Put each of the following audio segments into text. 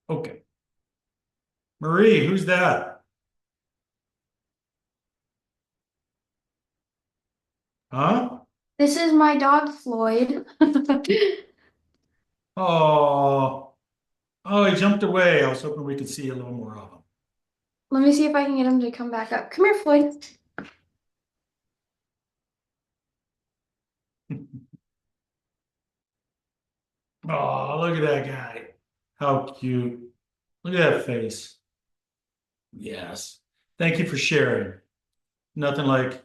Okay. Marie, who's that? Huh? This is my dog, Floyd. Oh, oh, he jumped away. I was hoping we could see a little more of Let me see if I can get him to come back up. Come here, Floyd. him. Oh, look at that guy. How cute. Look at that face. Yes. Thank you for sharing. Nothing like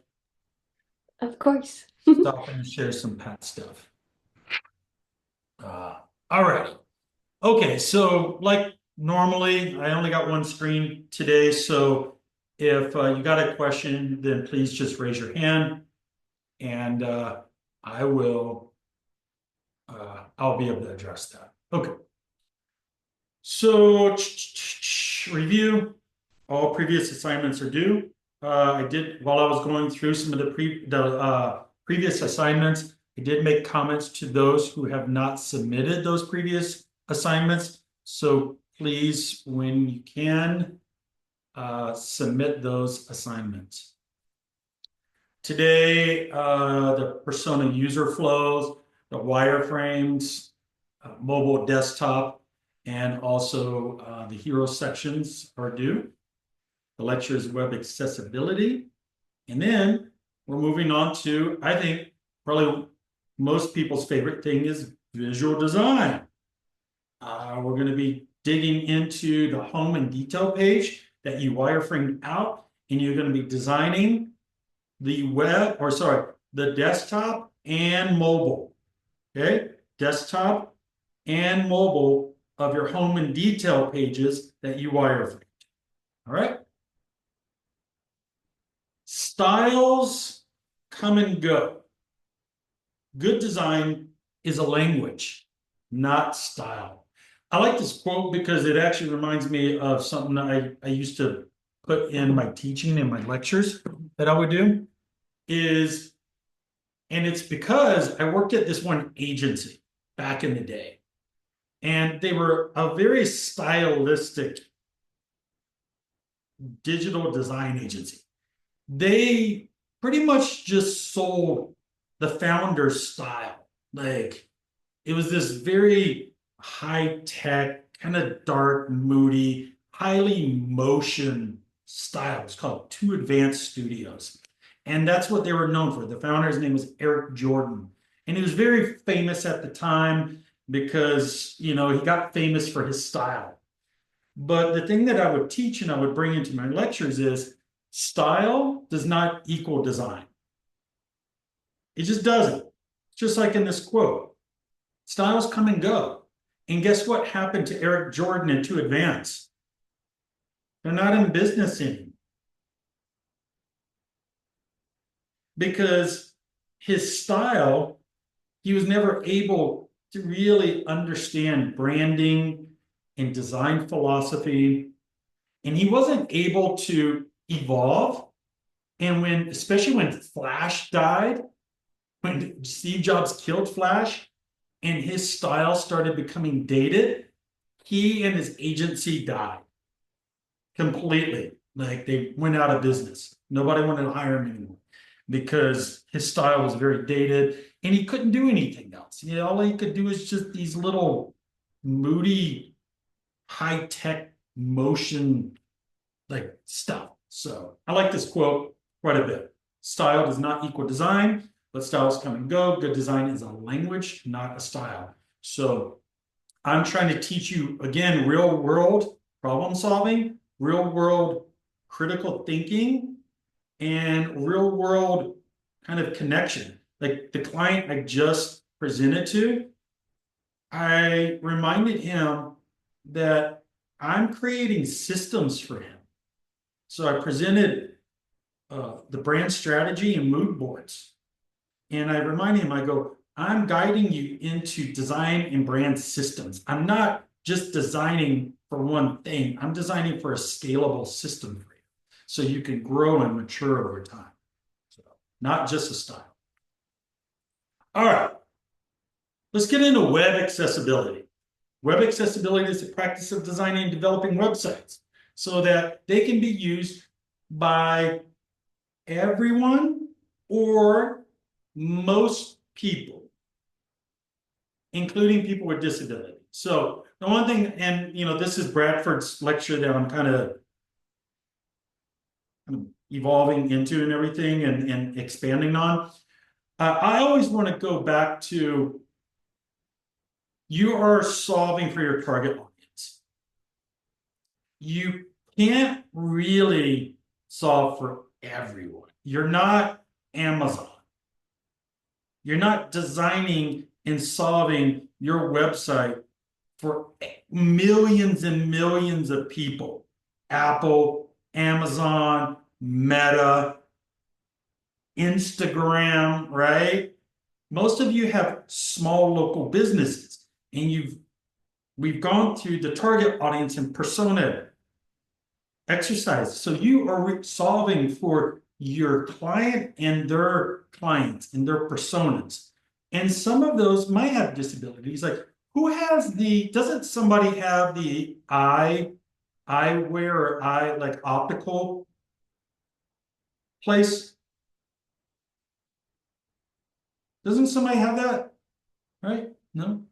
Of course. stopping to share some pet stuff. All right. Okay, so like normally, I only got one screen today, so if you got a question, then please just raise your hand and I will I'll be able to address that. Okay, so review. All previous assignments are due. I did while I was going through some of the previous assignments. I did make comments to those who have not submitted those previous assignments. So please, when you can, submit those assignments. Today, the persona user flows, the wireframes, mobile desktop, and also the hero sections are due. The lecture is web accessibility. And then we're moving on to, I think, probably most people's favorite thing is visual design. We're going to be digging into the home and detail page that you wireframed out, and you're going to be designing the web, or sorry, the desktop and mobile. Okay, desktop and mobile of your home and detail pages that you wireframed. All right. Styles come and go. Good design is a language, not style. I like this quote because it actually reminds me of something I used to put in my teaching in my lectures that I would do is, and it's because I worked at this one agency back in the day, and they were a very stylistic digital design agency. They pretty much just sold the founder's style. Like it was this very high tech, kind of dark, moody, highly motion style. It's called Two Advanced Studios. And that's what they were known for. The founder's name was Eric Jordan. And he was very famous at the time because, he got famous for his style. But the thing that I would teach and I would bring into my lectures is style does not equal design. It just doesn't. Just like in this quote, styles come and go. And guess what happened to Eric Jordan and Two Advance? They're not in business anymore because his style, he was never able to really understand branding and design philosophy. And he wasn't able to evolve. And especially when Flash died, when Steve Jobs killed Flash and his style started becoming dated, he and his agency died completely. Like they went out of business. Nobody wanted to hire him anymore because his style was very dated and he couldn't do anything else. All he could do is just these little moody, high tech motion like stuff. So I like this quote quite a bit. Style does not equal design, but styles come and go. Good design is a language, not a style. So I'm trying to teach you again real world problem solving, real world critical thinking, and real world kind of connection. Like the client I just presented to, I reminded him that I'm creating systems for him. So I presented the brand strategy and mood boards. And I remind him, I go, I'm guiding you into design and brand systems. I'm not just designing for one thing, I'm designing for a scalable system for you so you can grow and mature over time. So, not just a style. All right, let's get into web accessibility. Web accessibility is the practice of designing and developing websites so that they can be used by everyone or most people, including people with disabilities. So the one thing, and this is Bradford's lecture that I'm kind of evolving into and everything and expanding on. I always want to go back to, you are solving for your target audience. You can't really solve for everyone. You're not Amazon. You're not designing and solving your website for millions and millions of people. Apple, Amazon, Meta, Instagram, right? Most of you have small local businesses, and we've gone through the target audience and persona exercise. So you are solving for your client and their clients and their personas. And some of those might have disabilities. Like, doesn't somebody have the eyewear or like optical place? Doesn't somebody have that? Right? No?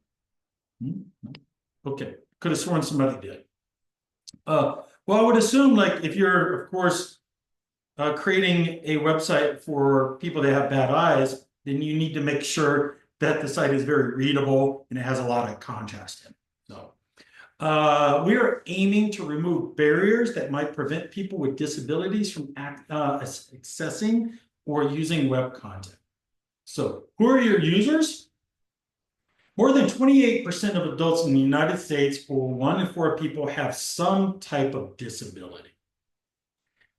Okay. Could have sworn somebody did. Well, I would assume, like, if you're, of course, creating a website for people that have bad eyes, then you need to make sure that the site is very readable and it has a lot of contrast in it. So we are aiming to remove barriers that might prevent people with disabilities from accessing or using web content. So who are your users? More than 28% of adults in the United States, or 1 in 4 people, have some type of disability.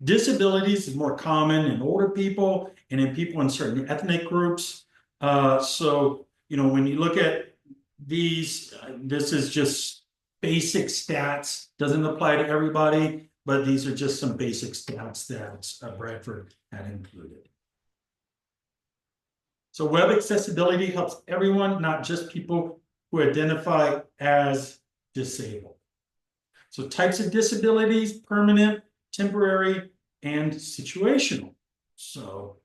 Disabilities is more common in older people and in people in certain ethnic groups. So, when you look at these, this is just basic stats, doesn't apply to everybody, but these are just some basic stats that Bradford had included. So web accessibility helps everyone, not just people who identify as disabled. So types of disabilities: permanent, temporary, and situational. So,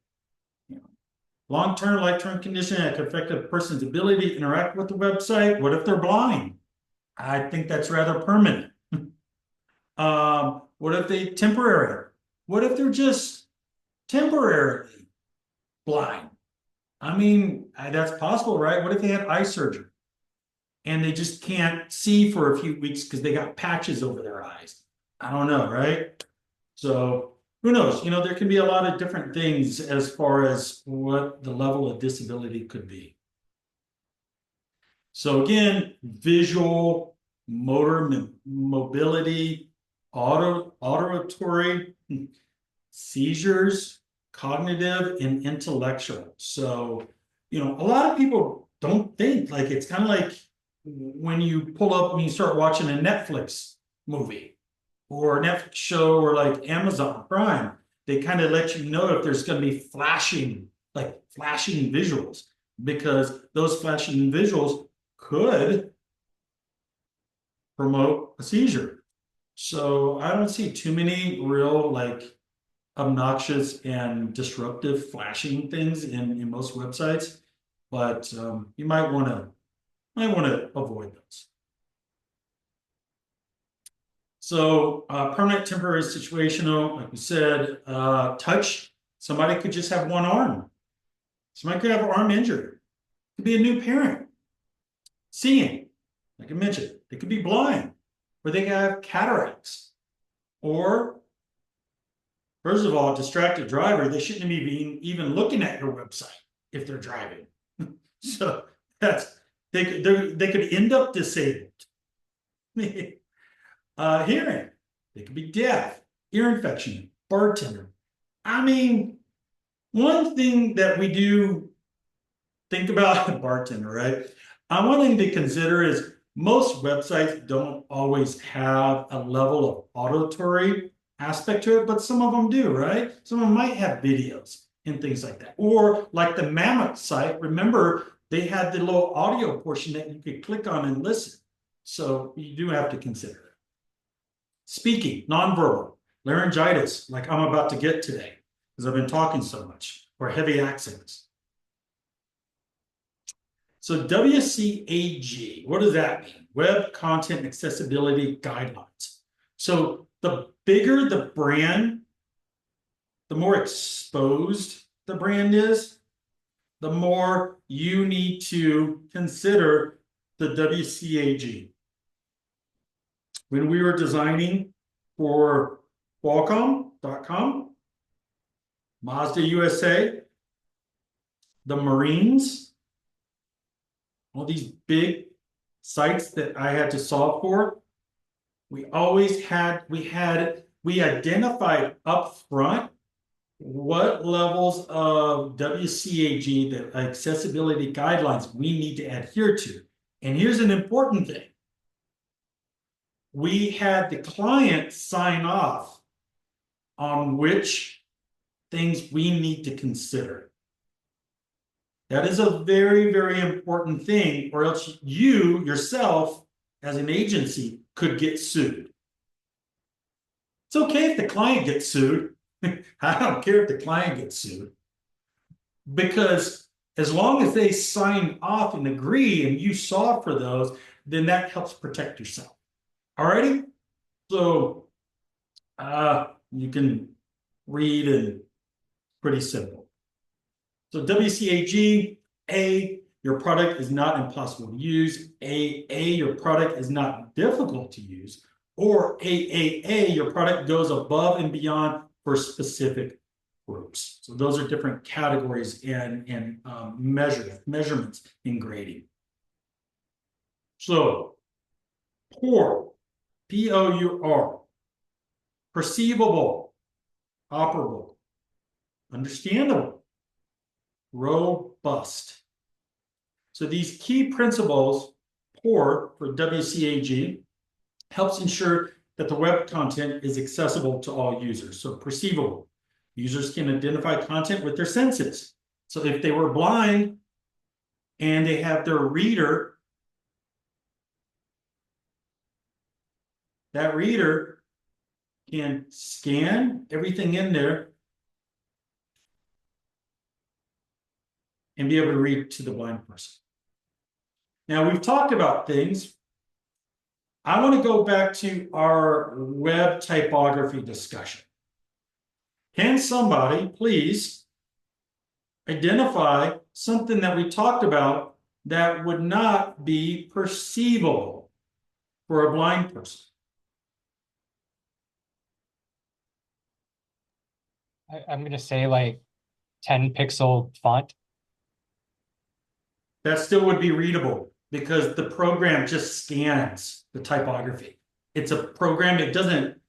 long-term, life-term condition that could affect a person's ability to interact with the website. What if they're blind? I think that's rather permanent. What if they temporary? What if they're just temporarily blind? I mean, that's possible, right? What if they had eye surgery and they just can't see for a few weeks because they got patches over their eyes? I don't know, right? So who knows? There can be a lot of different things as far as what the level of disability could be. So again, visual, motor mobility, auditory, seizures, cognitive, and intellectual. So, a lot of people don't think, like, it's kind of like when you pull up and you start watching a Netflix movie or a Netflix show or like Amazon Prime. They kind of let you know if there's going to be flashing visuals, because those flashing visuals could promote a seizure. So I don't see too many real, like, obnoxious and disruptive flashing things in most websites, but you might want to avoid those. So permanent, temporary, situational, like we said. Touch: somebody could just have one arm. Somebody could have an arm injury. Could be a new parent. Seeing, like I mentioned, they could be blind, or they could have cataracts. Or, first of all, distracted driver, they shouldn't be even looking at your website if they're driving. So they could end up disabled. Hearing, they could be deaf, ear infection, bartender. I mean, one thing that we do think about a bartender, right? One thing to consider is most websites don't always have a level of auditory aspect to it, but some of them do, right? Some of them might have videos and things like that. Or like the Mammoth site, remember, they had the little audio portion that you could click on and listen. So you do have to consider it. Speaking, nonverbal, laryngitis, like I'm about to get today, because I've been talking so much, or heavy accents. So WCAG, what does that mean? Web Content Accessibility Guidelines. So the bigger the brand, the more exposed the brand is, the more you need to consider the WCAG. When we were designing for Qualcomm.com, Mazda USA, the Marines, all these big sites that I had to solve for, we identified up front what levels of WCAG, the accessibility guidelines, we need to adhere to. And here's an important thing. We had the client sign off on which things we need to consider. That is a very, very important thing, or else you yourself, as an agency, could get sued. It's okay if the client gets sued. I don't care if the client gets sued. Because as long as they sign off and agree and you saw for those, then that helps protect yourself. Alrighty? So you can read, and pretty simple. So WCAG, A, your product is not impossible to use. A, your product is not difficult to use. Or A, your product goes above and beyond for specific groups. So those are different categories and measurements in grading. So poor, P-O-U-R, perceivable, operable, understandable, robust. So these key principles, poor for WCAG, helps ensure that the web content is accessible to all users. So perceivable, users can identify content with their senses. So if they were blind and they have their reader, that reader can scan everything in there and be able to read to the blind person. Now, we've talked about things. I want to go back to our web typography discussion. Can somebody please identify something that we talked about that would not be perceivable for a blind person? I'm going to say like 10 pixel font. That still would be readable because the program just scans the typography. It's a program, it doesn't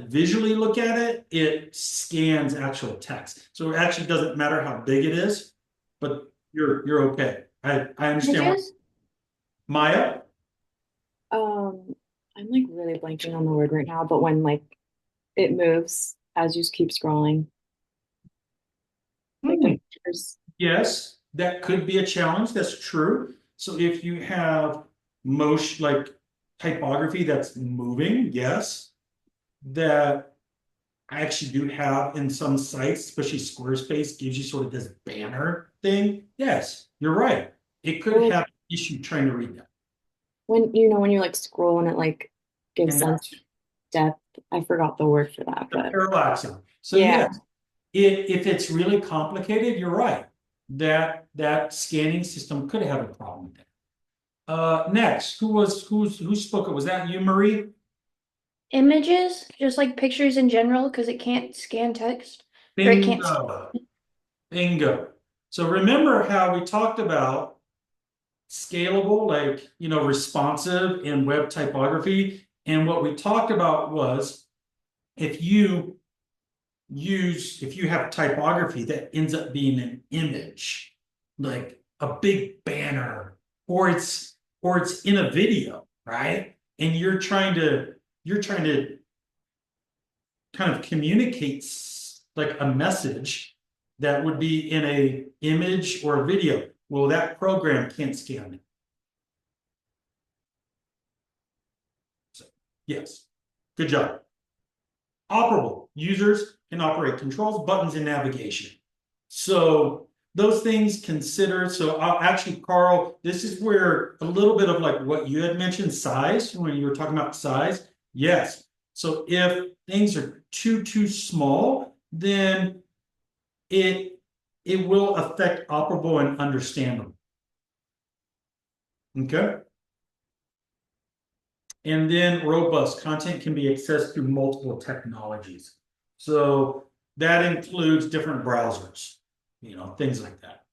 visually look at it, it scans actual text. So it actually doesn't matter how big it is, but you're okay. I understand what, Maya? I'm like really blanking on the word right now, but when like it moves as you keep scrolling. Like the pictures. Yes, that could be a challenge. That's true. So if you have motion, like typography that's moving, yes, that I actually do have in some sites, especially Squarespace gives you sort of this banner thing. Yes, you're right. It could have an issue trying to read that. When you like scroll and it like gives And some that's depth. I forgot the word for that, the but parallaxing. So yeah. yes, if it's really complicated, you're right. That scanning system could have a problem with that. Next, who spoke it? Was that you, Marie? Images, just like pictures in general, because it can't scan text. Or it can't. Bingo. So remember how we talked about scalable, like, responsive in web typography. And what we talked about was if you have typography that ends up being an image, like a big banner, or it's in a video, right? And you're trying to kind of communicate like a message that would be in a image or a video. Well, that program can't scan it. Yes. Good job. Operable. Users can operate controls, buttons, and navigation. So those things considered. So actually, Carl, this is where a little bit of like what you had mentioned, size, when you were talking about size. Yes. So if things are too small, then it will affect operable and understandable. Okay. And then robust content can be accessed through multiple technologies. So that includes different browsers, things like that.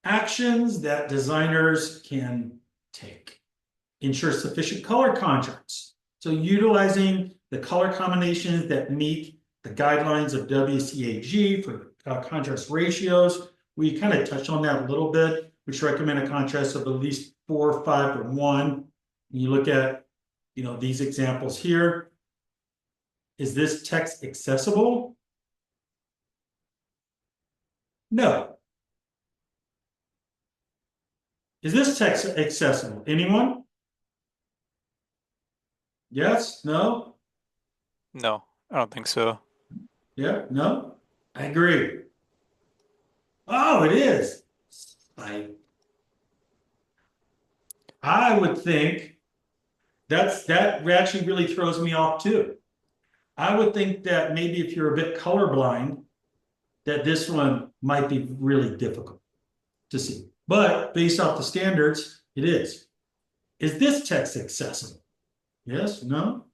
Actions that designers can take. Ensure sufficient color contrast. So utilizing the color combinations that meet the guidelines of WCAG for contrast ratios. We kind of touched on that a little bit, which recommend a contrast of at least 4, 5, or 1. And you look at, these examples here. Is this text accessible? No. Is this text accessible? Anyone? Yes? No? No, I don't think so. Yeah? No? I agree. Oh, it is. I would think that actually really throws me off too. I would think that maybe if you're a bit colorblind, that this one might be really difficult to see. But based off the standards, it is. Is this text accessible? Yes? No?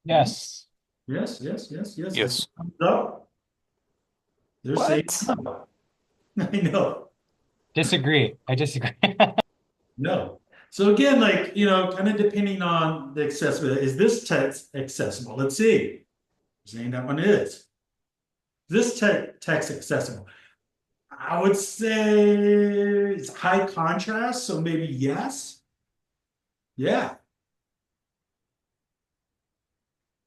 Yes. Yes? Yes. No? They're saying What? no. I know. Disagree. I disagree. No. So again, kind of depending on the accessibility, is this text accessible? Let's see. Saying that one is. This text accessible? I would say it's high contrast, so maybe yes. Yeah.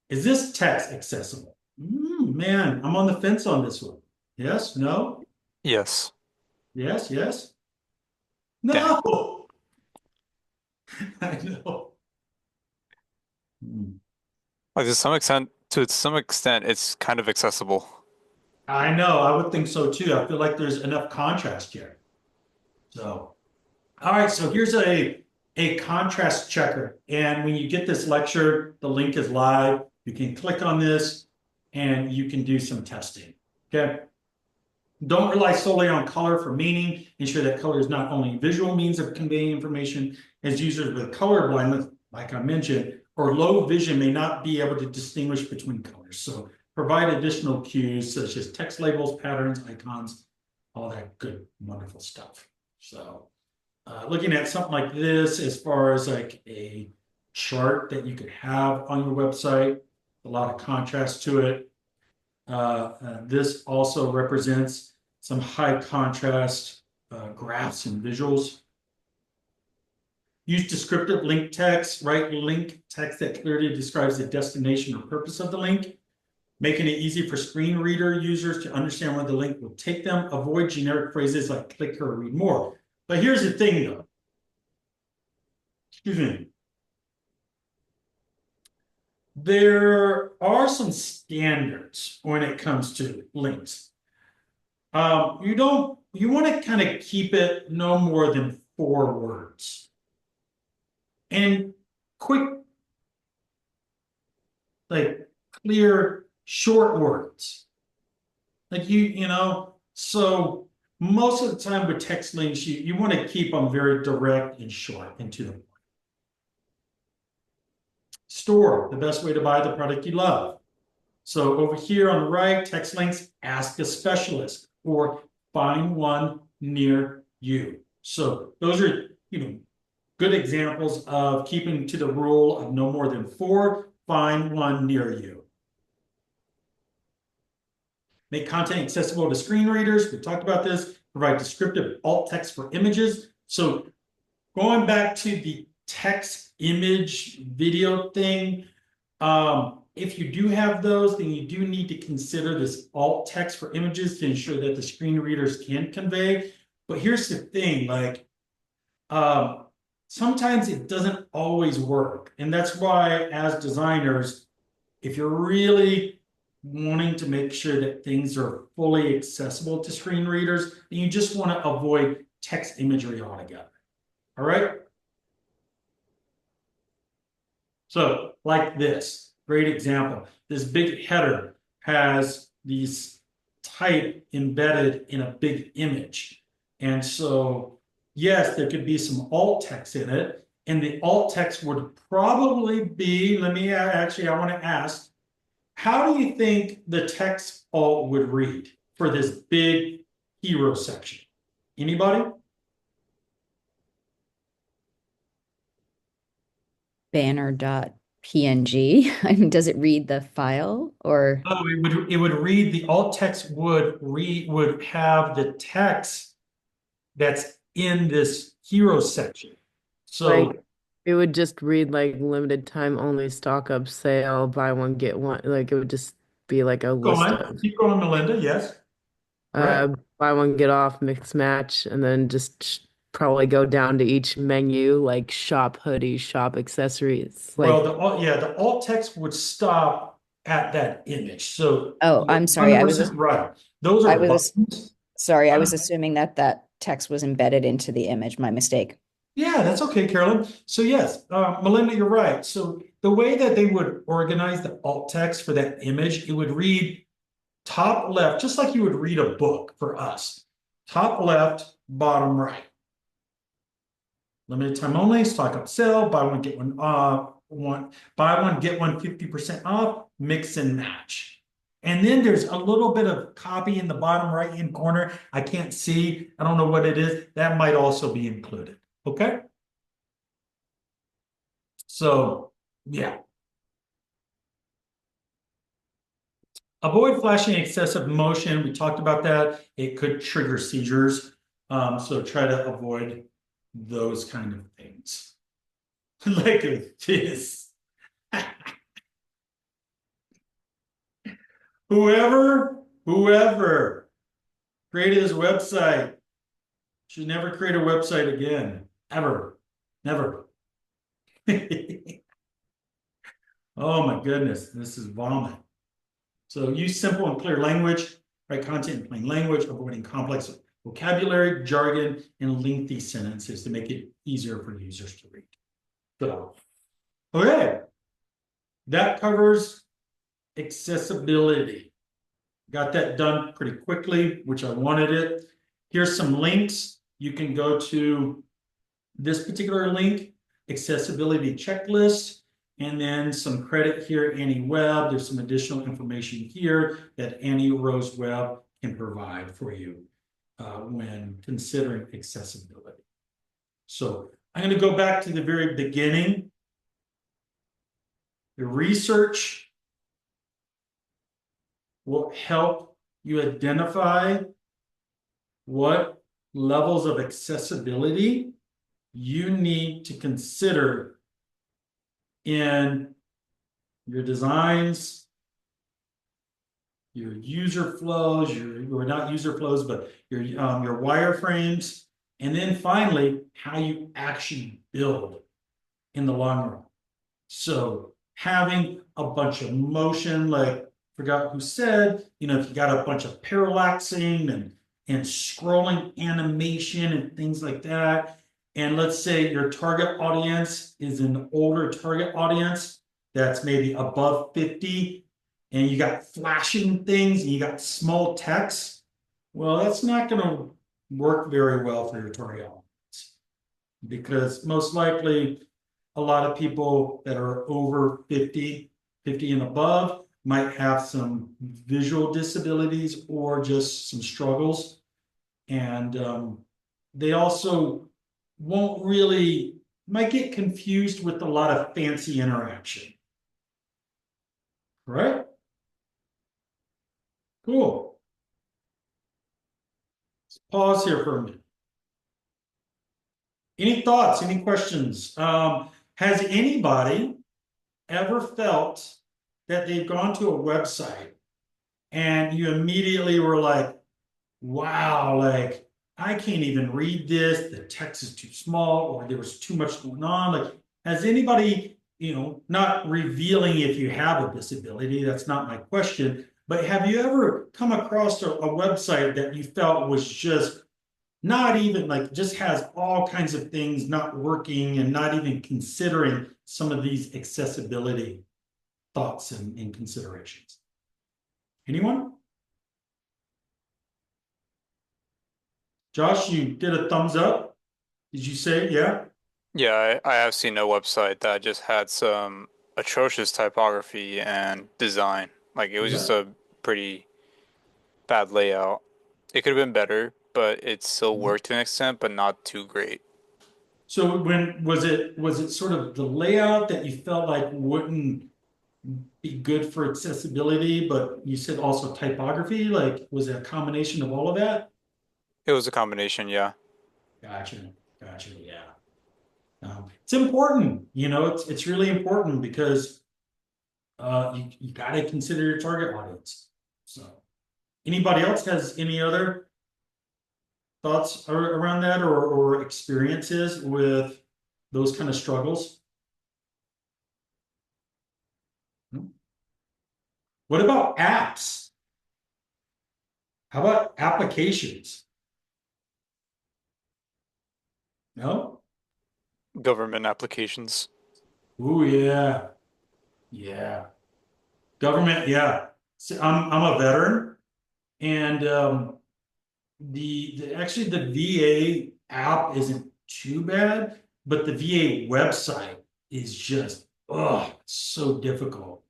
Is this text accessible? Man, I'm on the fence on this one. Yes, no, Yes. yes. Dang. No. I know. Like to some extent, it's kind of accessible. I know. I would think so too. I feel like there's enough contrast here. So, all right. So here's a contrast checker. And when you get this lecture, the link is live. You can click on this and you can do some testing. Okay. Don't rely solely on color for meaning. Ensure that color is not only a visual means of conveying information, as users with color blindness, like I mentioned, or low vision may not be able to distinguish between colors. So provide additional cues such as text labels, patterns, icons, all that good, wonderful stuff. So looking at something like this, as far as like a chart that you could have on your website, a lot of contrast to it. This also represents some high contrast graphs and visuals. Use descriptive link text, write link text that clearly describes the destination or purpose of the link, making it easy for screen reader users to understand where the link will take them. Avoid generic phrases like click or read more. But here's the thing though. Excuse me. There are some standards when it comes to links. You want to kind of keep it no more than 4 words. And quick, like clear, short words. Like so most of the time with text links, you want to keep them very direct and short and to the point. Store, the best way to buy the product you love. So over here on the right, text links, ask a specialist or find one near you. So those are, good examples of keeping to the rule of no more than 4, find one near you. Make content accessible to screen readers. We talked about this. Provide descriptive alt text for images. So going back to the text, image, video thing, if you do have those, then you do need to consider this alt text for images to ensure that the screen readers can convey. But here's the thing, sometimes it doesn't always work. And that's why, as designers, if you're really wanting to make sure that things are fully accessible to screen readers, then you just want to avoid text imagery altogether. All right? So, like this, great example. This big header has these type embedded in a big image. And so, yes, there could be some alt text in it. And the alt text would probably be, let me actually, I want to ask, how do you think the text alt would read for this big hero section? Anybody? banner.png. I mean, does it read the file or? Oh, it would read, the alt text would have the text that's in this hero section. So Like it would just read like limited time only stock up sale, buy one, get one. Like it would just be like a go list on, of keep going, Melinda. Yes. Right. buy one, get off, mix match, and then just probably go down to each menu like shop hoodies, shop accessories. Well, Like the alt text would stop at that image. So Oh, I'm sorry. I was 100% right. Those I are was buttons. sorry. I was assuming that that text was embedded into the image. My mistake. Yeah, that's okay, Carolyn. So yes, Melinda, you're right. So the way that they would organize the alt text for that image, it would read top left, just like you would read a book for us. Top left, bottom right. Limited time only, stock up sale, buy one, get one buy one, get one 50% off, mix and match. And then there's a little bit of copy in the bottom right hand corner. I can't see, I don't know what it is. That might also be included. Okay. So, yeah. Avoid flashing excessive motion. We talked about that. It could trigger seizures. So try to avoid those kind of things. Like this. Whoever created this website should never create a website again. Ever. Never. Oh my goodness, this is vomit. So use simple and clear language, write content in plain language, avoiding complex vocabulary, jargon, and lengthy sentences to make it easier for users to read. So, okay, that covers accessibility. Got that done pretty quickly, which I wanted it. Here's some links. You can go to this particular link, accessibility checklist, and then some credit here, Annie Webb. There's some additional information here that Annie Rose Webb can provide for you when considering accessibility. So I'm going to go back to the very beginning. The research will help you identify what levels of accessibility you need to consider in your designs, your user flows, or not user flows, but your wireframes, and then finally, how you actually build in the long run. So having a bunch of motion, like forgot who said, if you got a bunch of parallaxing and scrolling animation and things like that, and let's say your target audience is an older target audience that's maybe above 50, and you got flashing things and you got small text, well, that's not going to work very well for your target audience, because most likely a lot of people that are over 50 and above might have some visual disabilities or just some struggles. And they also might get confused with a lot of fancy interaction. Right? Cool. Let's pause here for a minute. Any thoughts, any questions? Has anybody ever felt that they've gone to a website and you immediately were like, wow, like I can't even read this, the text is too small, or there was too much going on. Like, has anybody, not revealing if you have a disability, that's not my question, but have you ever come across a website that you felt was just not even like, just has all kinds of things not working and not even considering some of these accessibility thoughts and considerations? Anyone? Josh, you did a thumbs up. Did you say, yeah? Yeah, I have seen a website that just had some atrocious typography and design. Like it was just Yeah. a pretty bad layout. It could have been better, but it still worked to an extent, but not too great. So when was it sort of the layout that you felt like wouldn't be good for accessibility, but you said also typography? Like, was it a combination of all of that? It was a combination, yeah. Gotcha, gotcha, yeah. It's important, it's really important because you got to consider your target audience. So, anybody else has any other thoughts around that or experiences with those kind of struggles? Hmm? What about apps? How about applications? No? Government applications. Ooh, yeah. Yeah. Government, yeah. So I'm a veteran and actually the VA app isn't too bad, but the VA website is just so difficult.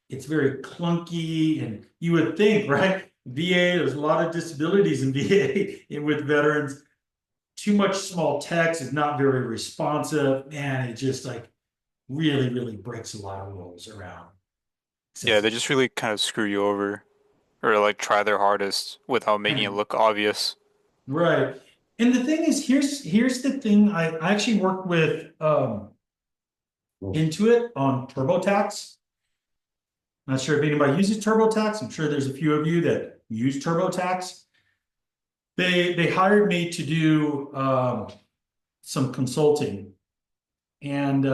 It's very clunky, and you would think, right? VA, there's a lot of disabilities in VA and with veterans. Too much small text is not very responsive, and it just like really, really breaks a lot of rules around. Yeah, they just really kind of screw you over or like try their hardest without making it look obvious. Right. And the thing is, here's the thing. I actually worked with Intuit on TurboTax. Not sure if anybody uses TurboTax. I'm sure there's a few of you that use TurboTax. They hired me to do some consulting. And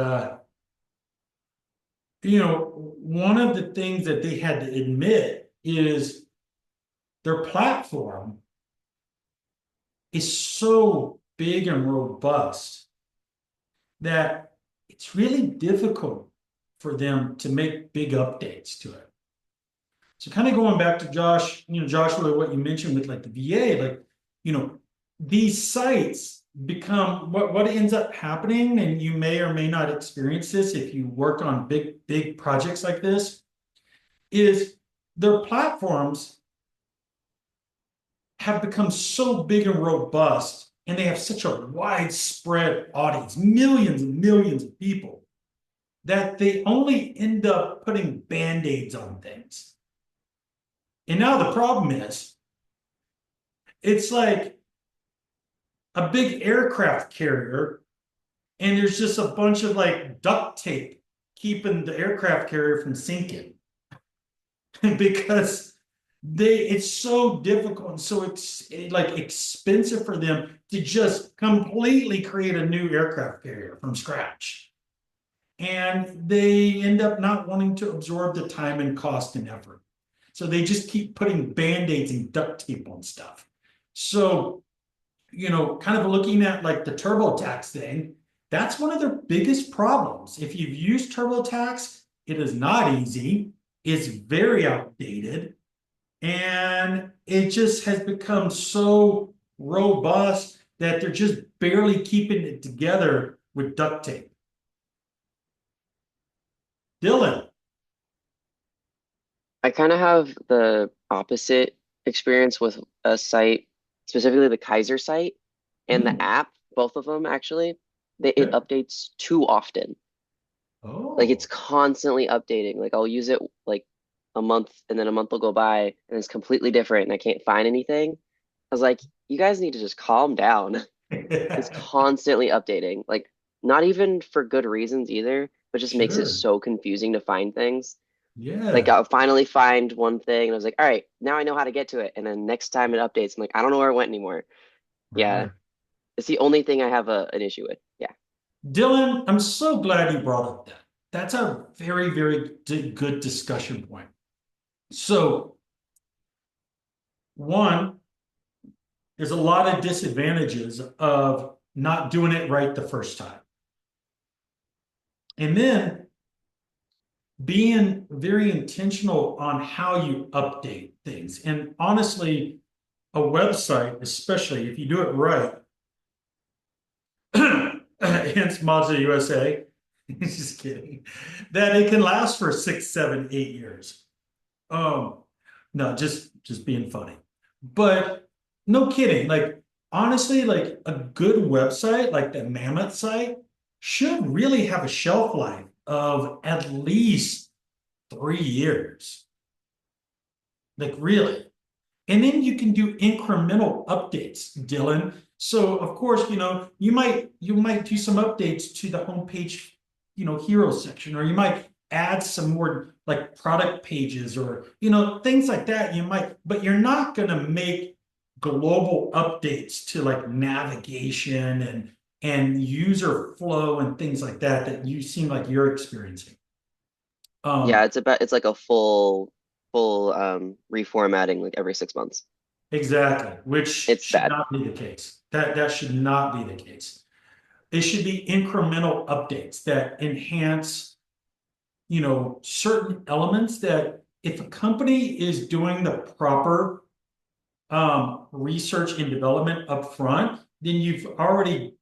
one of the things that they had to admit is their platform is so big and robust that it's really difficult for them to make big updates to it. So kind of going back to Joshua, what you mentioned with like the VA, like, these sites become what ends up happening, and you may or may not experience this if you work on big projects like this, is their platforms have become so big and robust, and they have such a widespread audience, millions and millions of people, that they only end up putting band-aids on things. And now the problem is, it's like a big aircraft carrier, and there's just a bunch of like duct tape keeping the aircraft carrier from sinking because it's so difficult and so it's like expensive for them to just completely create a new aircraft carrier from scratch. And they end up not wanting to absorb the time and cost and effort. So they just keep putting band-aids and duct tape on stuff. So, kind of looking at like the TurboTax thing, that's one of their biggest problems. If you've used TurboTax, it is not easy. It's very outdated. And it just has become so robust that they're just barely keeping it together with duct tape. Dylan. I kind of have the opposite experience with a site, specifically the Kaiser site and the app, both of them actually. It Okay. updates too often. Like Oh. it's constantly updating. Like I'll use it like a month and then a month will go by and it's completely different and I can't find anything. I was like, you guys need to just calm down. It's constantly updating. Like not even for good reasons either, but just makes it Sure. so confusing to find things. Like Yeah. I'll finally find one thing and I was like, all right, now I know how to get to it. And then next time it updates, I'm like, I don't know where it went anymore. Yeah, Right. it's the only thing I have an issue with. Yeah. Dylan, I'm so glad you brought up that. That's a very, very good discussion point. So, one, there's a lot of disadvantages of not doing it right the first time. And then being very intentional on how you update things. And honestly, a website, especially if you do it right, hence Mazda USA, just kidding, that it can last for 6, 7, 8 years. No, just being funny. But no kidding, like honestly, like a good website like the Mammoth site should really have a shelf life of at least 3 years. Like really. And then you can do incremental updates, Dylan. So of course, you might do some updates to the homepage, hero section, or you might add some more like product pages or things like that. You might, but you're not going to make global updates to like navigation and user flow and things like that that you seem like you're experiencing. Yeah, it's like a full reformatting like every 6 months. Exactly, which It's should bad. not be the case. That should not be the case. It should be incremental updates that enhance, certain elements that if a company is doing the proper research and development up front, then you've already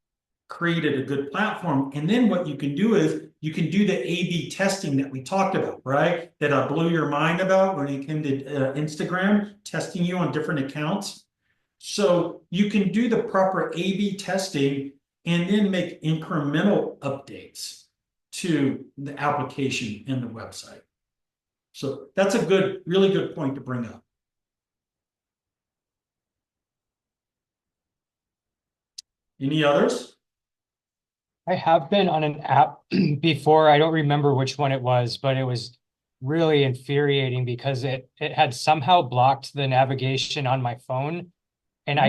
created a good platform. And then what you can do is you can do the A/B testing that we talked about, right? That I blew your mind about when it came to Instagram, testing you on different accounts. So you can do the proper A/B testing and then make incremental updates to the application and the website. So that's a really good point to bring up. Any others? I have been on an app before. I don't remember which one it was, but it was really infuriating because it had somehow blocked the navigation on my phone, and Oh.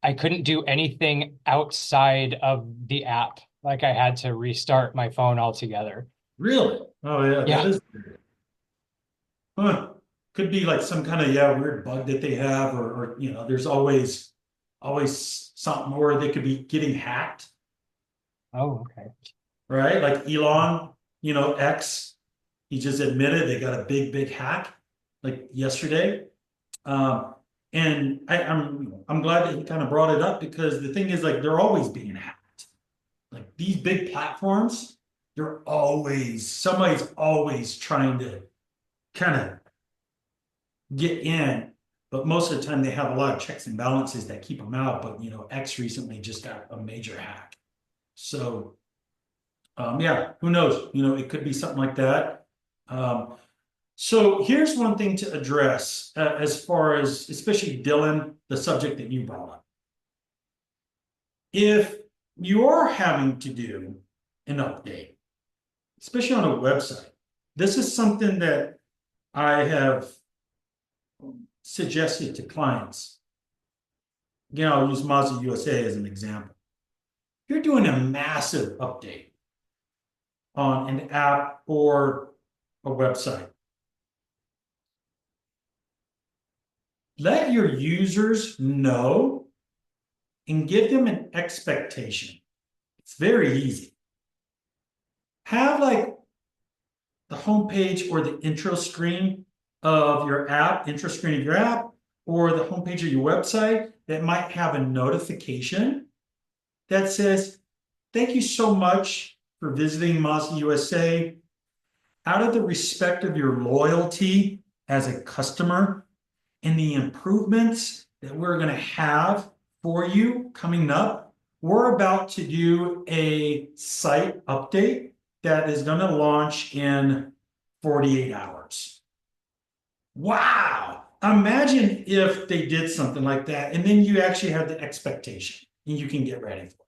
I couldn't do anything outside of the app. Like I had to restart my phone altogether. Really? Oh yeah, Yeah. that is weird. Huh. Could be like some kind of weird bug that they have, or there's always something, or they could be getting hacked, Oh, okay. right? Like Elon, X, he just admitted they got a big hack like yesterday. Um, and I'm glad that he kind of brought it up because the thing is like they're always being hacked. Like these big platforms, somebody's always trying to kind of get in, but most of the time they have a lot of checks and balances that keep them out. But X recently just got a major hack. So yeah, who knows? It could be something like that. So here's one thing to address as far as, especially Dylan, the subject that you brought up. If you are having to do an update, especially on a website, this is something that I have suggested to clients. Again, I'll use Mazda USA as an example. If you're doing a massive update on an app or a website, let your users know and give them an expectation. It's very easy. Have like the homepage or the intro screen of your app, or the homepage of your website that might have a notification that says, thank you so much for visiting Mazda USA. Out of the respect of your loyalty as a customer and the improvements that we're going to have for you coming up, we're about to do a site update that is going to launch in 48 hours. Wow. Imagine if they did something like that, and then you actually have the expectation and you can get ready for it.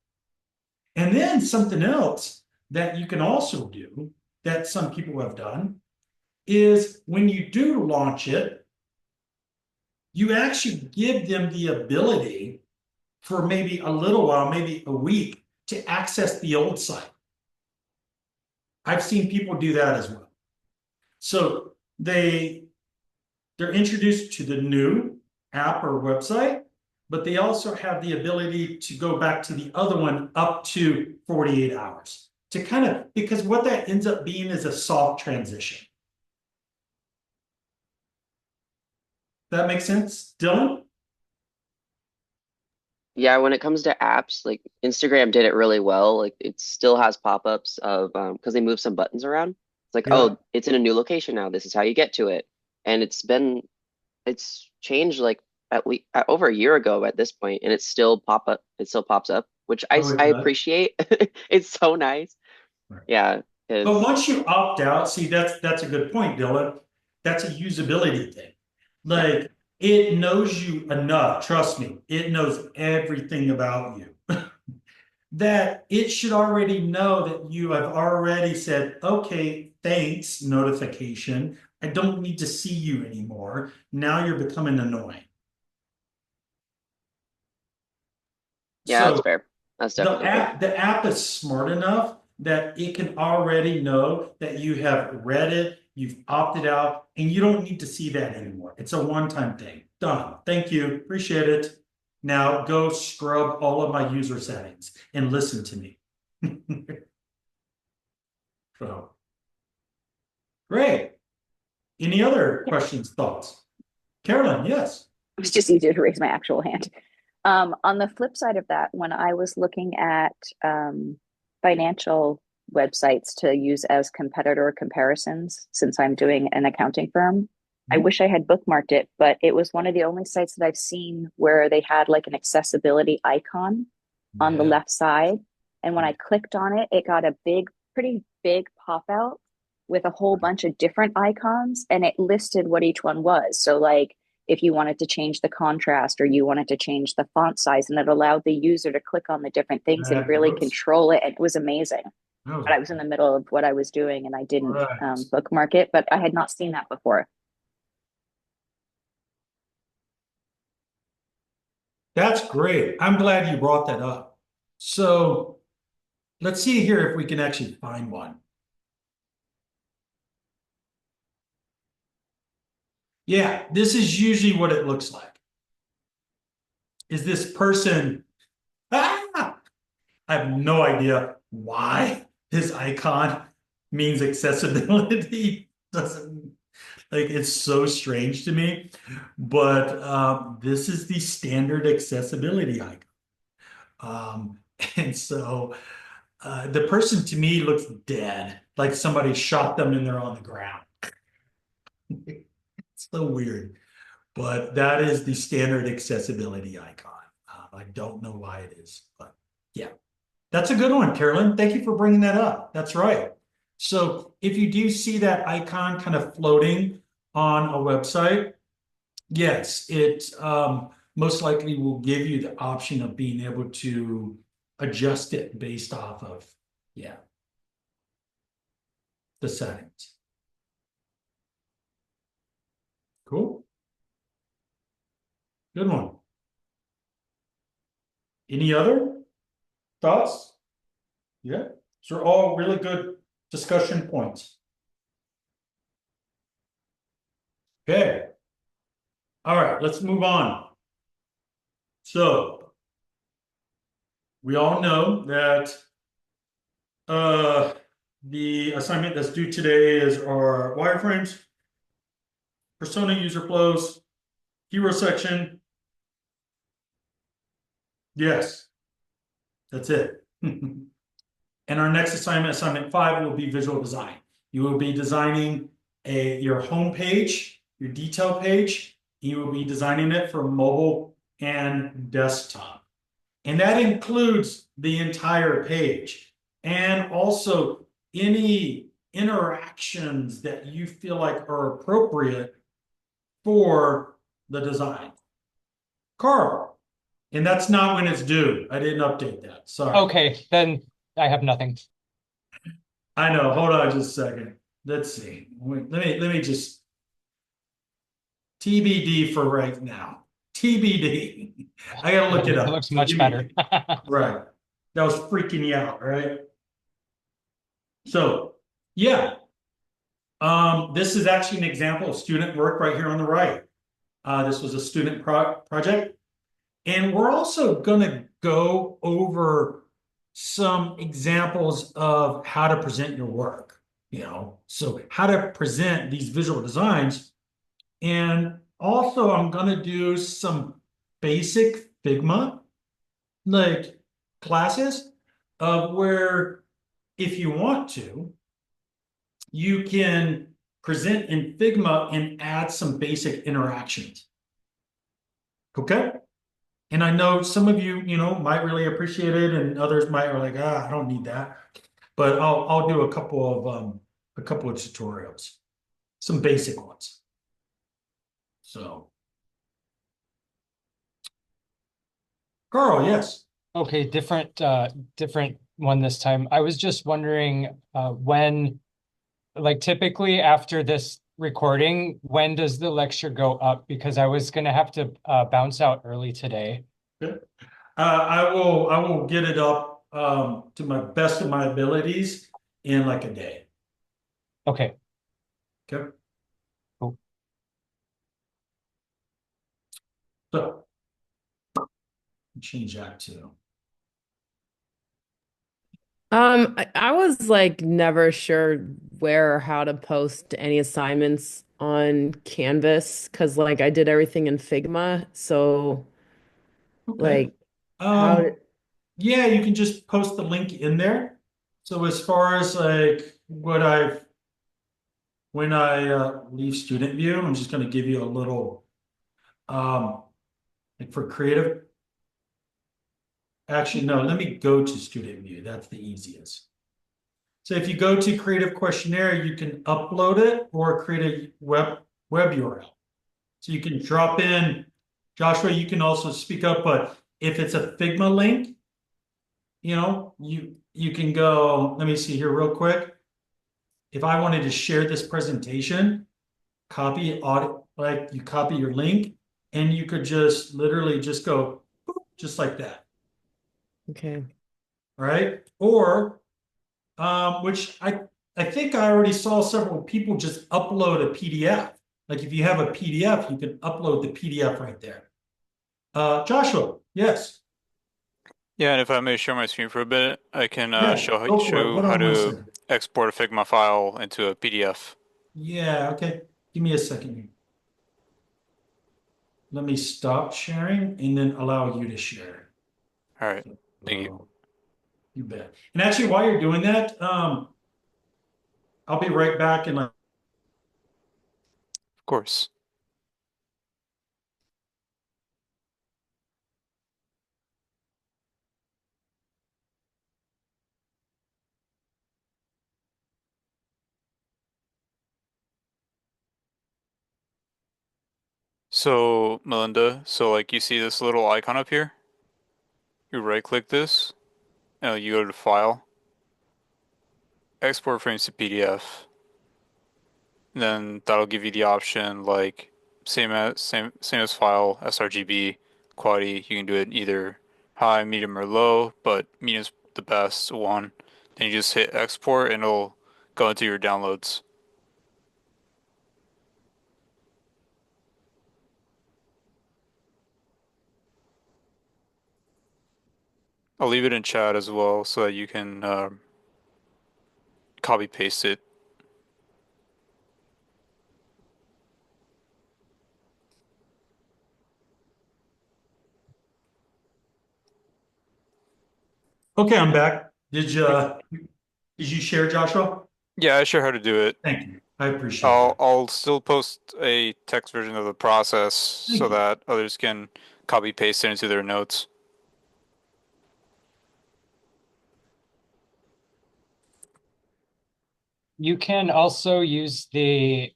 And then something else that you can also do that some people have done is when you do launch it, you actually give them the ability for maybe a little while, maybe a week, to access the old site. I've seen people do that as well. So they're introduced to the new app or website, but they also have the ability to go back to the other one up to 48 hours to kind of, because what that ends up being is a soft transition. That makes sense, Dylan? Yeah, when it comes to apps, like Instagram did it really well. Like it still has pop-ups of because they move some buttons around. It's like, Yeah. oh, it's in a new location now. This is how you get to it. And it's changed like over a year ago at this point, and it still pops up, which Oh, it I does? appreciate. It's so nice. Right. Yeah, But because once you opt out, see, that's a good point, Dylan. That's a usability thing. Like it knows you enough, trust me, it knows everything about you. That it should already know that you have already said, okay, thanks, notification. I don't need to see you anymore. Now you're becoming annoying. yeah, that's So fair. That's definitely fair. the app is smart enough that it can already know that you have read it, you've opted out, and you don't need to see that anymore. It's a one-time thing. Done. Thank you. Appreciate it. Now go scrub all of my user settings and listen to me. So great. Any other questions, thoughts? Carolyn, yes. It was just easier to raise my actual hand. On the flip side of that, when I was looking at financial websites to use as competitor comparisons, since I'm doing an accounting firm, I wish I had bookmarked it, but it was one of the only sites that I've seen where they had like an accessibility icon on the Yeah. left side. And when I clicked on it, it got a pretty big pop out with a whole bunch of different icons, and it listed what each one was. So like if you wanted to change the contrast or you wanted to change the font size, and it allowed the user to click on the different things and really That control it. And it was amazing. was But I was in the middle of what I was doing and I didn't right. bookmark it, but I had not seen that before. That's great. I'm glad you brought that up. So let's see here if we can actually find one. Yeah, this is usually what it looks like. Is this person, I have no idea why this icon means accessibility. Doesn't, like, it's so strange to me, but this is the standard accessibility icon. And so the person to me looks dead, like somebody shot them and they're on the ground. It's so weird, but that is the standard accessibility icon. I don't know why it is, but yeah, that's a good one, Carolyn. Thank you for bringing that up. That's right. So if you do see that icon kind of floating on a website, yes, it most likely will give you the option of being able to adjust it based off of, yeah, the settings. Cool. Good one. Any other thoughts? Yeah, these are all really good discussion points. Okay. All right, let's move on. So we all know that the assignment that's due today is our wireframes, persona user flows, hero section. Yes, that's it. And our next assignment, assignment 5, will be visual design. You will be designing your home page, your detail page. You will be designing it for mobile and desktop. And that includes the entire page and also any interactions that you feel like are appropriate for the design. Carl, and that's not when it's due. I didn't update that. Sorry. Okay, then I have nothing. I know. Hold on just a second. Let's see. Wait, let me just TBD for right now. TBD. I gotta look it It up. looks So much give me- better. Right. That was freaking you out, right? So, yeah. This is actually an example of student work right here on the right. This was a student project. And we're also gonna go over some examples of how to present your work, so how to present these visual designs. And also I'm gonna do some basic Figma like classes of where if you want to, you can present in Figma and add some basic interactions. Okay? And I know some of you, might really appreciate it, and others might are like, I don't need that. But I'll do a couple of tutorials, some basic ones. So, Carl, yes. Okay, different one this time. I was just wondering when, like typically after this recording, when does the lecture go up? Because I was gonna have to bounce out early today. Good. I will get it up to my best of my abilities in like a day. Okay. Okay. Cool. So change that to. I was like never sure where or how to post any assignments on Canvas because like I did everything in Figma. So Okay. like how Yeah, you can just post the link in there. So as far as like when I leave student view, I'm just going to give you a little like for creative. Actually, no, let me go to student view. That's the easiest. So if you go to creative questionnaire, you can upload it or create a web URL. So you can drop in, Joshua, you can also speak up, but if it's a Figma link, you can go, let me see here real quick. If I wanted to share this presentation, copy audio, like you copy your link, and you could just literally just go boop, just like that. okay. Right? Or which I think I already saw several people just upload a PDF. Like if you have a PDF, you can upload the PDF right there. Joshua, yes. Yeah, and if I may share my screen for a bit, I can Yeah, go for it. show Hold how on one to second. export a Figma file into a PDF. Yeah, okay. Give me a second. Let me stop sharing and then allow you to share. All right, thank you. You bet. And actually, while you're doing that, I'll be right back in like. Of course. So, Melinda, so like you see this little icon up here? You right click this, and you go to File, Export Frames to PDF. And then that'll give you the option like same as file, sRGB, quality. You can do it either high, medium, or low, but medium's the best one. Then you just hit export and it'll go into your downloads. I'll leave it in chat as well so that you can copy paste it. Okay, I'm back. Did you share, Joshua? Yeah, I share how to do it. Thank you. I appreciate it. I'll still post a text version of the process so Thank you. that others can copy paste it into their notes. You can also use the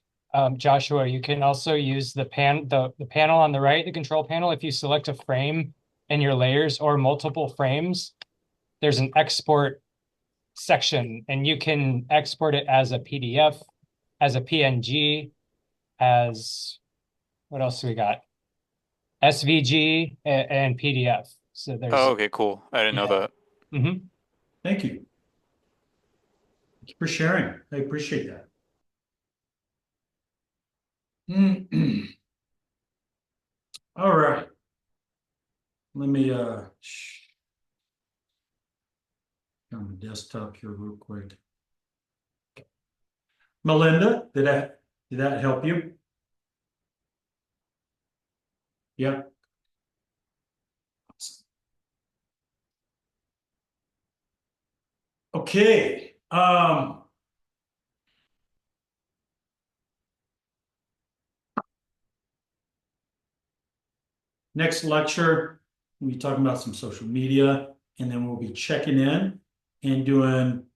Joshua, you can also use the panel on the right, the control panel. If you select a frame in your layers or multiple frames, there's an export section and you can export it as a PDF, as a PNG, as what else we got? SVG and PDF. So there's Oh, okay, cool. I didn't know Yeah. that. Mhm. Thank you. Thank you for sharing. I appreciate that. All right. Let me on the desktop here real quick. Melinda, did that help you? Yeah. Okay. Next lecture, we'll be talking about some social media, and then we'll be checking in and doing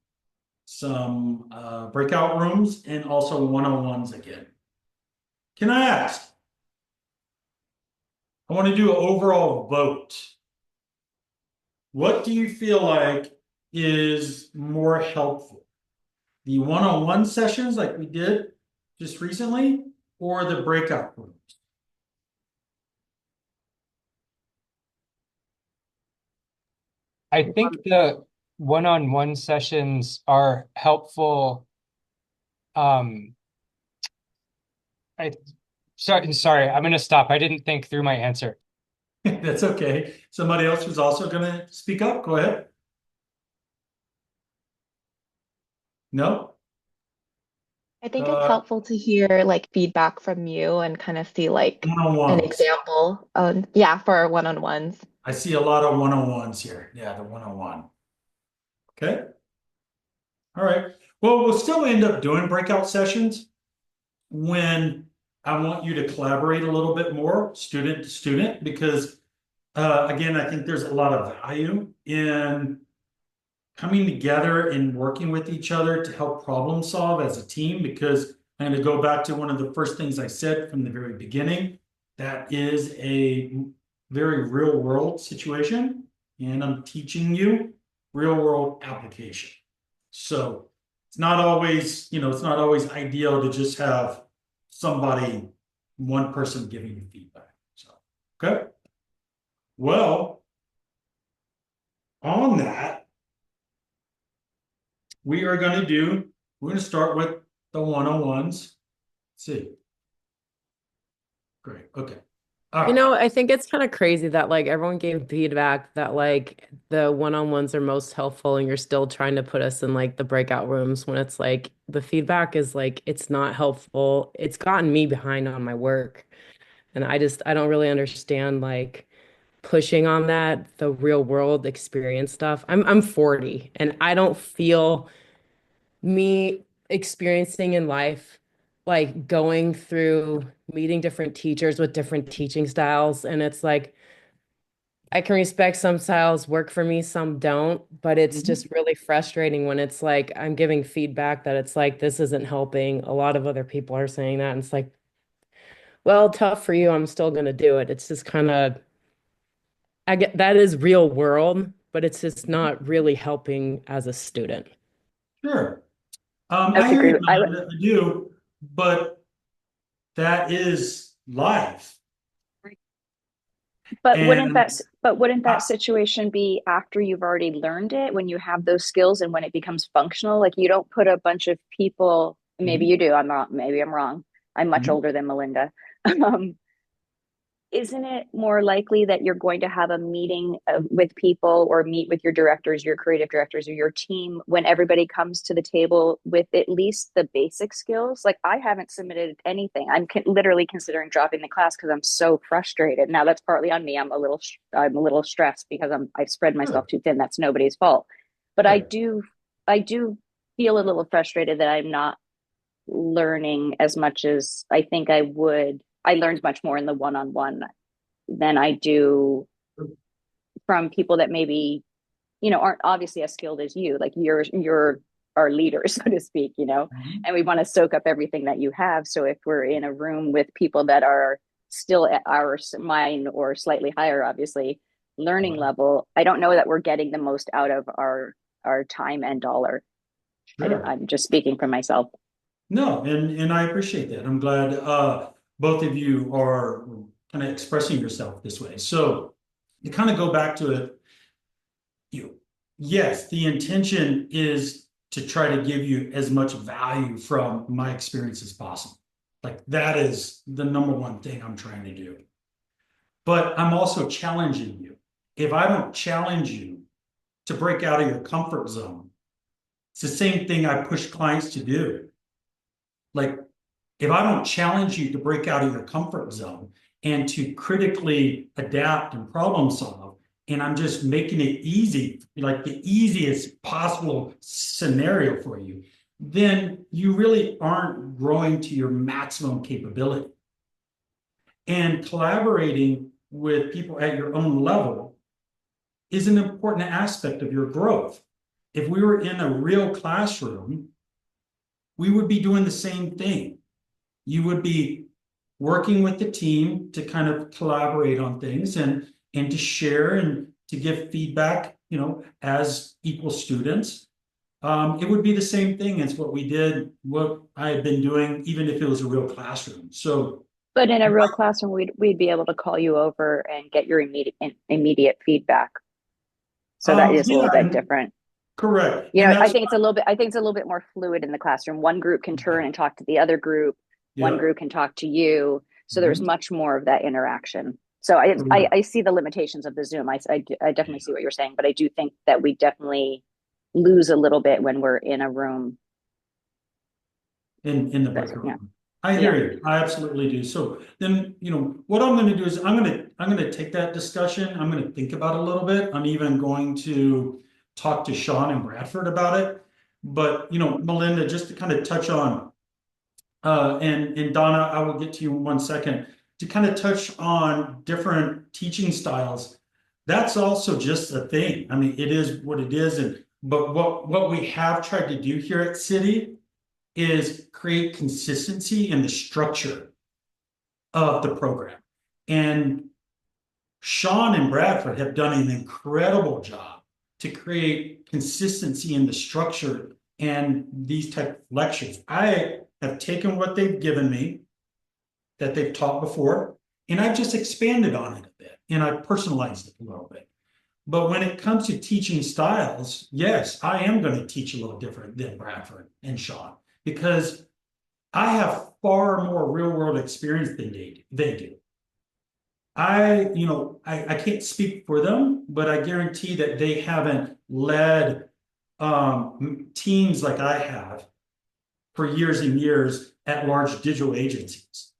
some breakout rooms and also one-on-ones again. Can I ask? I want to do an overall vote. What do you feel like is more helpful? The one-on-one sessions like we did just recently, or the breakout rooms? I think the one-on-one sessions are helpful. Um, I sorry, I'm gonna stop. I didn't think through my answer. That's okay. Somebody else who's also going to speak up, go ahead. No? I think it's helpful to hear like feedback from you and kind of see like an One-on-ones. example. Yeah, for one-on-ones. I see a lot of one-on-ones here. Yeah, the one-on-one. Okay. All right. Well, we'll still end up doing breakout sessions when I want you to collaborate a little bit more, student to student, because again, I think there's a lot of value in coming together and working with each other to help problem solve as a team, because I'm going to go back to one of the first things I said from the very beginning. That is a very real world situation, and I'm teaching you real world application. So it's not always, it's not always ideal to just have somebody, one person giving you feedback. So, okay. Well, on that, we're going to start with the one-on-ones. Let's see. Great. Okay. All You right. know, I think it's kind of crazy that like everyone gave feedback that like the one-on-ones are most helpful and you're still trying to put us in like the breakout rooms when it's like the feedback is like it's not helpful. It's gotten me behind on my work. And I don't really understand like pushing on that, the real world experience stuff. I'm 40 and I don't feel me experiencing in life, like going through meeting different teachers with different teaching styles. And it's like, I can respect some styles work for me, some don't, but it's just really frustrating when it's like I'm giving feedback that it's like this isn't helping. A lot of other people are saying that. And it's like, well, tough for you. I'm still going to do it. It's just kind of, I get that is real world, but it's just not really helping as a student. Sure. I I would hear agree. you, Melinda, I do, but that is life. But And wouldn't I, that situation be after you've already learned it, when you have those skills and when it becomes functional? Like you don't put a bunch of people, maybe you do, I'm not, maybe I'm wrong. I'm much older than Melinda. Um, isn't it more likely that you're going to have a meeting with people or meet with your directors, your creative directors, or your team when everybody comes to the table with at least the basic skills? Like I haven't submitted anything. I'm literally considering dropping the class because I'm so frustrated. Now that's partly on me. I'm a little stressed because I've spread myself too thin. That's nobody's fault. But I do feel a little frustrated that I'm not learning as much as I think I would. I learned much more in the one-on-one than I do from people that maybe, aren't obviously as skilled as you. Like you're our leader, so to speak, and we want to soak up everything that you have. So if we're in a room with people that are still at mine or slightly higher, obviously, learning level, I don't know that we're getting the most out of our time and dollar. sure. I'm just speaking for myself. No, and I appreciate that. I'm glad both of you are kind of expressing yourself this way. So to kind of go back to it, yes, the intention is to try to give you as much value from my experience as possible. Like that is the number one thing I'm trying to do. But I'm also challenging you. If I don't challenge you to break out of your comfort zone, it's the same thing I push clients to do. Like, if I don't challenge you to break out of your comfort zone and to critically adapt and problem solve, and I'm just making it easy, like the easiest possible scenario for you, then you really aren't growing to your maximum capability. And collaborating with people at your own level is an important aspect of your growth. If we were in a real classroom, we would be doing the same thing. You would be working with the team to kind of collaborate on things and to share and to give feedback, as equal students. It would be the same thing as what I had been doing, even if it was a real classroom. So, But in a real classroom, we'd be able to call you over and get your immediate feedback. So that is a little bit different. correct. I think it's a little bit more fluid in the classroom. One group can turn and talk to the other group. One group can talk to you. So there's much more of that interaction. So I see the limitations of the Zoom. I definitely see what you're saying, but I do think that we definitely lose a little bit when we're in a room. In the breakout room. I hear you. I absolutely do. So then, what I'm going to do is I'm going to take that discussion. I'm going to think about it a little bit. I'm even going to talk to Sean and Bradford about it. But, Melinda, just to kind of touch on, and Donna, I will get to you in 1 second, to kind of touch on different teaching styles. That's also just a thing. I mean, it is what it is. But what we have tried to do here at City is create consistency in the structure of the program. And Sean and Bradford have done an incredible job to create consistency in the structure and these type of lectures. I have taken what they've given me that they've taught before, and I've just expanded on it a bit, and I've personalized it a little bit. But when it comes to teaching styles, yes, I am going to teach a little different than Bradford and Sean, because I have far more real world experience than they do. I can't speak for them, but I guarantee that they haven't led teams like I have for years and years at large digital agencies.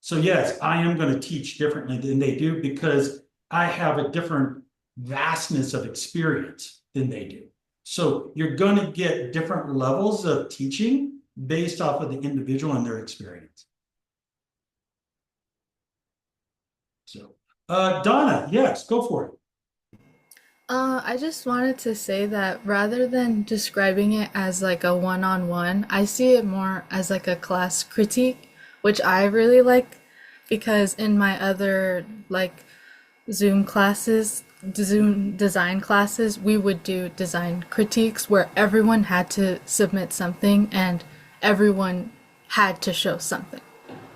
So yes, I am going to teach differently than they do because I have a different vastness of experience than they do. So you're going to get different levels of teaching based off of the individual and their experience. So, Donna, yes, go for it. I just wanted to say that rather than describing it as like a one-on-one, I see it more as like a class critique, which I really like because in my other like Zoom classes, Zoom design classes, we would do design critiques where everyone had to submit something and everyone had to show something.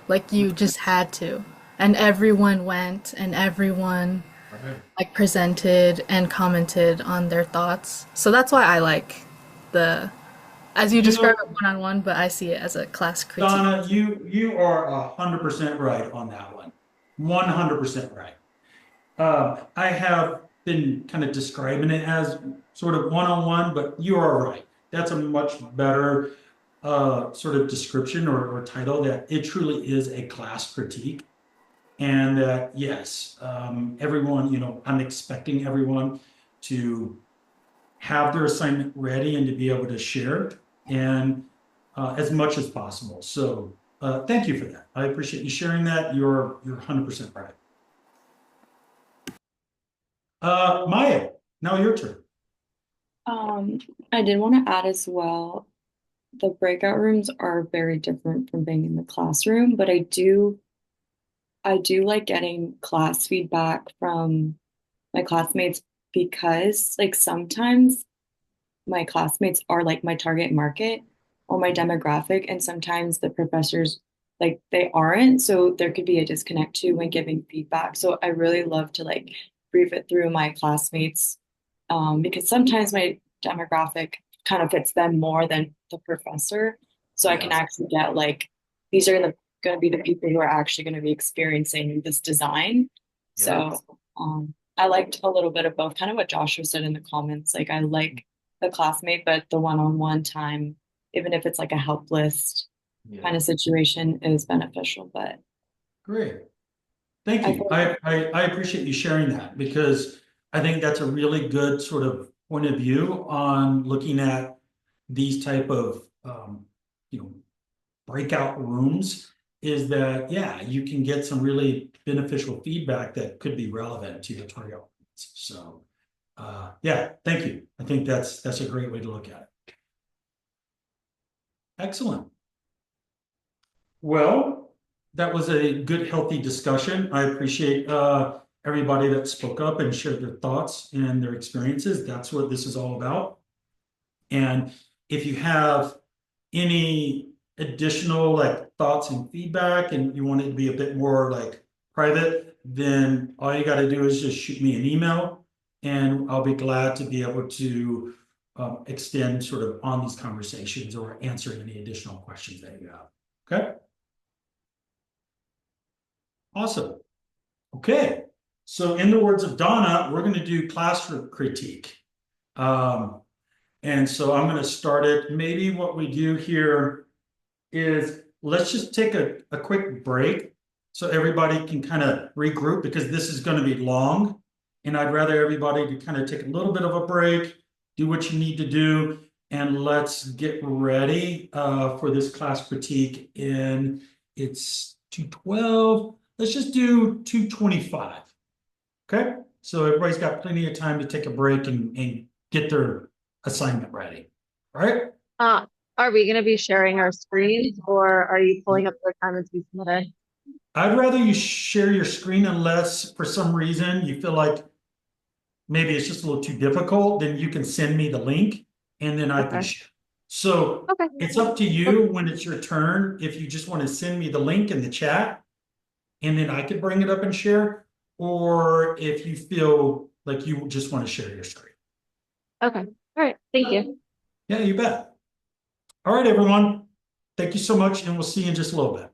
Like you just had to. And everyone went and everyone like presented and commented on their thoughts. So that's why I like as you describe it one-on-one, but I see it as a class critique. Donna, you are 100% right on that one. 100% right. I have been kind of describing it as sort of one-on-one, but you are right. That's a much better sort of description or title, that it truly is a class critique. And that, yes, everyone, I'm expecting everyone to have their assignment ready and to be able to share it and as much as possible. So thank you for that. I appreciate you sharing that. You're 100% right. Maya, now your turn. I did want to add as well, the breakout rooms are very different from being in the classroom, but I do like getting class feedback from my classmates because like sometimes my classmates are like my target market or my demographic, and sometimes the professors like they aren't. So there could be a disconnect too when giving feedback. So I really love to like brief it through my classmates, because sometimes my demographic kind of fits them more than the professor. So I can Yeah. actually get like, these are going to be the people who are actually going to be experiencing this design. Yeah. So I liked a little bit of both, kind of what Joshua said in the comments. Like I like the classmate, but the one-on-one time, even if it's like a help list Yeah. kind of situation, is beneficial. But Great. Thank I you. think, I appreciate you sharing that because I think that's a really good sort of point of view on looking at these type of you know, breakout rooms is that, yeah, you can get some really beneficial feedback that could be relevant to your target audience. So, yeah, thank you. I think that's a great way to look at it. Excellent. Well, that was a good, healthy discussion. I appreciate everybody that spoke up and shared their thoughts and their experiences. That's what this is all about. And if you have any additional like thoughts and feedback and you want it to be a bit more like private, then all you got to do is just shoot me an email and I'll be glad to be able to extend sort of on these conversations or answer any additional questions that you have. Okay. Awesome. Okay. So in the words of Donna, we're going to do classroom critique. And so I'm going to start it. Maybe what we do here is let's just take a quick break so everybody can kind of regroup because this is going to be long. And I'd rather everybody to kind of take a little bit of a break, do what you need to do, and let's get ready for this class critique in it's 2:12. Let's just do 2:25. Okay. So everybody's got plenty of time to take a break and get their assignment ready. All right. Are we going to be sharing our screens or are you pulling up the assignments we submitted? I'd rather you share your screen unless for some reason you feel like maybe it's just a little too difficult, then you can send me the link and then I can Okay. share. So Okay. it's up to you when it's your turn. If you just want to send me the link in the chat and then I could bring it up and share, or if you feel like you just want to share your screen. Okay. All right. Thank you. Yeah, you bet. All right, everyone. Thank you so much, and we'll see you in just a little bit.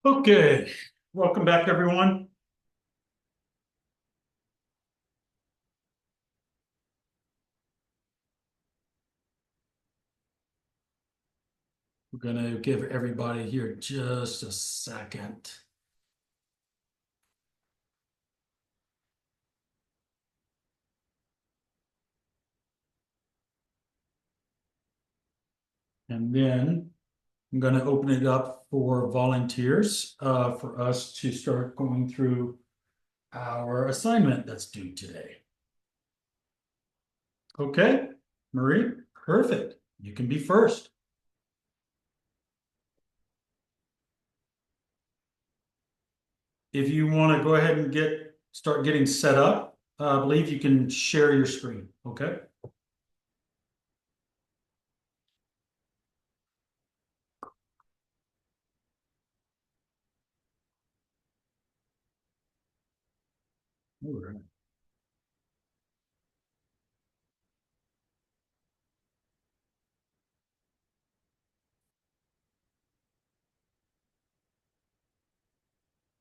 Okay, welcome back, everyone. We're gonna give everybody here just a second. And then I'm gonna open it up for volunteers, for us to start going through our assignment that's due today. Okay, Marie, perfect. You can be first. If you want to go ahead and start getting set up, I believe you can share your screen, okay? All right.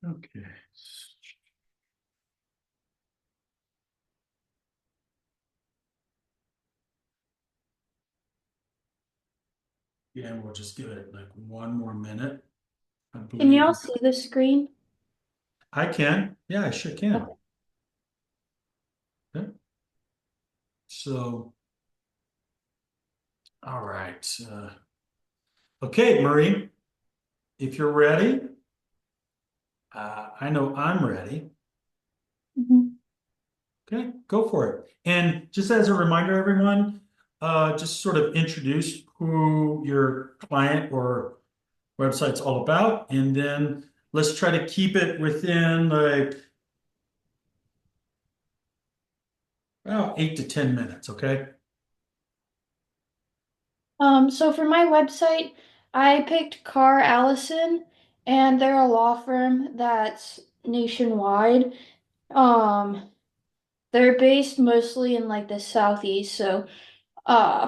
Okay. Yeah, and we'll just give it like one more minute. I Can believe y'all see the screen? I can. Yeah, I sure can. Okay. Okay. So, all right. Okay, Marie, if you're ready, I know I'm ready. Mhm. Okay, go for it. And just as a reminder, everyone, just sort of introduce who your client or website's all about, and then let's try to keep it within like about 8 to 10 minutes, okay? So for my website, I picked Carr Allison, and they're a law firm that's nationwide. Um, they're based mostly in like the southeast, so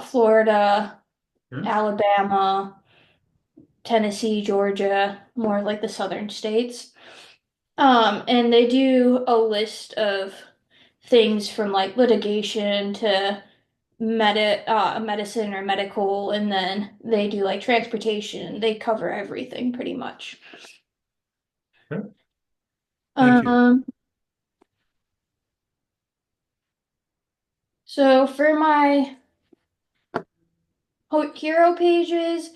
Florida, Okay. Alabama, Tennessee, Georgia, more like the southern states. And they do a list of things from like litigation to medicine or medical, and then they do like transportation. They cover everything pretty much. Okay. Thank you. So for my hero pages,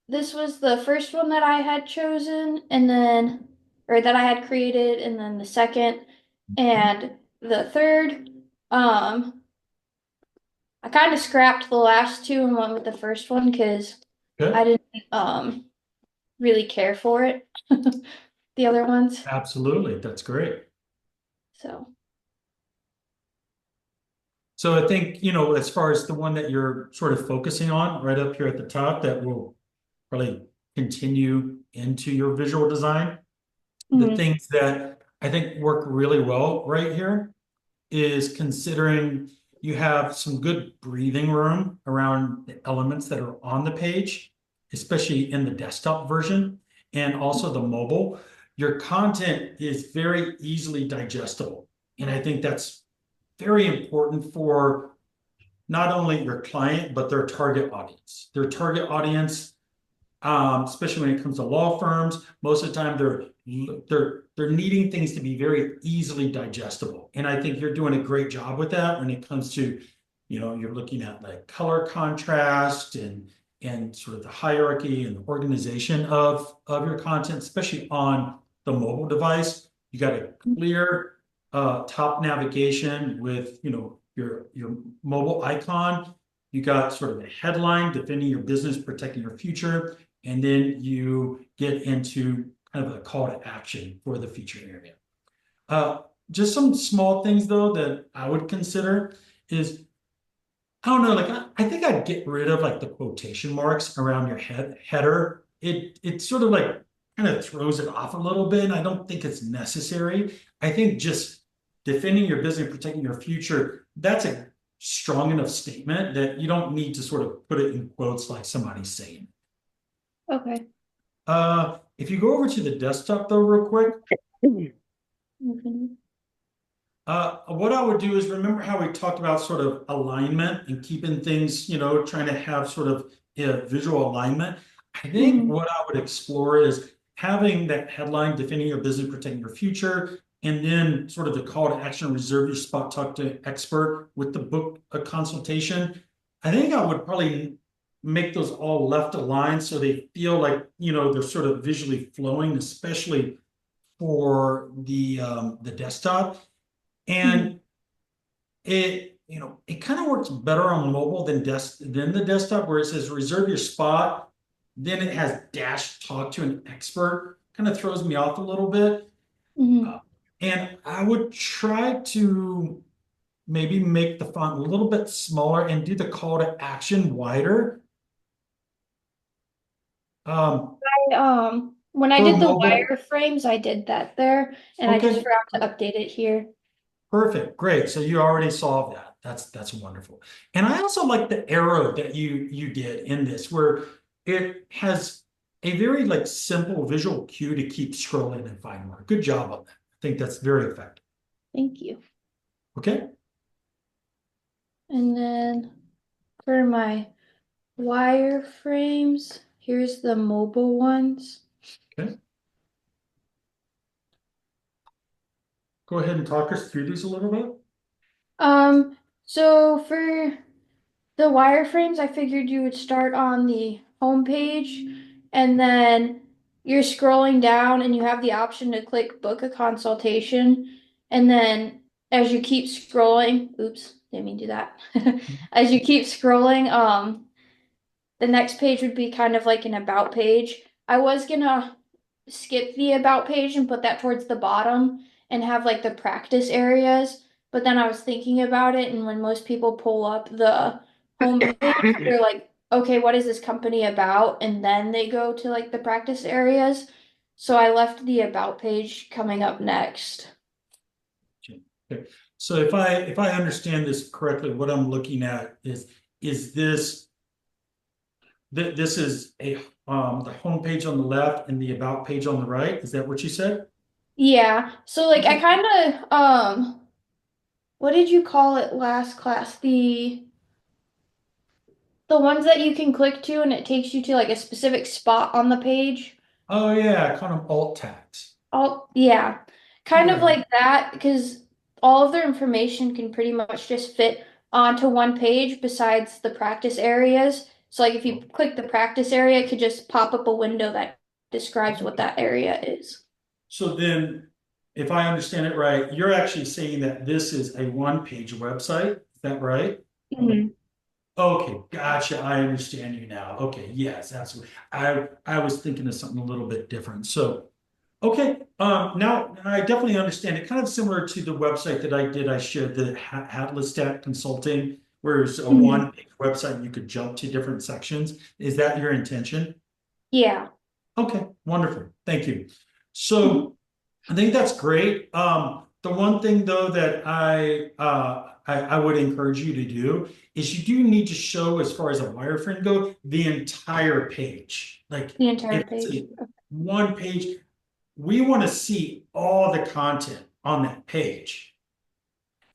this was the first one that I had chosen, and then, or that I had created, and then the second and the third. I kind of scrapped the last two and went with the first one because I Okay. didn't really care for it. The other ones. Absolutely. That's great. So So I think, as far as the one that you're sort of focusing on right up here at the top, that will probably continue into your visual design. The mhm. things that I think work really well right here is considering you have some good breathing room around the elements that are on the page, especially in the desktop version and also the mobile. Your content is very easily digestible. And I think that's very important for not only your client, but their target audience. Their target audience, especially when it comes to law firms, most of the time they're needing things to be very easily digestible. And I think you're doing a great job with that when it comes to, you're looking at like color contrast and sort of the hierarchy and the organization of your content, especially on the mobile device. You got a clear top navigation with your mobile icon. You got sort of a headline defending your business, protecting your future, and then you get into kind of a call to action for the feature area. Just some small things though that I would consider is, I don't know, like I think I'd get rid of like the quotation marks around your header. It sort of like kind of throws it off a little bit, and I don't think it's necessary. I think just defending your business, protecting your future, that's a strong enough statement that you don't need to sort of put it in quotes like somebody's saying. Okay. If you go over to the desktop though, real quick, Mhm. what I would do is remember how we talked about sort of alignment and keeping things, trying to have sort of visual alignment. I think Mhm. what I would explore is having that headline, defending your business, protecting your future, and then sort of the call to action, reserve your spot, talk to expert with the book a consultation. I think I would probably make those all left aligned so they feel like, they're sort of visually flowing, especially for the desktop. And it kind of works better on mobile than the desktop, where it says reserve your spot. Then it has dash talk to an expert. Kind of throws me off a little bit. Mhm. And I would try to maybe make the font a little bit smaller and do the call to action wider. When I For did the mobile, wireframes, I did that there, and I just okay. forgot to update it here. Perfect, great. So you already solved that. That's wonderful. And I also like the arrow that you did in this, where it has a very like simple visual cue to keep scrolling and find more. Good job on that. I think that's very effective. Thank you. Okay. And then for my wireframes, here's the mobile ones. Okay. Go ahead and talk us through these a little bit. So for the wireframes, I figured you would start on the home page and then you're scrolling down and you have the option to click book a consultation. And then as you keep scrolling, oops, didn't mean to do that. As you keep scrolling, the next page would be kind of like an about page. I was gonna skip the about page and put that towards the bottom and have like the practice areas. But then I was thinking about it, and when most people pull up the homepage, they're like, okay, what is this company about? And then they go to like the practice areas. So I left the about page coming up next. Okay. So if I understand this correctly, what I'm looking at is this is the home page on the left and the about page on the right. Is that what you said? Yeah. So like I kind of what did you call it last class? The ones that you can click to and it takes you to like a specific spot on the page. Oh yeah, kind of alt tags. Oh, yeah. Kind of Yeah. like that because all of their information can pretty much just fit onto one page besides the practice areas. So like if you click the practice area, it could just pop up a window that describes what that area is. So then, if I understand it right, you're actually saying that this is a one-page website. Is that right? Mhm. Okay, gotcha. I understand you now. Okay, yes, absolutely. I was thinking of something a little bit different. So, okay, now I definitely understand it. Kind of similar to the website that I did. I shared the Atlas Stat Consulting, where it's a Mhm. one-page website and you could jump to different sections. Is that your intention? Yeah. Okay, wonderful. Thank you. Mhm. So I think that's great. The one thing though that I would encourage you to do is you do need to show, as far as a wireframe go, the entire page. Like The entire if it's page. a one page, we want to see all the content on that page.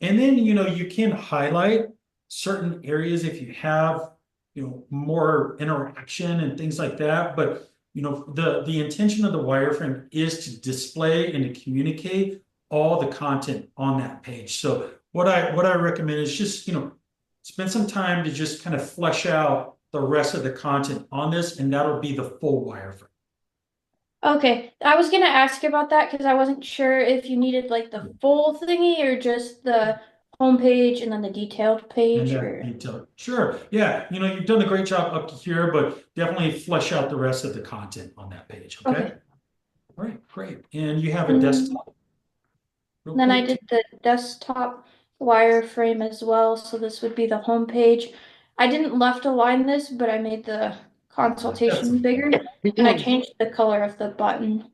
And then, you can highlight certain areas if you have, more interaction and things like that. But, the intention of the wireframe is to display and to communicate all the content on that page. So what I recommend is just, spend some time to just kind of flesh out the rest of the content on this, and that'll be the full wireframe. Okay, I was gonna ask about that because I wasn't sure if you needed like the full thingy or just the homepage and then the detailed And page that or detail. Sure. Yeah. You've done a great job up to here, but definitely flesh out the rest of the content on that page. Okay. okay. All right. Great. And you have a And desktop real then I quick. did the desktop wireframe as well, so this would be the homepage. I didn't left align this, but I made the That's consultation okay. bigger and I changed the color of the button.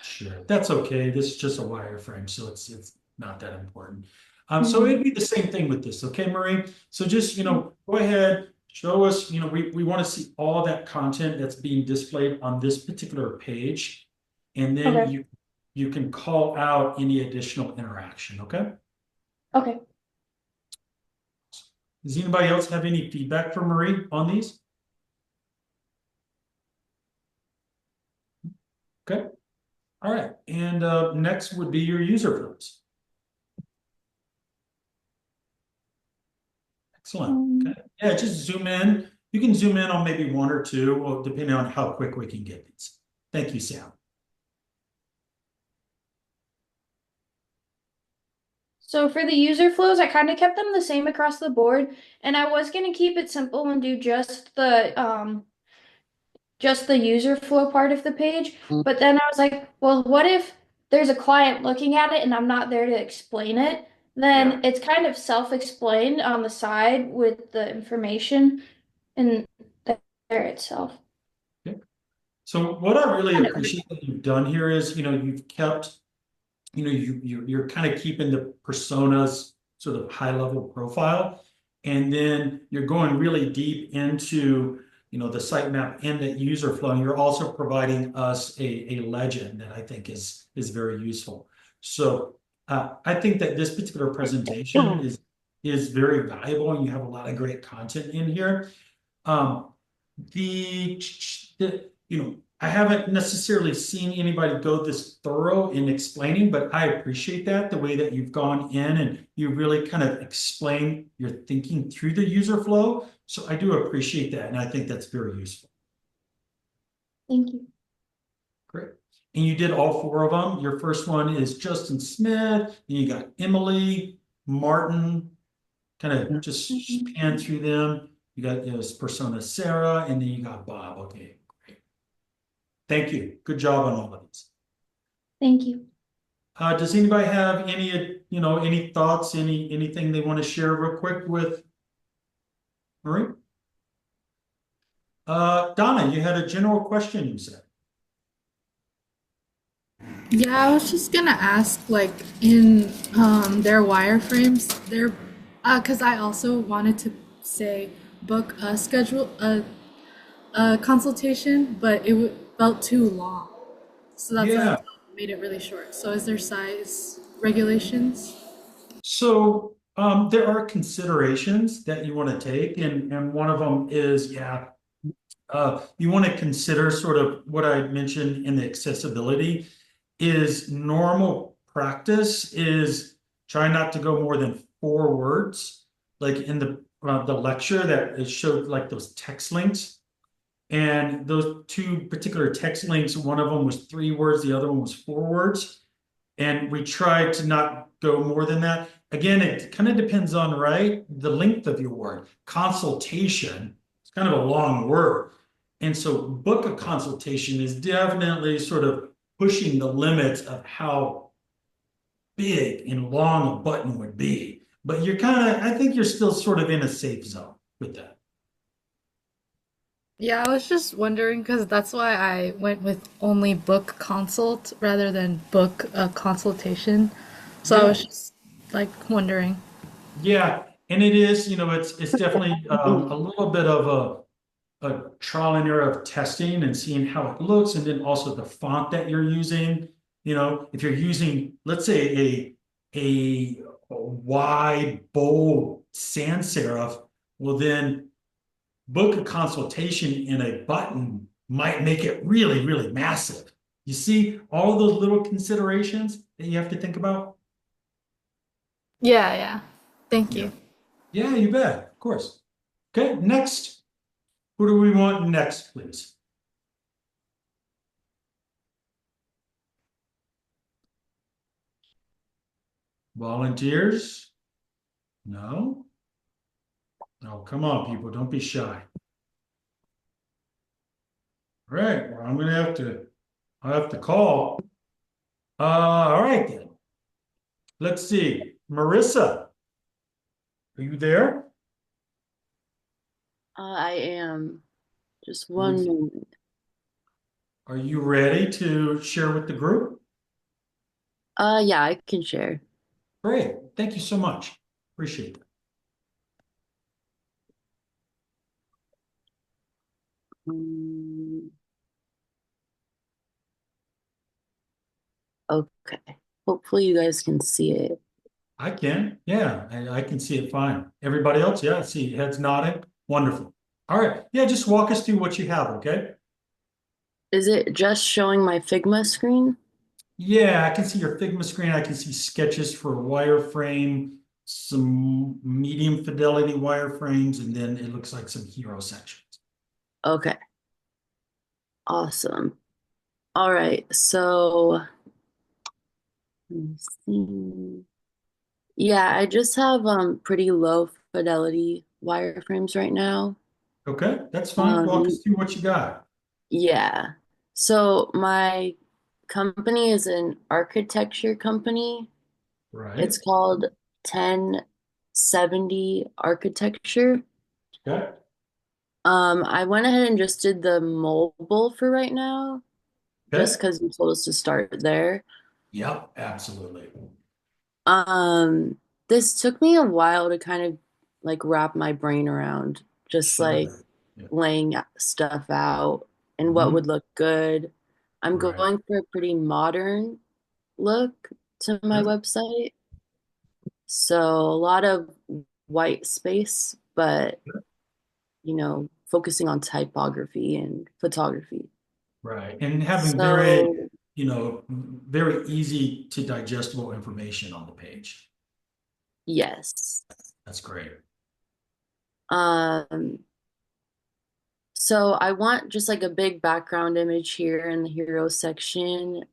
Sure. That's okay. This is just a wireframe, so it's not that important. So Mhm. it'd be the same thing with this. Okay, Marie. So just, go ahead, show us, we want to see all that content that's being displayed on this particular page. And then Okay. you can call out any additional interaction, okay? Okay. Does anybody else have any feedback for Marie on these? Okay. All right. And next would be your user flows. Excellent. Okay. Yeah, just zoom in. You can zoom in on maybe one or two, well, depending on how quick we can get these. Thank you, Sam. So for the user flows, I kind of kept them the same across the board, and I was going to keep it simple and do just the user flow part of the page. But then I was like, well, what if there's a client looking at it and I'm not there to explain it? Then it's kind of self-explained on the side with the information in there itself. Okay. So what I really appreciate that you've done here is, you've kept, you're kind of keeping the personas sort of high level profile, and then you're going really deep into the sitemap and the user flow, and you're also providing us a legend that I think is very useful. So I think that this particular presentation is very valuable, and you have a lot of great content in here. The I haven't necessarily seen anybody go this thorough in explaining, but I appreciate that, the way that you've gone in and you really kind of explain your thinking through the user flow. So I do appreciate that, and I think that's very useful. Thank you. Great. And you did all four of them. Your first one is Justin Smith, then you got Emily, Martin, kind of just pan through them. You got this persona Sarah, and then you got Bob. Okay, great. Thank you. Good job on all of these. Thank you. Does anybody have any thoughts, anything they want to share real quick with Marie? Donna, you had a general question, you said. Yeah, I was just gonna ask, like in their wireframes, because I also wanted to say book a consultation, but it felt too long, so that's why I made it really short. So is there size regulations? So there are considerations that you want to take, and one of them is, you want to consider sort of what I mentioned in the accessibility is normal practice is try not to go more than 4 words, like in the lecture that it showed like those text links. And those 2 particular text links, one of them was 3 words, the other one was 4 words. And we tried to not go more than that. Again, it kind of depends on, the length of your word. Consultation, it's kind of a long word. And so book a consultation is definitely sort of pushing the limits of how big and long a button would be. But I think you're still sort of in a safe zone with that. Yeah, I was just wondering because that's why I went with only book consult rather than book a consultation. So I was just like wondering. Yeah, and it is, it's definitely a little bit of a trial and error of testing and seeing how it looks, and then also the font that you're using. If you're using, let's say, a wide, bold sans serif, well, then book a consultation in a button might make it really, really massive. You see all those little considerations that you have to think about? Yeah. Thank you. Yeah, you bet. Of course. Okay, next. Who do we want next, please? Volunteers? No? No, come on, people. Don't be shy. All right, well, I'll have to call. All right then. Let's see. Marissa, are you there? I am. Just one moment. Are you ready to share with the group? Yeah, I can share. Great. Thank you so much. Appreciate that. Um, okay. Hopefully you guys can see it. I can, yeah, I can see it fine. Everybody else, yeah, I see heads nodding. Wonderful. All right, yeah, just walk us through what you have, okay? Is it just showing my Figma screen? Yeah, I can see your Figma screen. I can see sketches for wireframe, some medium fidelity wireframes, and then it looks like some hero sections. Okay. Awesome. All right. So let me see. Yeah, I just have pretty low fidelity wireframes right now. Okay, that's fine. Walk us Um, through what you got. yeah. So my company is an architecture company. Right. It's called 1070 Architecture. Okay. I went ahead and just did the mobile for right now, just Okay. because you told us to start there. Yep, absolutely. Um, this took me a while to kind of like wrap my brain around, just like Sure. Yeah. laying stuff out and what Hmm. would look good. I'm Right. going for a pretty modern look to my Okay. website. So a lot of white space, but focusing on typography and photography. Right. And having very, So, very easy to digestible information on the page. yes. That's great. Um, so I want just like a big background image here in the hero section,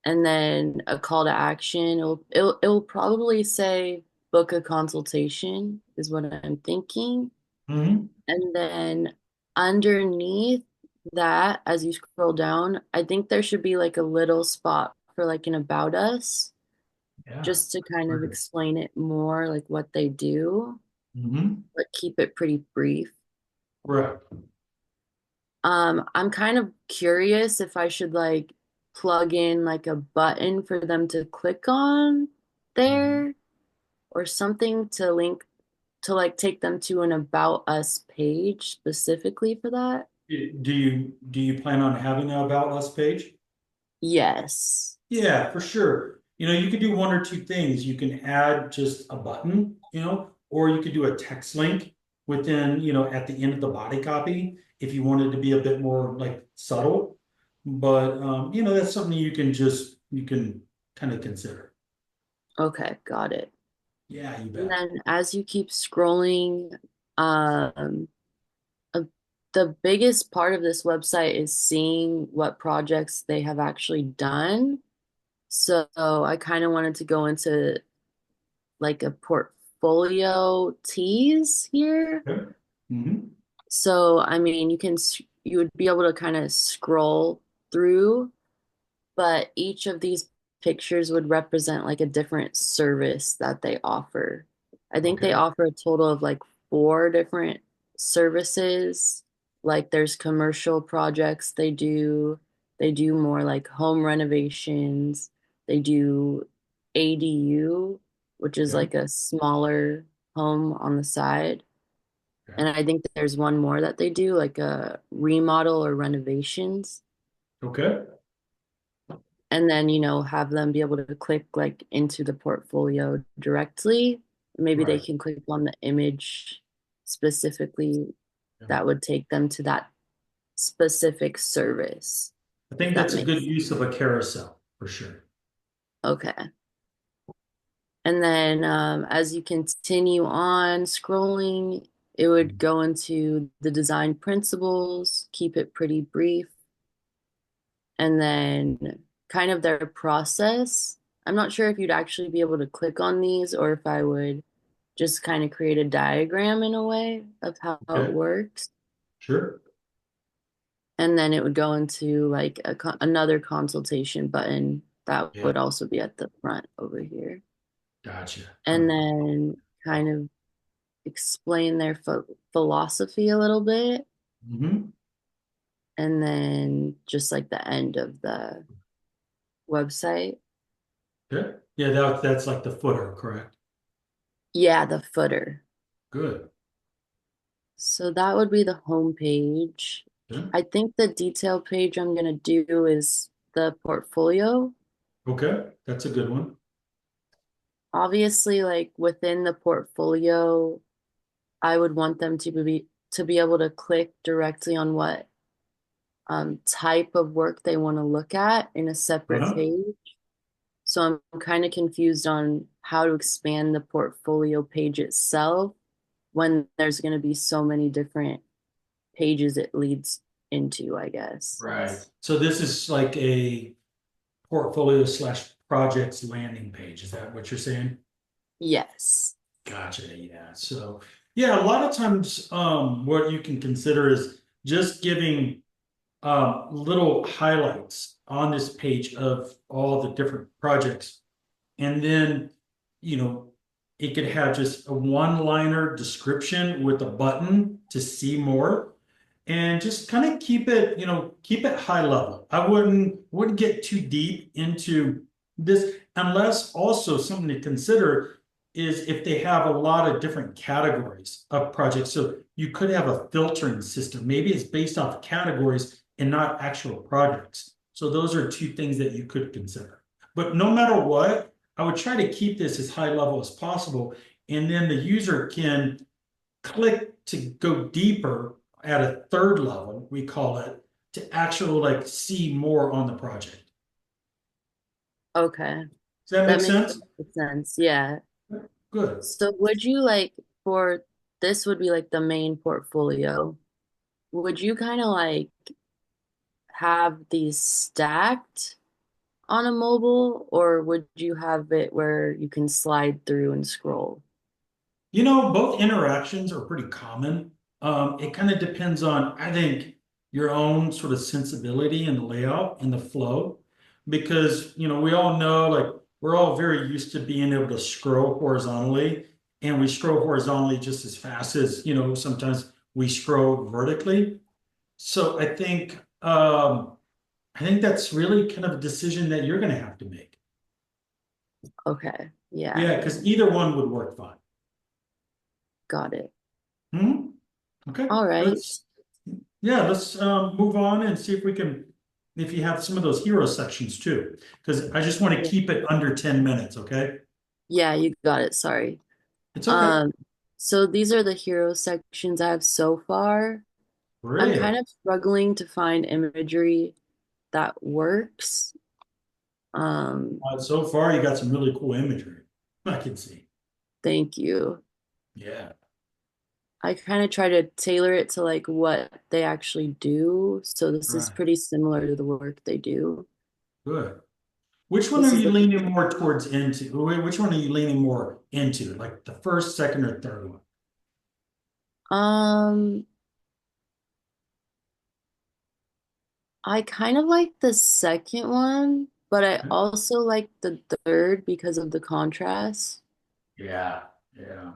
and then a call to action. It'll probably say book a consultation is what I'm thinking. Hmm. And then underneath that, as you scroll down, I think there should be like a little spot for like an about us, Yeah. just to kind of Perfect. explain it more, like what they do, Hmm. but keep it pretty brief. Right. I'm kind of curious if I should like plug in like a button for them to click on Mhm. there or something to link to like take them to an about us page specifically for that. Do you plan on having an about us page? Yes. Yeah, for sure. You could do one or two things. You can add just a button, or you could do a text link within, at the end of the body copy if you wanted to be a bit more like subtle. But that's something you can kind of consider. Okay, got it. Yeah, you And bet. then as you keep scrolling, um, uh, the biggest part of this website is seeing what projects they have actually done. So I kind of wanted to go into like a portfolio tease here. Okay. Hmm. So, I mean, you would be able to kind of scroll through, but each of these pictures would represent like a different service that they offer. I think they Okay. offer a total of like four different services. Like there's commercial projects they do more like home renovations, they do ADU, which is Okay. like a smaller home on the side. Okay. And I think there's one more that they do, like a remodel or renovations. Okay. And then, have them be able to click like into the portfolio directly. Maybe they Right. can click on the image specifically Yeah. that would take them to that specific service, I if think that that's a makes good sense. use of a carousel for sure. Okay. And then as you continue on scrolling, it would go into the design principles, keep it pretty brief, and then kind of their process. I'm not sure if you'd actually be able to click on these or if I would just kind of create a diagram in a way of how it Okay. works. Sure. And then it would go into like another consultation button that Yeah. would also be at the front over here. Gotcha. And Good. then kind of explain their philosophy a little bit. Hmm. And then just like the end of the website. Good. Yeah, that's like the footer, correct? Yeah, the footer. Good. So that would be the home page. Okay. I think the detail page I'm gonna do is the portfolio. Okay, that's a good one. Obviously, like within the portfolio, I would want them to be able to click directly on what type of work they want to look at in a separate Uh-huh. page. So I'm kind of confused on how to expand the portfolio page itself when there's going to be so many different pages it leads into, I guess. Right. So this is like a portfolio slash projects landing page. Is that what you're saying? Yes. Gotcha. Yeah. So yeah, a lot of times, what you can consider is just giving little highlights on this page of all the different projects. And then, you know, it could have just a one-liner description with a button to see more. And just kind of keep it, keep it high level. I wouldn't get too deep into this unless also something to consider is if they have a lot of different categories of projects. So you could have a filtering system. Maybe it's based off categories and not actual projects. So those are two things that you could consider. But no matter what, I would try to keep this as high level as possible. And then the user can click to go deeper at a third level, we call it, to actually like see more on the project. Okay. Does that make That makes sense? perfect sense. Yeah. Good. So would you like for this would be like the main portfolio. Would you kind of like have these stacked on a mobile, or would you have it where you can slide through and scroll? Both interactions are pretty common. It kind of depends on, I think, your own sort of sensibility and the layout and the flow. Because, we all know, like, we're all very used to being able to scroll horizontally, and we scroll horizontally just as fast as, sometimes we scroll vertically. So I think that's really kind of a decision that you're going to have to make. Okay. Yeah, Yeah, because either one would work fine. got it. Hmm? Okay, All right. let's move on and see if you have some of those hero sections too, because I just want to keep it under 10 minutes, okay? Yeah, you got it. Sorry. It's okay. Um, so these are the hero sections I have so far. I'm kind Great. of struggling to find imagery that works. Um, So far, you got some really cool imagery. I can see. Thank you. Yeah, I kind of try to tailor it to like what they actually do. So this is right. pretty similar to the work they do. Good. Which one are This is you like, leaning more towards into? Which one are you leaning more into? Like the first, second, or third one? um, I kind of like the second one, but I also like the third because of the contrast. Yeah, yeah.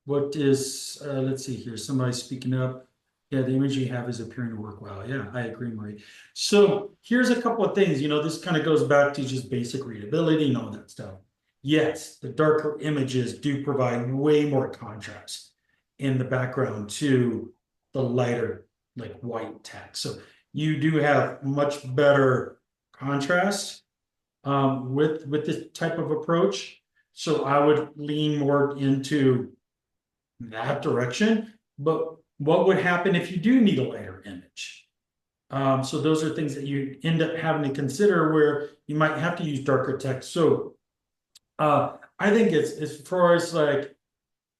What is, let's see here, somebody speaking up. Yeah, the image you have is appearing to work well. Yeah, I agree, Marie. So here's a couple of things, this kind of goes back to just basic readability and all that stuff. Yes, the darker images do provide way more contrast in the background to the lighter, like white text. So you do have much better contrast with this type of approach. So I would lean more into that direction. But what would happen if you do need a lighter image? So those are things that you end up having to consider where you might have to use darker text. So I think it's as far as like,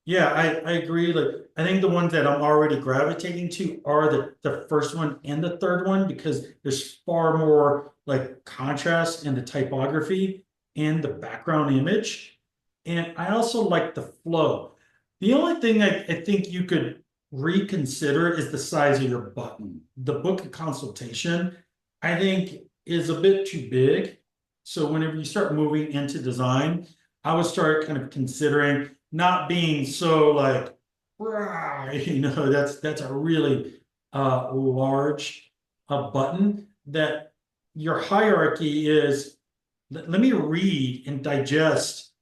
yeah, I agree. Like, I think the ones that I'm already gravitating to are the first one and the third one because there's far more like contrast in the typography and the background image. And I also like the flow. The only thing I think you could reconsider is the size of your button. The book of consultation, I think, is a bit too big. So whenever you start moving into design, I would start kind of considering not being so like, "Rah," that's a really large button that your hierarchy is, let me read and digest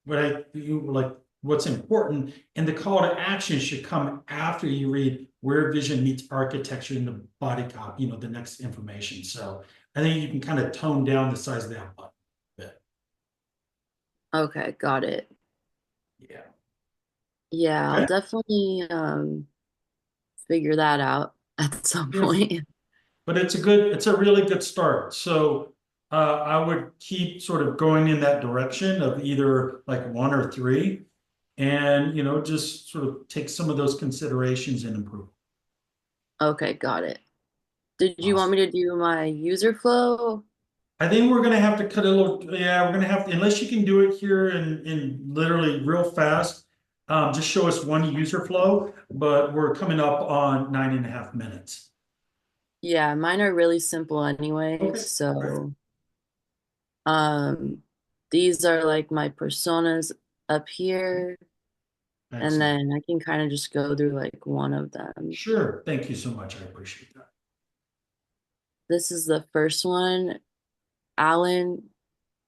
what you like what's important, and the call to action should come after you read where vision meets architecture in the body copy, the next information. So I think you can kind of tone down the size of that button a bit. Okay, got it. Yeah. Yeah, I'll Okay. definitely figure that out at some Yeah. point. But it's a really good start. So I would keep sort of going in that direction of either like 1 or 3, and just sort of take some of those considerations and improve. Okay, got it. Did you want Awesome. me to do my user flow? I think we're gonna have to cut a little. Yeah, we're gonna have to, unless you can do it here in literally real fast. Just show us one user flow, but we're coming up on 9.5 minutes. Yeah, mine are really simple anyways. Okay. So, these are like my personas up here, and Excellent. then I can kind of just go through like one of them. Sure. Thank you so much. I appreciate that. This is the first one. Alan,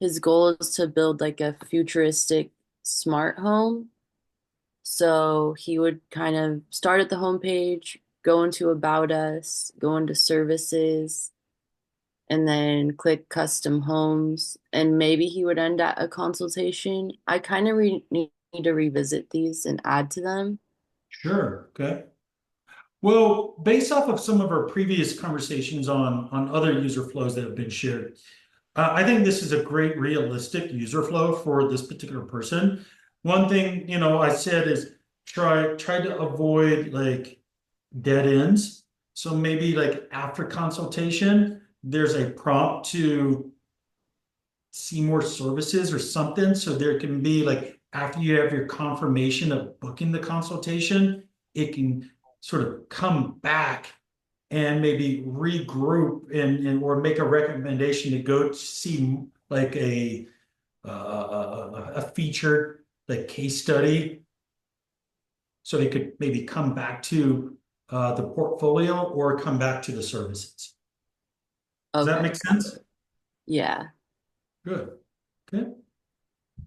his goal is to build like a futuristic smart home. So he would kind of start at the homepage, go into About Us, go into Services, and then click Custom Homes. And maybe he would end at a consultation. I kind of need to revisit these and add to them. Sure. Okay. Well, based off of some of our previous conversations on other user flows that have been shared, I think this is a great realistic user flow for this particular person. One thing, I said is try to avoid like dead ends. So maybe like after consultation, there's a prompt to see more services or something. So there can be like after you have your confirmation of booking the consultation, it can sort of come back and maybe regroup and or make a recommendation to go see like a featured like case study, so they could maybe come back to the portfolio or come back to the services. Does that Okay. make sense? Yeah. Good. Okay.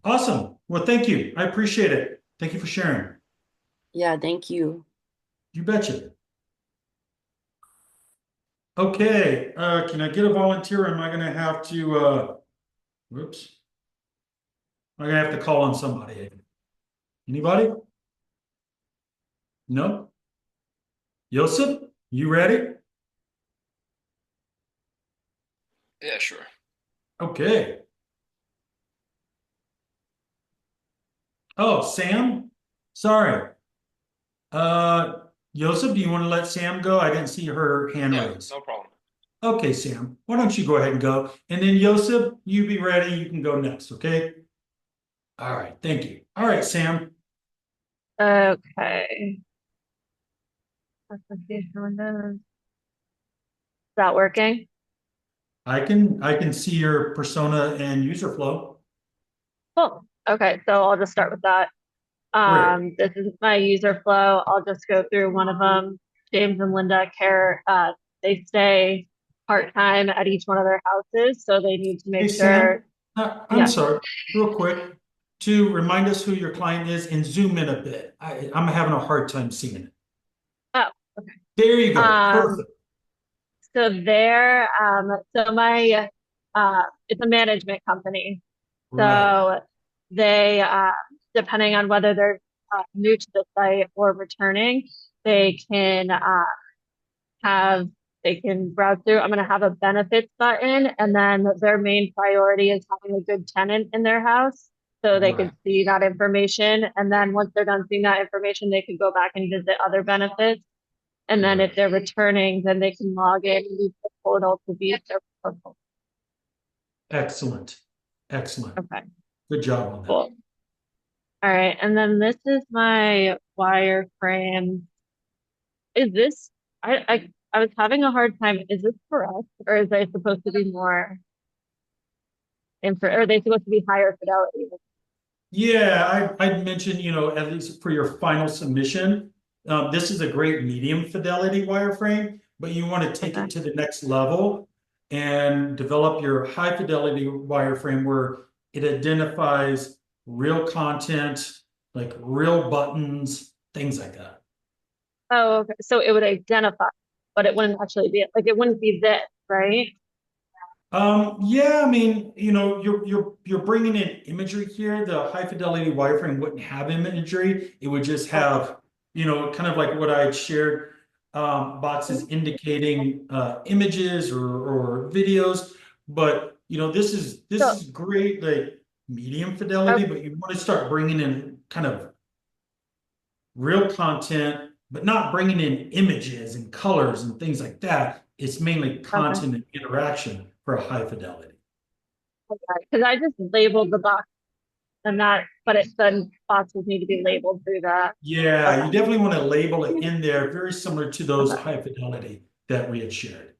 Awesome. Well, thank you. I appreciate it. Thank you for sharing. Yeah, thank you. You betcha. Okay, can I get a volunteer? Or am I gonna have to whoops. I'm gonna have to call on somebody. Anybody? No? Joseph, you ready? Yeah, sure. Okay. Oh, Sam? Sorry. Joseph, do you want to let Sam go? I didn't see her hand Yeah, raised. no problem. Okay, Sam, why don't you go ahead and go? And then Joseph, you be ready. You can go next, okay? All right, thank you. All right, Sam. Okay. Application windows. Is that working? I can see your persona and user flow. Cool. Okay, so I'll just start with that. Great. This is my user flow. I'll just go through one of them. James and Linda care. They stay part-time at each one of their houses, so they need to Hey, make Sam, sure. I'm Yeah. sorry, real quick, to remind us who your client is and zoom in a bit. I'm having a hard time seeing it. Oh, okay. There you go. Perfect. So there, so my it's a management company. Right. So they, depending on whether they're new to the site or returning, they can they can browse through. I'm going to have a benefits button, and then their main priority is having a good tenant in their house. So they Right. could see that information. And then once they're done seeing that information, they could go back and visit other benefits. And then if they're returning, then they can log in and use the portal to view their portal. Excellent. Excellent. Okay. Good job on that. Cool. All right. And then this is my wireframe. Is this, I was having a hard time. Is this correct? Or is they supposed to be more info, or are they supposed to be higher fidelity? Yeah, I'd mentioned, at least for your final submission, this is a great medium fidelity wireframe, but you want to take it to the next level and develop your high fidelity wireframe where it identifies real content, like real buttons, things like that. Oh, okay. So it would identify, but it wouldn't actually be like it wouldn't be this, right? Yeah, I mean, you're bringing in imagery here. The high fidelity wireframe wouldn't have imagery. It would just have, kind of like what I had shared, boxes indicating images or videos. But this So is great, like medium okay, fidelity. But you want to start bringing in kind of real content, but not bringing in images and colors and things like that. It's mainly okay, content and interaction for a high fidelity. okay. Because I just labeled the box and that, but it then boxes need to be labeled through that. Yeah, Okay, you definitely want to label it in there, very similar to those okay, high fidelity that we had shared.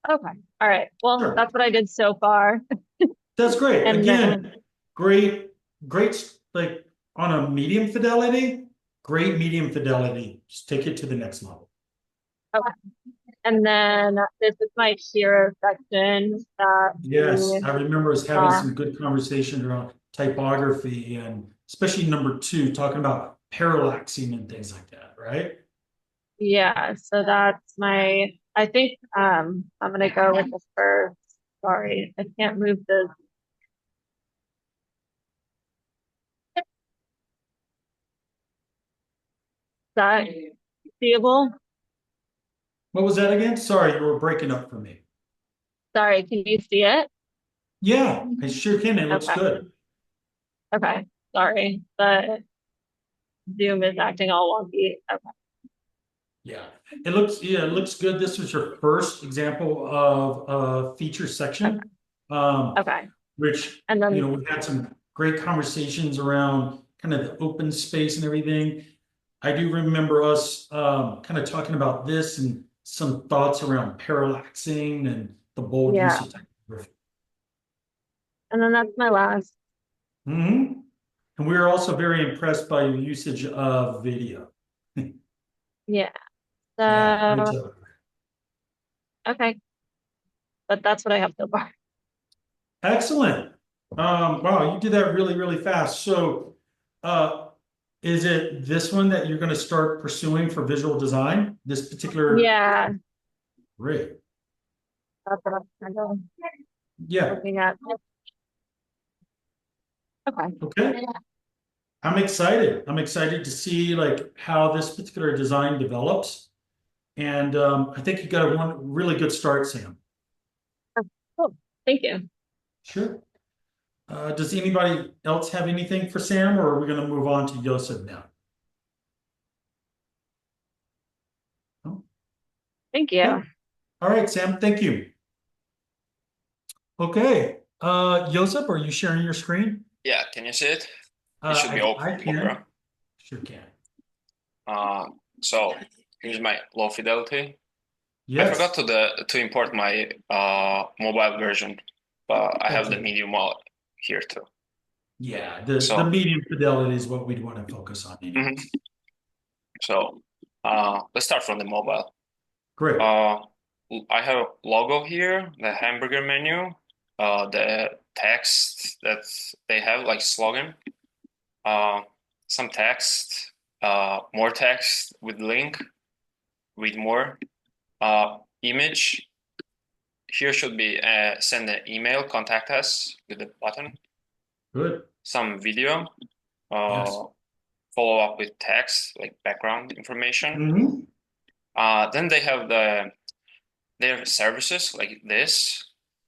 okay. All right. Well, Sure. that's what I did so far. That's great. And then Again, great, like on a medium fidelity, great medium fidelity. Just take it to the next level. okay. And then this is my hero section that Yes, we I remember us having uh some good conversations around typography and especially number two, talking about parallaxing and things like that, right? yeah, so that's my I think I'm gonna go with the first. Sorry, I can't move the that seeable. What was that again? Sorry, you were breaking up for me. Sorry, can you see it? Yeah, I sure can. It looks Okay, good. okay. Sorry. The Zoom is acting all wonky. Okay. Yeah, it looks good. This was your first example of a feature Okay. section, Okay. which, And then we had some great conversations around kind of the open space and everything. I do remember us kind of talking about this and some thoughts around parallaxing and the bold use yeah, of typography. and then that's my last. Hmm. And we were also very impressed by your usage of video. Yeah. Yeah, great So job. okay. But that's what I have so far. Excellent. Wow, you did that really, really fast. So, uh, is it this one that you're going to start pursuing for visual design? This particular, Yeah, great. that's what I'm kind of Yeah. looking at. Okay. Okay. I'm excited. I'm excited to see like how this particular design develops. And I think you got one really good start, Sam. Cool. Thank you. Sure. Does anybody else have anything for Sam, or are we going to move on to Yosef now? No? Thank Okay. you. All right, Sam. Thank you. Okay. Yosef, are you sharing your screen? Yeah, can you see it? It should be I open, can. Opera. Sure can. So here's my low fidelity. I forgot Yes. to import my mobile version, but I have the Okay. medium wallet here too. Yeah, the So medium fidelity is what we'd want to focus on mhm. anyways. So let's start from the mobile. Great. I have a logo here, the hamburger menu, the text that they have, like slogan, some text, more text with link, read more, image. Here should be send an email, contact us with the button, Good. some video, Yes. follow up with text, like background information. Mm-hmm. Then they have their services like this,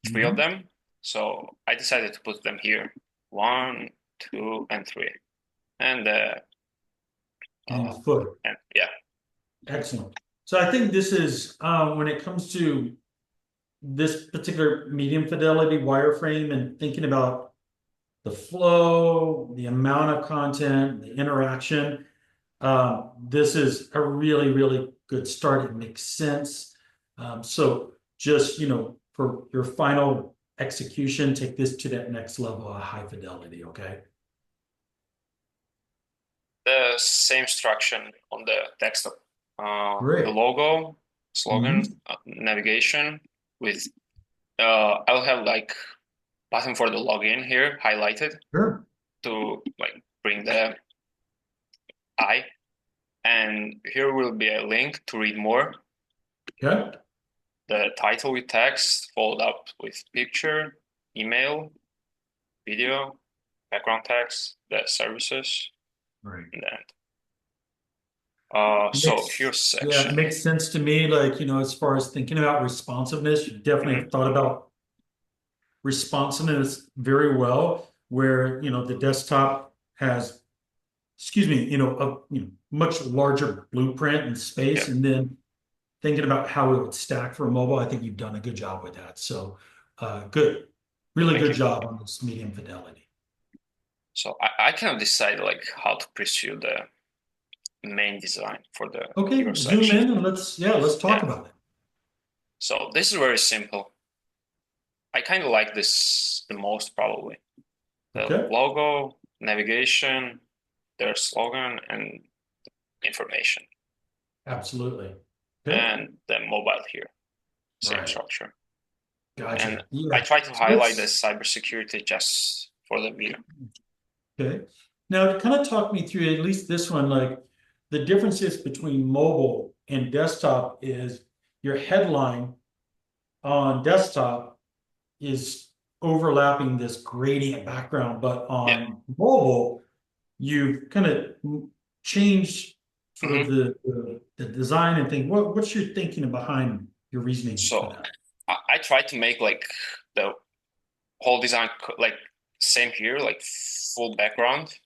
3 of them. So I decided to put them here, 1, 2, and 3, and And footer. and yeah, Excellent. So I think this is when it comes to this particular medium fidelity wireframe and thinking about the flow, the amount of content, the interaction. This is a really, really good start. It makes sense. So just, for your final execution, take this to that next level of high fidelity, okay? the same structure on the desktop. The Great. logo, slogan, Mhm. Navigation with I'll have like button for the login here highlighted Sure. to like bring the I. And here will be a link to read more. Okay. The title with text, followed up with picture, email, video, background text, the services, Right. and then so here's Yeah, it section. makes sense to me. Like, as far as thinking about responsiveness, you definitely have thought about responsiveness very well, where, the desktop has, a much larger blueprint and space, Yep. and then thinking about how it would stack for mobile. I think you've done a good job with that. So, good, really Thank good you. job on this medium fidelity. So I cannot decide like how to pursue the main design for the Okay, hero zoom section. in and let's talk about it. So this is very simple. I kind of like this the most probably. The Okay. logo, navigation, their slogan, and information. Absolutely. Okay. And the mobile here, same Right. structure. Gotcha. And Yeah. I try to So highlight the let's- cybersecurity just for the video. Okay. Now, kind of talk me through at least this one, like the differences between mobile and desktop is your headline on desktop is overlapping this gradient background, but on mobile, you've kind of changed sort of the design and thing. What's your thinking behind your reasoning for So that? I try to make like the whole design like same here, like full background.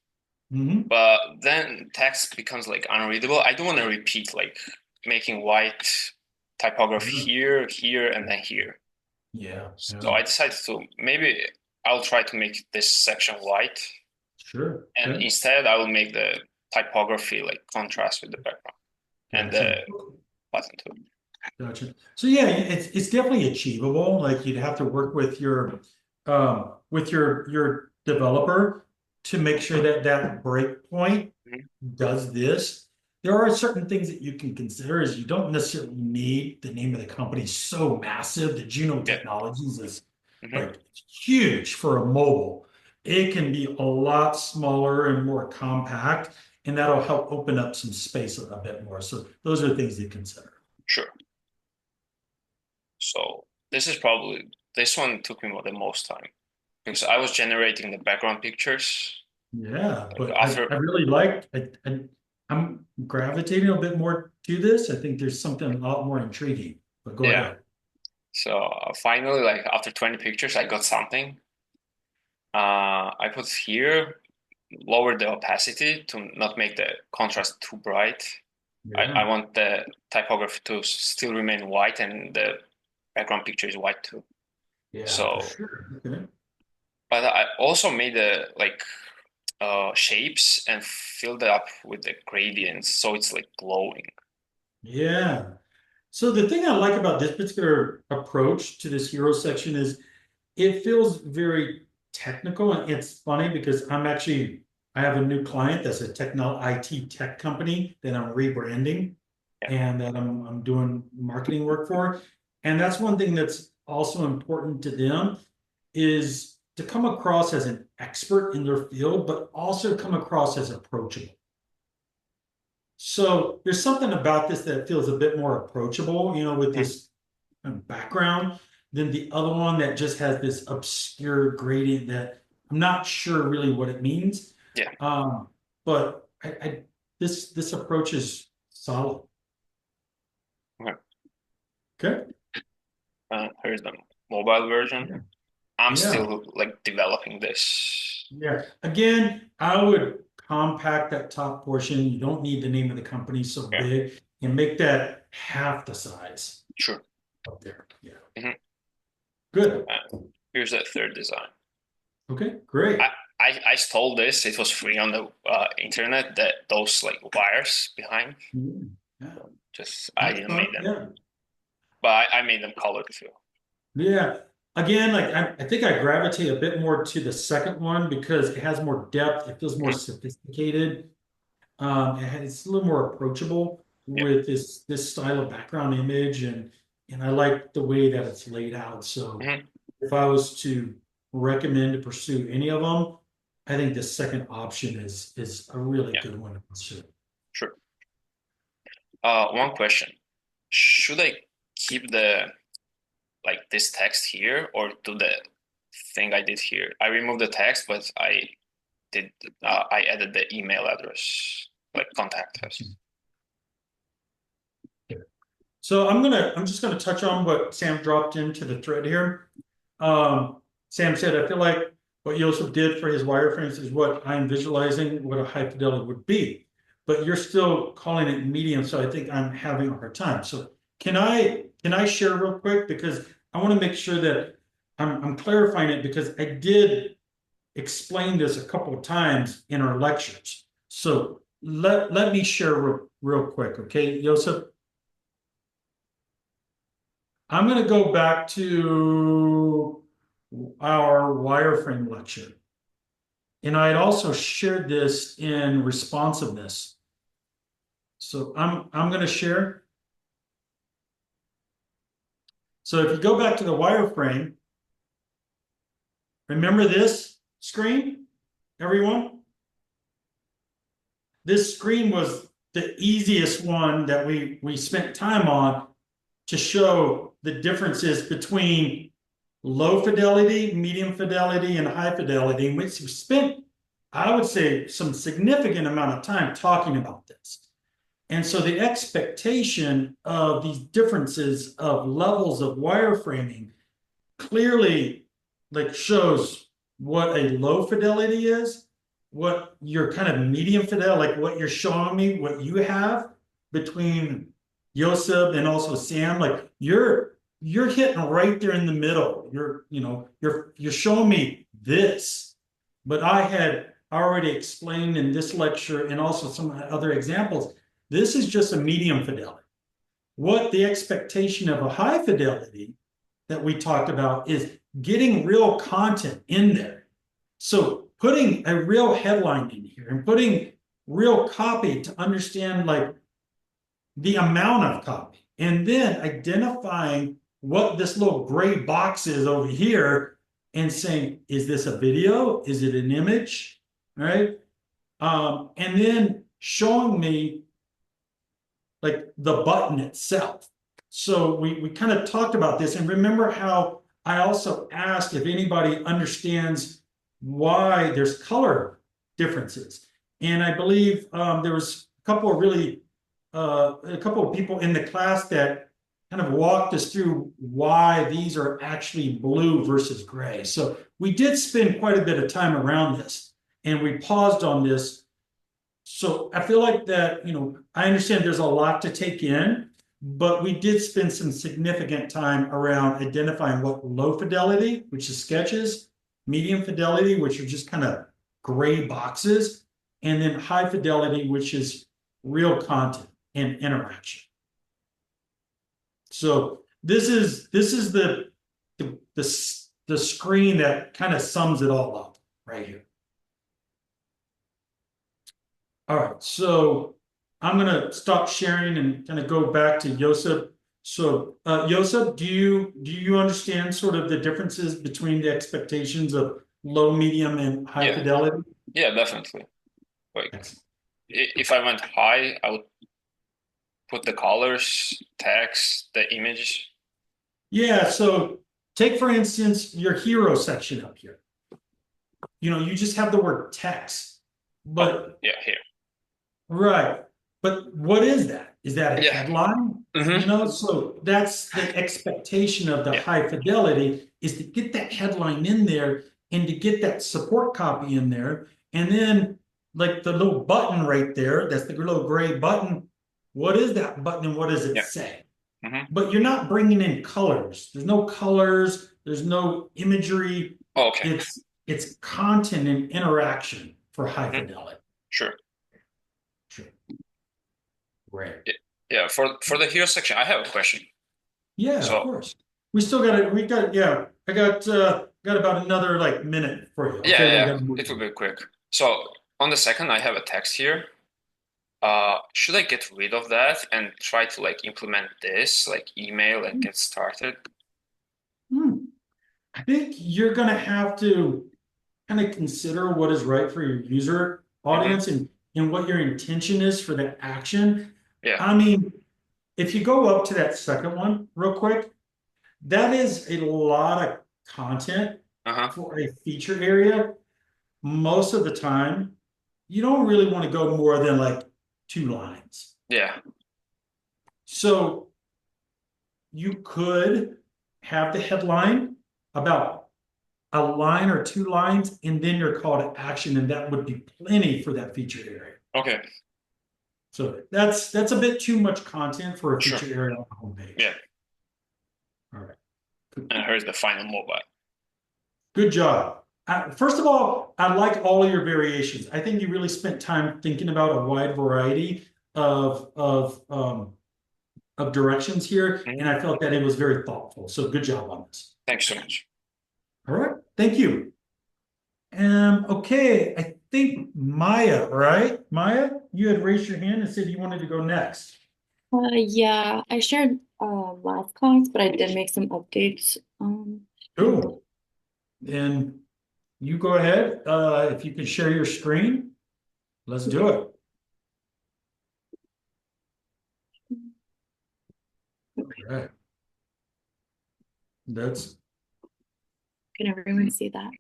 Mm-hmm. But then text becomes like unreadable. I don't want to repeat like making white typography here, and then here. Yeah. So I decided to maybe I'll try to make this section white, Sure. and Okay. instead I will make the typography like contrast with the background and the button too. Gotcha. So yeah, it's definitely achievable. Like you'd have to work with your developer to make sure that that breakpoint does this. There are certain things that you can consider is you don't necessarily need the name of the company so massive. The Juno Technologies is like huge for a mobile. It can be a lot smaller and more compact, and that'll help open up some space a bit more. So those are things to consider. Sure. So this one took me the most time because I was generating the background pictures. Yeah, Like but after I really liked. I'm gravitating a bit more to this. I think there's something a lot more intriguing. But go ahead. So finally, like after 20 pictures, I got something. I put here, lower the opacity to not make the contrast too bright. I want the typography to still remain white and the background picture is white too. Yeah, So, for sure. Okay. but I also made the shapes and filled it up with the gradients, so it's like glowing. Yeah. So the thing I like about this particular approach to this hero section is it feels very technical, and it's funny because I have a new client that's a IT tech company that I'm rebranding and that I'm doing marketing work for. And that's one thing that's also important to them is to come across as an expert in their field, but also come across as approachable. So there's something about this that feels a bit more approachable, with this background than the other one that just has this obscure gradient that I'm not sure really what it means. Yeah. But this approach is solid. Okay. Okay. Here's the mobile version. Yeah. I'm still like developing this. Yeah. Again, I would compact that top portion. You don't need the name of the company so big, and make that half the size. Sure. Up there. Yeah. Good. Here's the third design. Okay, great. I stole this. It was free on the internet. Those like wires behind. Yeah. I didn't make them. Yeah. But I made them colored too. Yeah. Again, like I think I gravitate a bit more to the second one because it has more depth. It feels more sophisticated. It's a little more approachable with this style of background image, and I like the way that it's laid out. So if I was to recommend to pursue any of them, I think the second option is a really good one to pursue. Sure. One question. Should I keep the like this text here or do the thing I did here? I removed the text, but I added the email address, like contact us. So I'm just gonna touch on what Sam dropped into the thread here. Sam said, I feel like what Joseph did for his wireframes is what I'm visualizing what a high fidelity would be, but you're still calling it medium, so I think I'm having a hard time. So can I share real quick, because I want to make sure that I'm clarifying it, because I did explain this a couple of times in our lectures. So let me share real quick, okay, Joseph? I'm going to go back to our wireframe lecture. And I had also shared this in responsiveness. So I'm going to share. So if you go back to the wireframe, remember this screen, everyone? This screen was the easiest one that we spent time on to show the differences between low fidelity, medium fidelity, and high fidelity, in which we spent, I would say, some significant amount of time talking about this. And so the expectation of these differences of levels of wireframing clearly like shows what a low fidelity is, what your kind of medium fidelity, like what you're showing me, what you have between Yosef and also Sam, like you're hitting right there in the middle. You're showing me this, but I had already explained in this lecture and also some other examples, this is just a medium fidelity. What the expectation of a high fidelity that we talked about is getting real content in there. So putting a real headline in here and putting real copy to understand like the amount of copy, and then identifying what this little gray box is over here and saying, is this a video? Is it an image? Right? And then showing me like the button itself. So we kind of talked about this, and remember how I also asked if anybody understands why there's color differences. And I believe there was a couple of people in the class that kind of walked us through why these are actually blue versus gray. So we did spend quite a bit of time around this, and we paused on this. So I feel like that, I understand there's a lot to take in, but we did spend some significant time around identifying what low fidelity, which is sketches, medium fidelity, which are just kind of gray boxes, and then high fidelity, which is real content and interaction. So this is the screen that kind of sums it all up right here. All right, so I'm gonna stop sharing and kind of go back to Joseph. So Joseph, do you understand sort of the differences between the expectations of low, medium, and high fidelity? Yeah, definitely. Like Excellent. if I went high, I would put the colors, text, the image. Yeah, so take for instance your hero section up here. You just have the word text, but yeah, here. right. But what is that? Is that a headline? Mm-hmm. So that's the expectation of the high fidelity, is to get that headline in there and to get that support copy in there. And then like the little button right there, that's the little gray button. What is that button and what does it say? Mm-hmm. But you're not bringing in colors. There's no colors. There's no imagery. Okay. It's content and interaction for high fidelity. Sure. Right. Yeah. For the hero section, I have a question. Yeah, of course. We still got it. I got about another like minute for you. Okay? Yeah. It will be quick. So on the second, I have a text here. Should I get rid of that and try to like implement this, like email and get started? I think you're gonna have to kind of consider what is right for your user audience, and and what your intention is for the action. Yeah. I mean, if you go up to that second one real quick, that is a lot of content for a feature area. Most of the time, you don't really want to go more than like 2 lines. Yeah. So you could have the headline about a line or 2 lines, and then your call to action, and that would be plenty for that feature area. Okay. So that's a bit too much content for a Sure. feature area on the homepage. Yeah. All right. And here's the final mobile. Good job. First of all, I like all of your variations. I think you really spent time thinking about a wide variety of directions here, and I felt that it was very thoughtful. So good job on this. Thanks so much. All right, thank you. Okay, I think Maya, right? Maya, you had raised your hand and said you wanted to go next. Yeah, I shared last class, but I did make some updates. Cool. And you go ahead. If you can share your screen, let's do it. All right. Can everyone see that?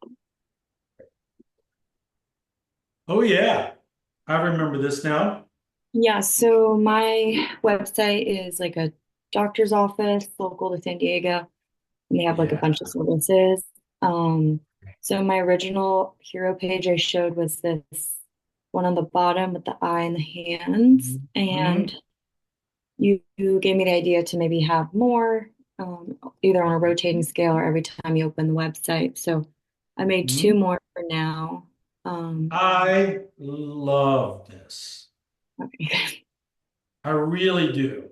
Oh yeah, I remember this now. Yeah, so my website is like a doctor's office local to San Diego, and they have like a bunch of services. So my original hero page I showed was this one on the bottom with the eye and the hands, and you gave me the idea to maybe have more, either on a rotating scale or every time you open the website. So I made 2 more for now. I love this. Okay. I really do.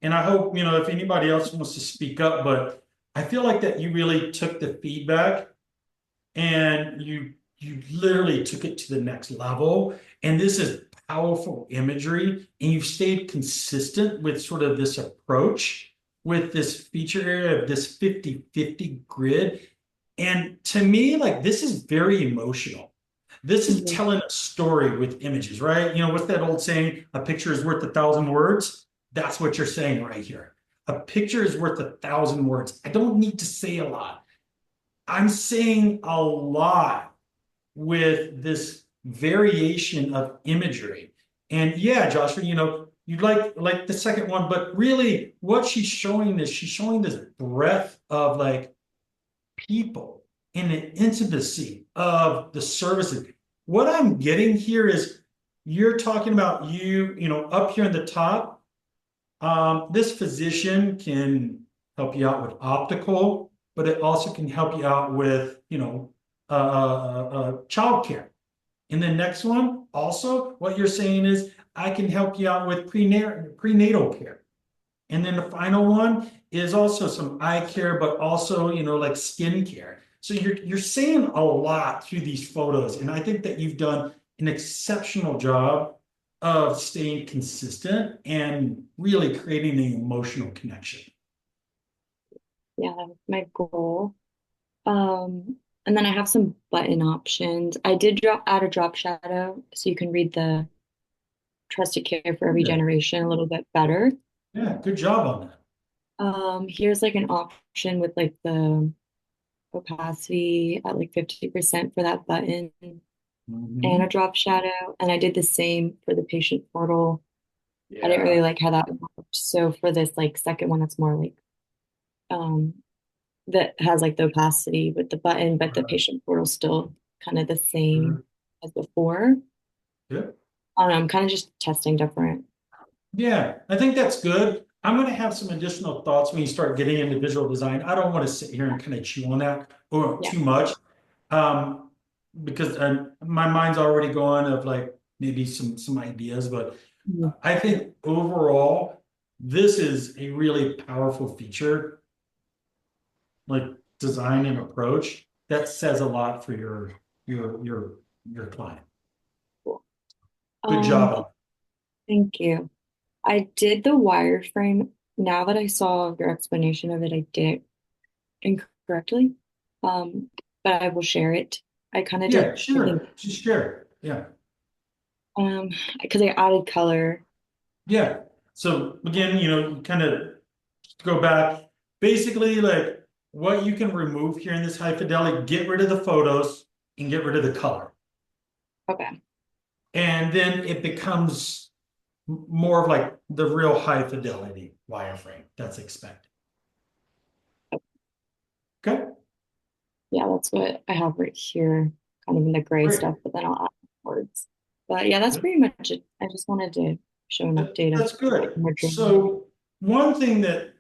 And I hope, if anybody else wants to speak up, but I feel like that you really took the feedback and you literally took it to the next level. And this is powerful imagery, and you've stayed consistent with sort of this approach with this feature area of this 50-50 grid. And to me, like, this is very emotional. This is telling a story with images, right? What's that old saying? A picture is worth 1,000 words. That's what you're saying right here. A picture is worth 1,000 words. I don't need to say a lot. I'm saying a lot with this variation of imagery. And yeah, Joshua, you'd like the second one, but really what she's showing this breadth of like people and the intimacy of the services. What I'm getting here is you're talking about up here in the top. This physician can help you out with optical, but it also can help you out with, childcare. And the next one, also, what you're saying is, I can help you out with prenatal care. And then the final one is also some eye care, but also, like skin care. So you're saying a lot through these photos. And I think that you've done an exceptional job of staying consistent and really creating an emotional connection. Yeah, that was my goal. And then I have some button options. I did add a drop shadow so you can read the trusted care for every generation a little bit better. Yeah, good job on that. Here's like an option with like the opacity at like 50% for that button and a drop shadow. And I did the same for the patient portal. I didn't really like how that worked. So for this like second one, that's more like that has like the opacity with the button, but the patient portal still kind of the same as before. Yeah. I don't know, I'm kind of just testing different. Yeah, I think that's good. I'm going to have some additional thoughts when you start getting into visual design. I don't want to sit here and kind of chew on that or too much, because my mind's already going of like maybe some ideas, but I think overall this is a really powerful feature, like design and approach that says a lot for your client. Cool. Good job. Thank you. I did the wireframe. Now that I saw your explanation of it, I did incorrectly. But I will share it. I kind of did. Sure. Just share. Yeah. Because I added color. Yeah. So again, you kind of go back. Basically, like what you can remove here in this high fidelity, get rid of the photos and get rid of the color. Okay. And then it becomes more of like the real high fidelity wireframe that's expected. Okay. Yeah, that's what I have right here, kind of in the gray Great. stuff, but then I'll add words. But yeah, that's pretty much it. I just wanted to show an update of That's good. my journey. So one thing that,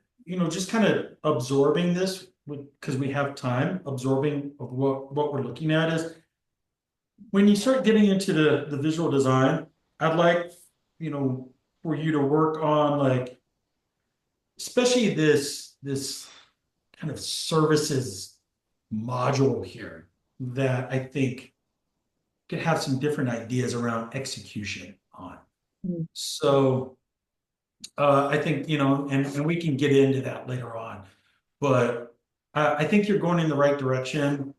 just kind of absorbing this because we have time, absorbing of what we're looking at is when you start getting into the visual design, I'd like, for you to work on like, especially this kind of services module here that I think could have some different ideas around execution on. Mm. So I think, and we can get into that later on, but I think you're going in the right direction.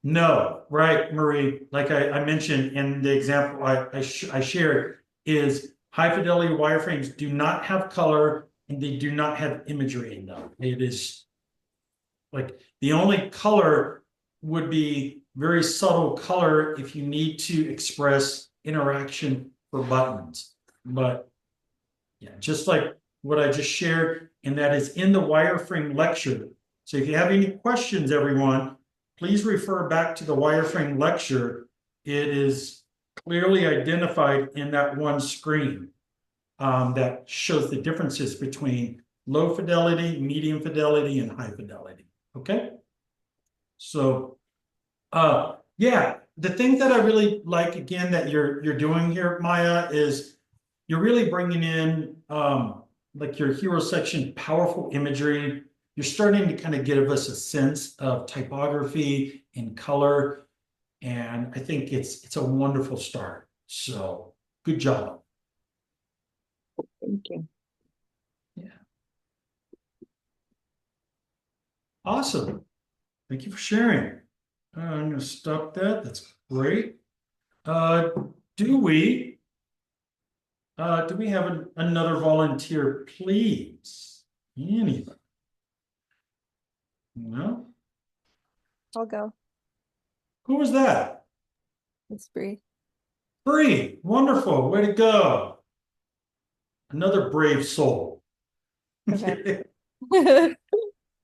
No, right, Marie, like I mentioned in the example I shared is high fidelity wireframes do not have color and they do not have imagery in them. It is like the only color would be very subtle color if you need to express interaction for buttons. But yeah, just like what I just shared, and that is in the wireframe lecture. So if you have any questions, everyone, please refer back to the wireframe lecture. It is clearly identified in that one screen that shows the differences between low fidelity, medium fidelity, and high fidelity. Okay. So, yeah, the thing that I really like again that you're doing here, Maya, is you're really bringing in like your hero section, powerful imagery. You're starting to kind of give us a sense of typography and color, and I think it's a wonderful start. So, good job. Thank you. Yeah. Awesome. Thank you for sharing. I'm going to stop that. That's great. Do we have another volunteer, please? Anybody? No? I'll go. Who was that? It's Bree. Bree, wonderful. Way to go. Another brave soul. Okay.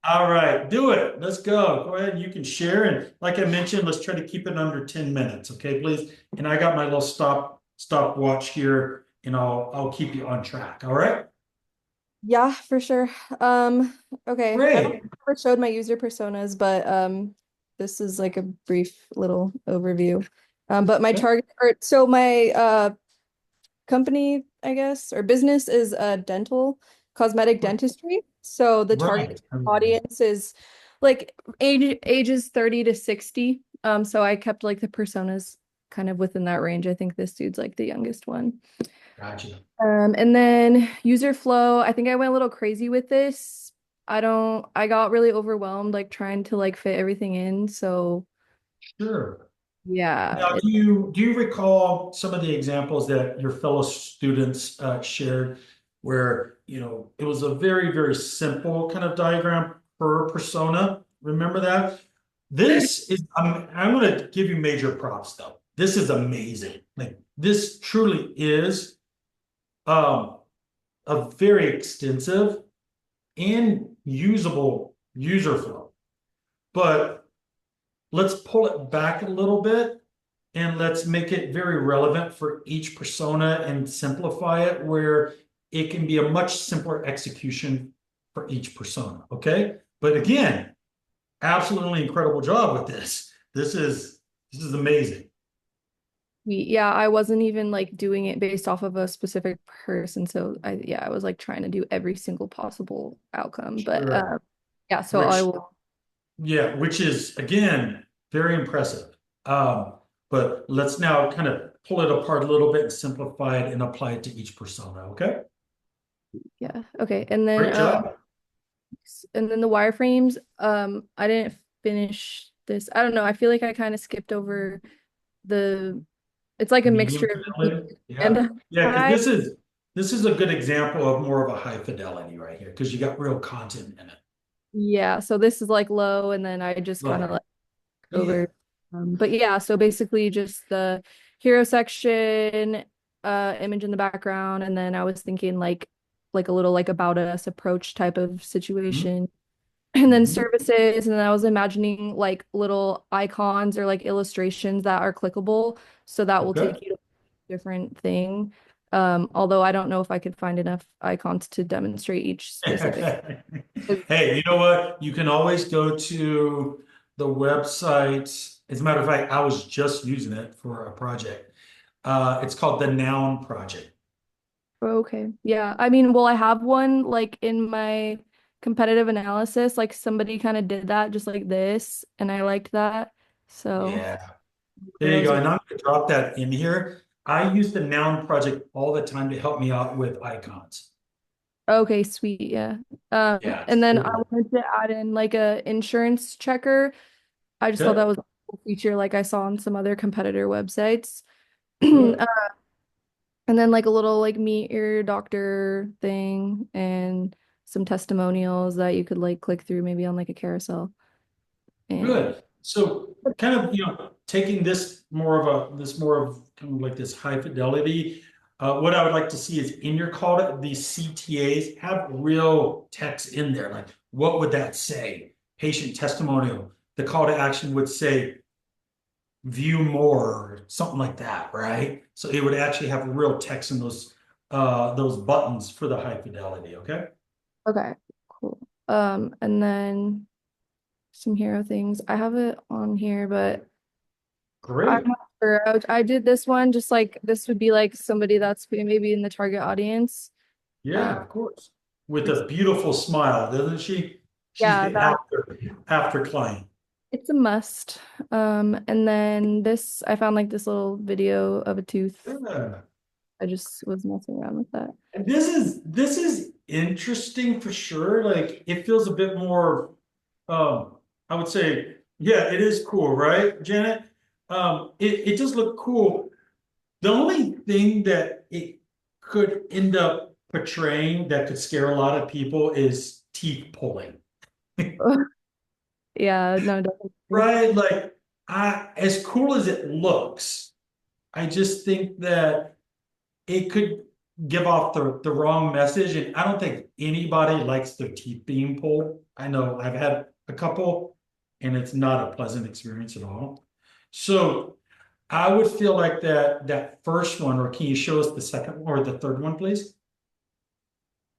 All right, do it. Let's go. Go ahead. You can share. And like I mentioned, let's try to keep it under 10 minutes. Okay, please. And I got my little stopwatch here, and I'll keep you on track. All right. Yeah, for sure. Okay. I don't Great. think I ever showed my user personas, but this is like a brief little overview. But my Okay. target or so my company, I guess, or business is dental cosmetic dentistry. So the target Right. audience is like ages 30 to 60. So I kept like the personas kind of within that range. I think this dude's like the youngest one. Gotcha. And then user flow, I think I went a little crazy with this. I got really overwhelmed like trying to like fit everything in. So Sure. yeah. Now, do you recall some of the examples that your fellow students shared where, it was a very, very simple kind of diagram per persona? Remember that? This is, I'm going to give you major props though. This is amazing. Like this truly is a very extensive and usable user flow. But let's pull it back a little bit and let's make it very relevant for each persona and simplify it where it can be a much simpler execution for each persona. Okay. But again, absolutely incredible job with this. This is amazing. Yeah, I wasn't even like doing it based off of a specific person. So I was like trying to do every single possible outcome. But Sure. yeah, so I Which, will. yeah, which is again very impressive. But let's now kind of pull it apart a little bit and simplify it and apply it to each persona. Okay. Yeah. Okay. And then Great job. the wireframes, I didn't finish this. I don't know. I feel like I kind of skipped over the It's like a Medium mixture of fidelity. medium Yeah. and Yeah, high. because this is a good example of more of a high fidelity right here, because you got real content in it. Yeah, so this is like low, and then I just kind of Right. like Yeah. over. But yeah, so basically just the hero section, image in the background, and then I was thinking like a little like about us approach type of situation. And then Mhm. services, and then I was imagining like little icons or like illustrations that are clickable, so that will Okay. take you to a different thing. Although I don't know if I could find enough icons to demonstrate each specific. Hey, you know what? You can always go to the website. As a matter of fact, I was just using it for a project. It's called the Noun Project. Okay. Yeah. I mean, well, I have one like in my competitive analysis, like somebody kind of did that just like this, and I liked that. So Yeah. There you those go. are And I'm going to drop that in here. I use the Noun Project all the time to help me out with icons. okay, sweet. Yeah. Yeah, it's And then I cool. wanted to add in like a insurance checker. I just thought that Good. was a cool feature like I saw on some other competitor websites. Good. And then like a little like meet your doctor thing and some testimonials that you could like click through maybe on like a carousel. And Good. So kind of, taking this more of kind of like this high fidelity, what I would like to see is in your call to these CTAs, have real text in there. Like, what would that say? Patient testimonial. The call to action would say, view more, or something like that, right? So it would actually have real text in those buttons for the high fidelity, okay? okay, cool. And then some hero things. I have it on here, but I'm Great. not sure. I did this one just like this would be like somebody that's maybe in the target audience. Yeah, of course. With a beautiful smile, doesn't she? She's Yeah, the that after client. it's a must. And then this I found like this little video of a tooth. Yeah. I just was messing around with that. And this is interesting for sure. Like, it feels a bit more, I would say, yeah, it is cool, right, Janet? It does look cool. The only thing that it could end up portraying that could scare a lot of people is teeth pulling. Yeah, no, definitely. Right? Like, as cool as it looks, I just think that it could give off the wrong message. And I don't think anybody likes their teeth being pulled. I know I've had a couple, and it's not a pleasant experience at all. So I would feel like that first one, or can you show us the second or the third one, please?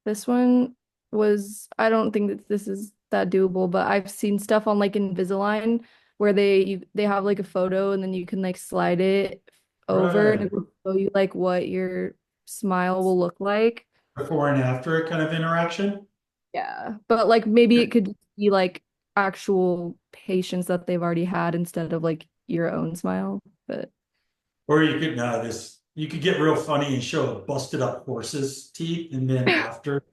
This one was, I don't think that this is that doable, but I've seen stuff on like Invisalign where they have like a photo and then you can like slide it over and Right. it will show you like what your smile will look like. Before and after kind of interaction. Yeah. But like maybe it could be like actual patients that they've already had instead of like your own smile. But Or you could you could get real funny and show a busted up horse's teeth, and then after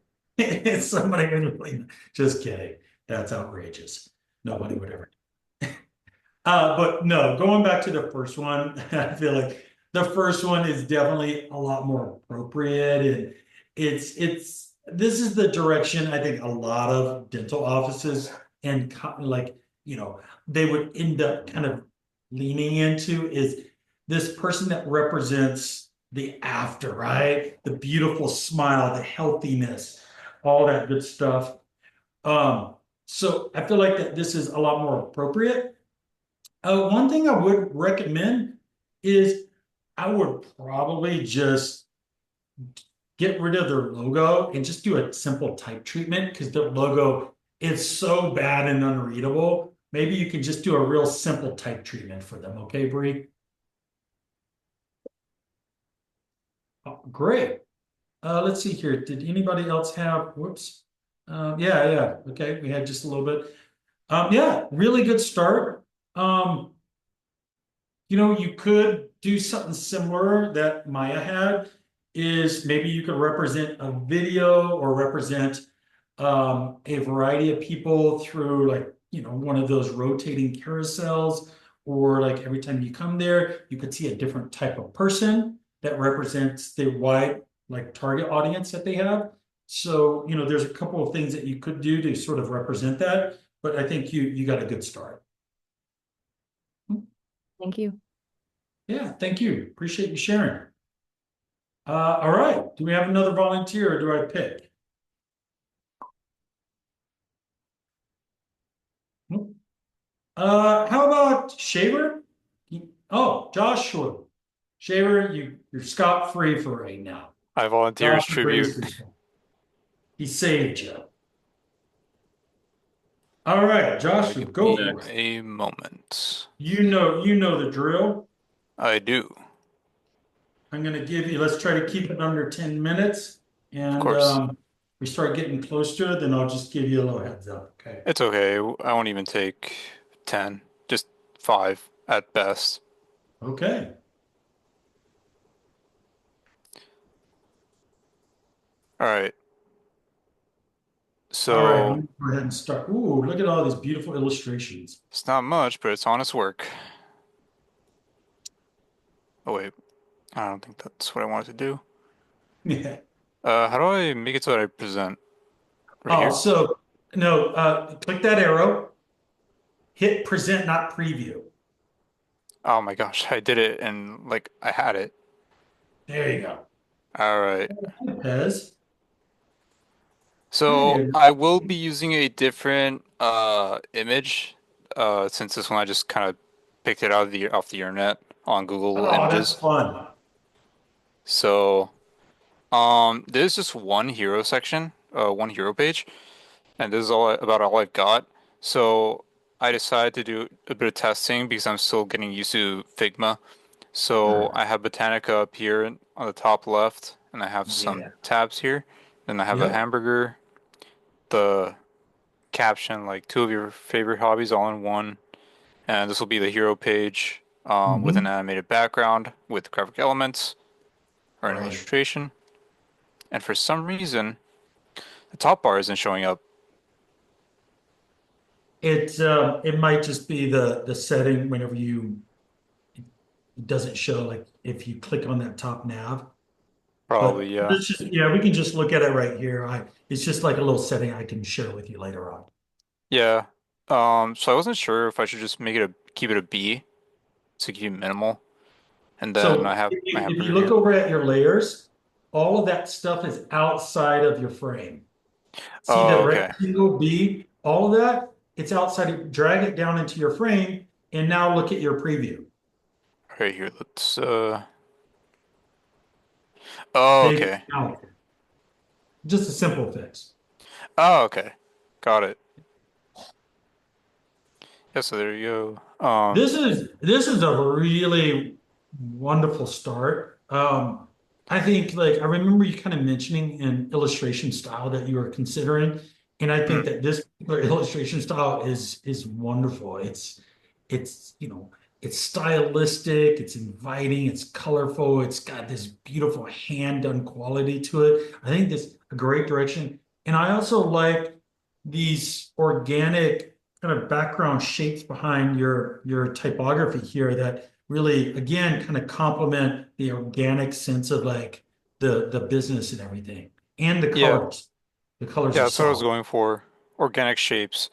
somebody would really, just kidding. That's outrageous. Nobody would ever. But no, going back to the first one, I feel like the first one is definitely a lot more appropriate, and it's this is the direction I think a lot of dental offices and like, they would end up kind of leaning into is this person that represents the after, right? The beautiful smile, the healthiness, all that good stuff. So I feel like that this is a lot more appropriate. One thing I would recommend is I would probably just get rid of their logo and just do a simple type treatment, because their logo is so bad and unreadable. Maybe you can just do a real simple type treatment for them. Okay, Bree? Oh, great. Let's see here. Did anybody else have, whoops. Yeah. Okay, we had just a little bit. Yeah, really good start. You could do something similar that Maya had, is maybe you could represent a video or represent a variety of people through, like, one of those rotating carousels, or like every time you come there, you could see a different type of person that represents the wide like target audience that they have. So, there's a couple of things that you could do to sort of represent that, but I think you got a good start. Thank you. Yeah, thank you. Appreciate you sharing. All right. Do we have another volunteer or do I pick? How about Shaver? Oh, Joshua. Shaver, you're scot-free for right now. I volunteer as Joshua tribute. braced yourself. He saved you. All right, Joshua, Give go me for it. a moment. You know the drill. I do. I'm gonna give you, let's try to keep it under 10 minutes. Of And course. we start getting close to it, then I'll just give you a little heads up, okay? It's okay. I won't even take 10, just 5 at best. Okay. All right. All right, So I'm gonna go ahead and start. Ooh, look at all these beautiful illustrations. it's not much, but it's honest work. Oh wait, I don't think that's what I wanted to do. Yeah. How do I make it so that I present? Right Oh, here? so no, click that arrow, hit present, not preview. Oh my gosh, I did it and like I had it. There you go. All right. Pez. So Hey. I will be using a different image since this one I just kind of picked it out of the off the internet on Google Oh, that's Images. fun. So there's just one hero section, one hero page, and this is about all I've got. So I decided to do a bit of testing because I'm still getting used to Figma. So I have Botanica up here on the top left, and I have some Yeah. tabs here. Then I have a Yep. hamburger, the caption, like 2 of your favorite hobbies all in one. And this will be the hero page with an animated background with graphic elements or an Right. illustration. And for some reason, the top bar isn't showing up. It might just be the setting whenever it doesn't show, like if you click on that top nav. Probably, But yeah. let's just, yeah, we can just look at it right here. It's just like a little setting I can share with you later on. Yeah. So I wasn't sure if I should just keep it a B to keep it minimal. And then I So have if my you hamburger look here. over at your layers, all of that stuff is outside of your frame. See Oh, the okay. rectangle B, all of that, it's outside. Drag it down into your frame, and now look at your preview. Right here, let's oh, Take okay. out. Just a simple fix. Oh, okay. Got it. Yeah, so there you go. This is a really wonderful start. I think like I remember you kind of mentioning an illustration style that you were considering, and I think that this particular illustration style is wonderful. It's it's stylistic, it's inviting, it's colorful, it's got this beautiful hand done quality to it. I think this is a great direction, and I also like these organic kind of background shapes behind your typography here that really again kind of complement the organic sense of like the business and everything and the Yeah. colors. The colors Yeah, are that's what I was solid. going for. Organic shapes.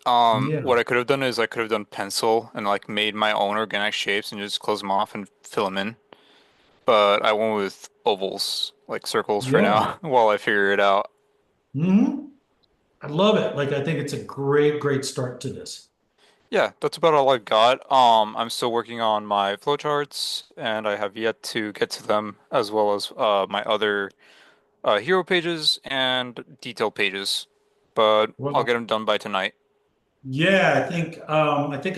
Yeah. What I could have done is I could have done pencil and like made my own organic shapes and just close them off and fill them in. But I went with ovals, like circles for Yeah. now, while I figure it out. I love it. Like I think it's a great start to this. Yeah, that's about all I've got. I'm still working on my flowcharts, and I have yet to get to them, as well as my other hero pages and detail pages. But I'll Well, get them done by tonight. yeah, I think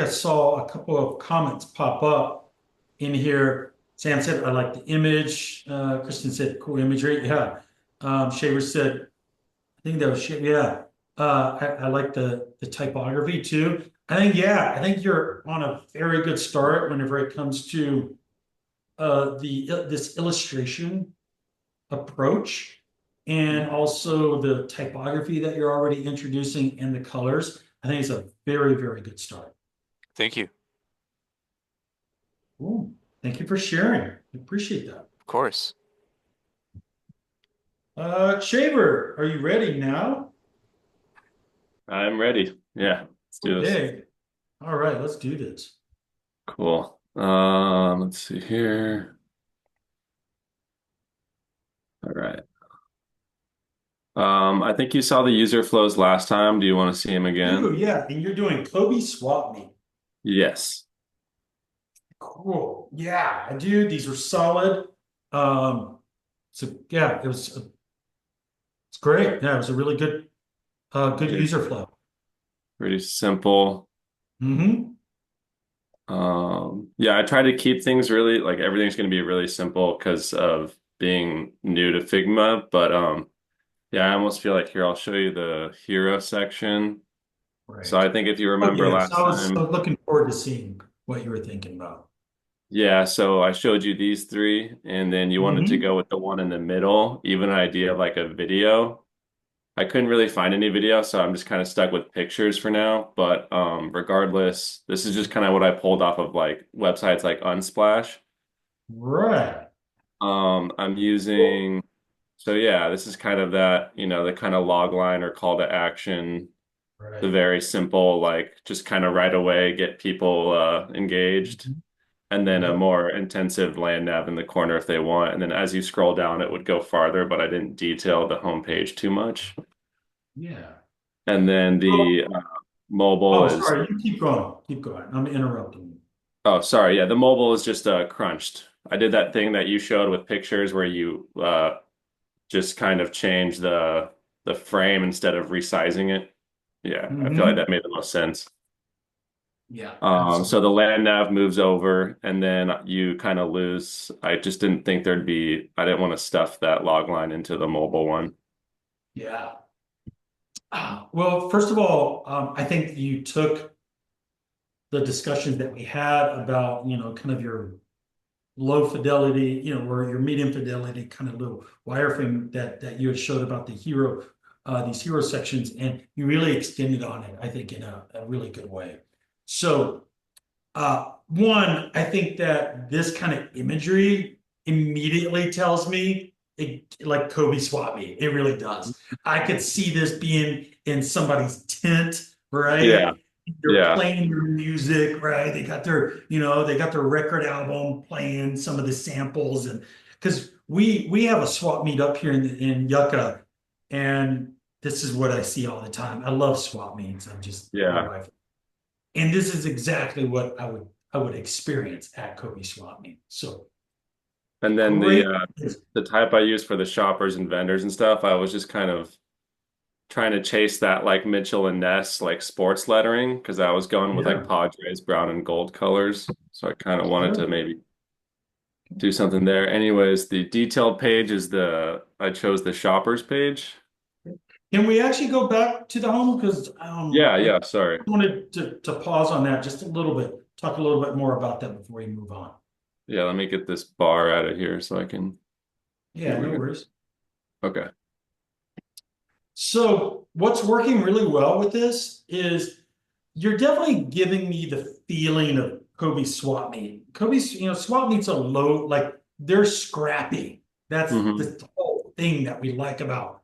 I saw a couple of comments pop up in here. Sam said, I like the image. Kristen said, cool imagery. Yeah. Shaver said, I think that was shit. Yeah. I like the typography too. I think you're on a very good start whenever it comes to the this illustration approach and also the typography that you're already introducing and the colors. I think it's a very good start. Thank you. Cool. Thank you for sharing. I appreciate that. Of course. Shaver, are you ready now? I'm ready. Yeah, let's do this. Okay. All right, let's do this. Cool. Let's see here. All right. I think you saw the user flows last time. Do you want to see them again? Ooh, yeah, and you're doing Kobe Swap Meet. Yes. Cool. Yeah, I do. These are solid. So yeah, it's great. Yeah, it was a really good good Yeah. user flow. Pretty simple. Mm-hmm. Yeah, I try to keep things really like everything's going to be really simple because of being new to Figma. But yeah, I almost feel like here I'll show you the hero section. So Right. I think if you Oh remember yes, last I was time, looking forward to seeing what you were thinking about. yeah, so I showed you these three, and then you wanted to Mm-hmm. go with the one in the middle, even an idea of like a video. I couldn't really find any video, so I'm just kind of stuck with pictures for now. But regardless, this is just kind of what I pulled off of like websites like Unsplash. Right. I'm using, so yeah, this is kind of that, the kind of log line or call to action, the Right. very simple, like just kind of right away get people engaged, and then a Yep. more intensive land nav in the corner if they want. And then as you scroll down, it would go farther, but I didn't detail the homepage too much. Yeah. And then Oh, the mobile oh, is, sorry. You keep going. Keep going. I'm interrupting you. oh, sorry. Yeah, the mobile is just crunched. I did that thing that you showed with pictures where you just kind of change the frame instead of resizing it. Yeah, I feel like Mm-hmm. that made the most sense. Yeah, So absolutely. the land nav moves over and then you kind of lose. I just didn't think I didn't want to stuff that log line into the mobile one. Yeah. Well, first of all, I think you took the discussions that we had about, kind of your low fidelity, or your medium fidelity kind of little wireframe that you had showed about these hero sections, and you really extended on it, I think, in a really good way. So, one, I think that this kind of imagery immediately tells me like Kobe Swap Meet. It really does. I could see this being in somebody's tent, Yeah, right? They're yeah, playing their music, right? They got their record album playing some of the samples, and because we have a swap meet up here in Yucca, and this is what I see all the time. I love swap meets. I'm just my yeah. wife, and this is exactly what I would experience at Kobe Swap Meet. So And then great. the type I use for the shoppers and vendors and stuff, I was just kind of trying to chase that like Mitchell and Ness like sports lettering because I was going with like Yeah, Padres brown and gold colors. So I kind of wanted to sure. maybe do something there. Anyways, the detailed page is I chose the shoppers page. Can we actually go back to the home? Because Yeah, I yeah, sorry. wanted to pause on that just a little bit, talk a little bit more about that before we move on. Yeah, let me get this bar out of here so I can see Yeah, what no we got. worries. Okay. So what's working really well with this is you're definitely giving me the feeling of Kobe Swap Meet. Kobe's, Swap Meets are low, like they're scrappy. That's Hmm. the whole thing that we like about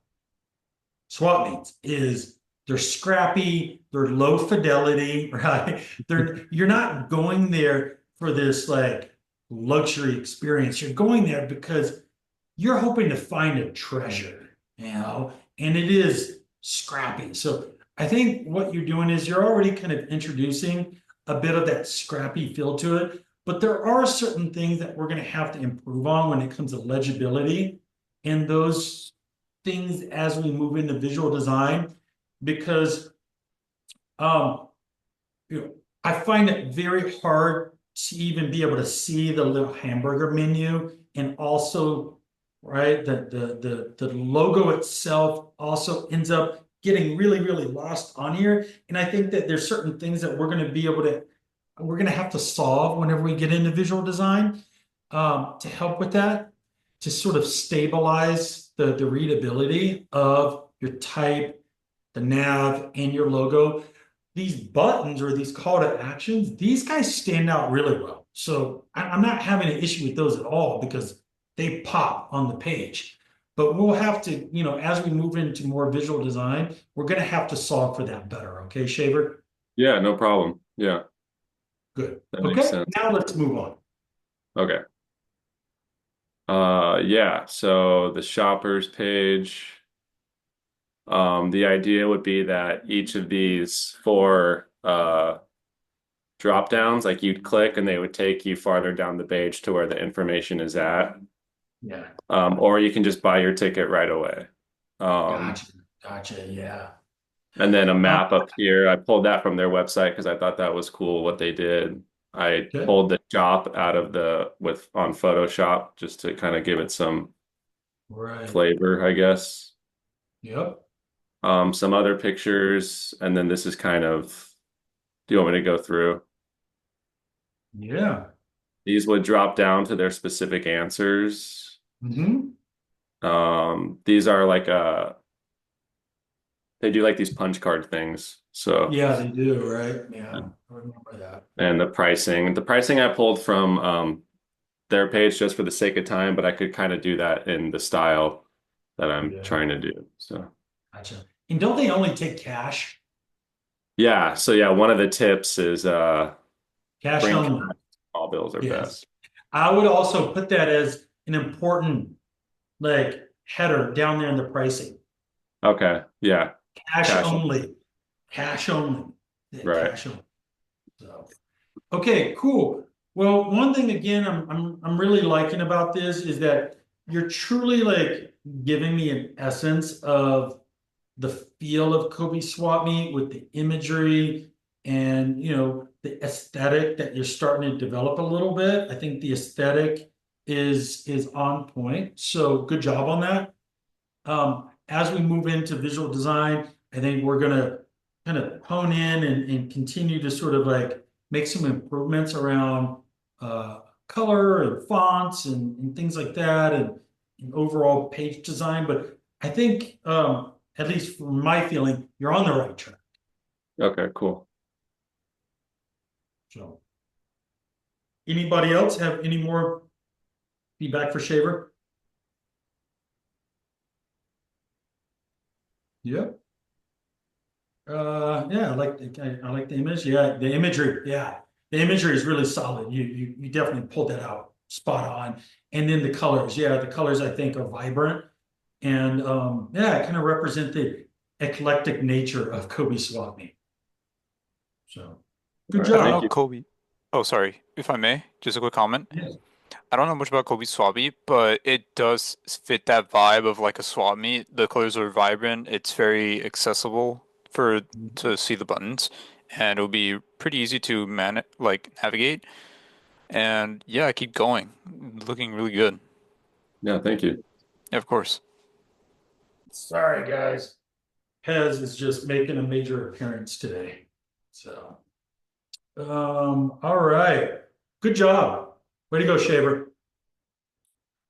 swap meets is they're scrappy, they're low fidelity, right? You're not going there for this like luxury experience. You're going there because you're hoping to find a treasure, and it is scrappy. So I think what you're doing is you're already kind of introducing a bit of that scrappy feel to it, but there are certain things that we're going to have to improve on when it comes to legibility, and those things as we move into visual design, because um, I find it very hard to even be able to see the little hamburger menu, and also, right, the logo itself also ends up getting really, really lost on here. And I think that there's certain things that we're going to have to solve whenever we get into visual design, to help with that, to sort of stabilize the readability of your type, the nav, and your logo. These buttons or these call to actions, these guys stand out really well. So I'm not having an issue with those at all because they pop on the page. But we'll have to, as we move into more visual design, we're going to have to solve for that better. Okay, Shaver? Yeah, no problem. Yeah, Good. that makes Okay, sense. now let's move on. Okay. Yeah, so the shoppers page, the idea would be that each of these four drop downs, like you'd click and they would take you farther down the page to where the information is at. Yeah. Or you can just buy your ticket right away. Gotcha. Yeah. And then a map up here. I pulled that from their website because I thought that was cool what they did. I Okay. pulled the shop out of on Photoshop just to kind of give it some Right. flavor, I guess. Yep. Some other pictures, and then this is kind of, do you want me to go through? Yeah. These would drop down to their specific answers. Mm-hmm. These are like they do like these punch card things. So Yeah, they do, right? Yeah, I remember that. and the pricing I pulled from their page just for the sake of time, but I could kind of do that in the style that I'm Yeah. trying to do. So Gotcha. And don't they only take cash? yeah, so yeah, one of the tips is Cash bring only. cash. All bills are Yes. best. I would also put that as an important header down there in the pricing. Okay, yeah. Cash Cash only. Cash only. Yeah, Right. cash only. So, okay, cool. Well, one thing again I'm really liking about this is that you're truly giving me an essence of the feel of Kobe swap meet with the imagery and the aesthetic that you're starting to develop a little bit. I think the aesthetic is on point. So good job on that. As we move into visual design, I think we're gonna kind of hone in and continue to sort of make some improvements around color and fonts and things like that and overall page design. But I think at least from my feeling, you're on the right track. Okay, cool. So, anybody else have any more feedback for Shaver? Yeah. Yeah, I like the image. Yeah, the imagery. Yeah, the imagery is really solid. You definitely pulled that out spot on. And then the colors. Yeah, the colors I think are vibrant and yeah, kind of represent the eclectic nature of Kobe Swap Meet. So good All right, job. I don't thank know you. Kobe. Oh, sorry. If I may, just a quick comment. Yes. I don't know much about Kobe Swabi, but it does fit that vibe of like a swap meet. The colors are vibrant. It's very accessible to see the buttons, and it'll be pretty easy to navigate. And yeah, keep going. Looking really good. Yeah, thank you. Yeah, of course. Sorry, guys. Pez is just making a major appearance today. So, all right. Good job. Way to go, Shaver.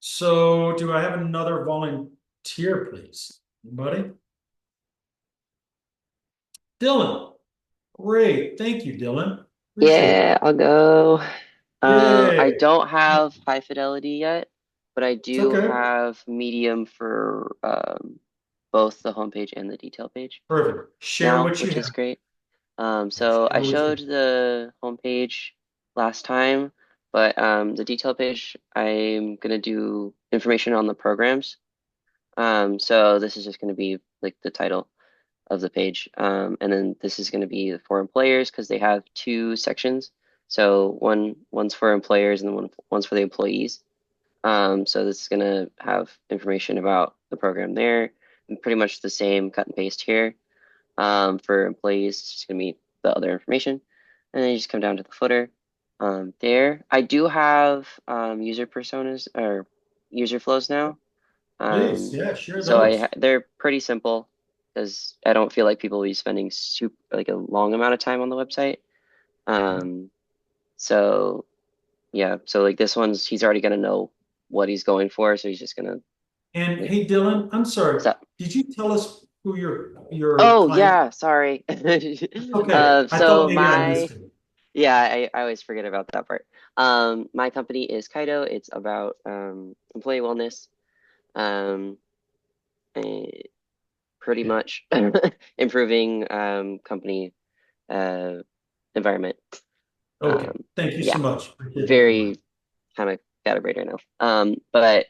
So, do I have another volunteer, please? Anybody? Dylan. Great. Thank you, Dylan. Appreciate it. Yeah, I'll go. I Yay. don't have high fidelity yet, but I It's do okay. have medium for both the homepage and the detail page Perfect. Share now, what you which is have. great. So I Share what you showed have. the homepage last time, but the detail page, I'm gonna do information on the programs. So this is just gonna be like the title of the page. And then this is going to be for employers because they have two sections. So one's for employers and one's for the employees. So this is going to have information about the program there, and pretty much the same cut and paste here. For employees, it's just going to be the other information, and then you just come down to the footer. There, I do have user personas or user flows now. Please, yeah, share So those. they're pretty simple because I don't feel like people will be spending super like a long amount of time on the website. Um, so yeah, so like this one's he's already gonna know what he's going for, so he's just gonna And like hey, Dylan, I'm sorry. so. Did you tell us who your Oh client? yeah, sorry. Okay, I So thought maybe I missed my it. yeah, I always forget about that part. My company is Kaido. It's about employee wellness. Eh, pretty much improving company environment. Okay, thank you so Yeah, much. Appreciate that very much. very kind of got a braid right now. But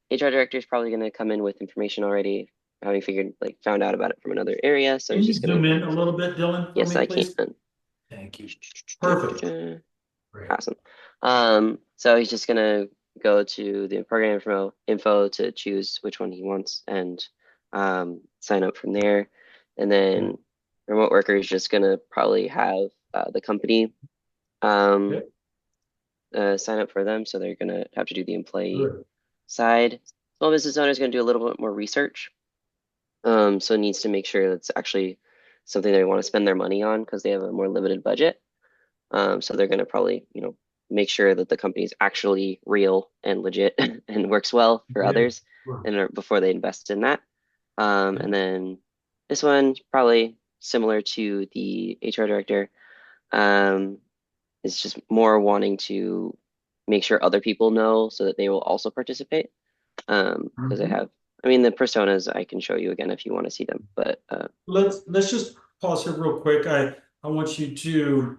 HR director is probably going to come in with information already, having found out about it from another area. So Can he's you just going zoom to. in a little bit, Dylan, for Yes, me, I please? can. Thank you. Perfect. Great. Awesome. So he's just gonna go to the program info to choose which one he wants and sign up from there. And then remote worker is just gonna probably have the company sign up for them. So they're gonna have to do the employee side. Small business owner is gonna do a little bit more research. So it needs to make sure that's actually something they want to spend their money on because they have a more limited budget. So they're going to probably, make sure that the company is actually real and legit and works well for others, and before they invest in that. And then this one probably similar to the HR director, is just more wanting to make sure other people know so that they will also participate. Because the personas I can show you again if you want to see them, but let's just pause here real quick. I want you to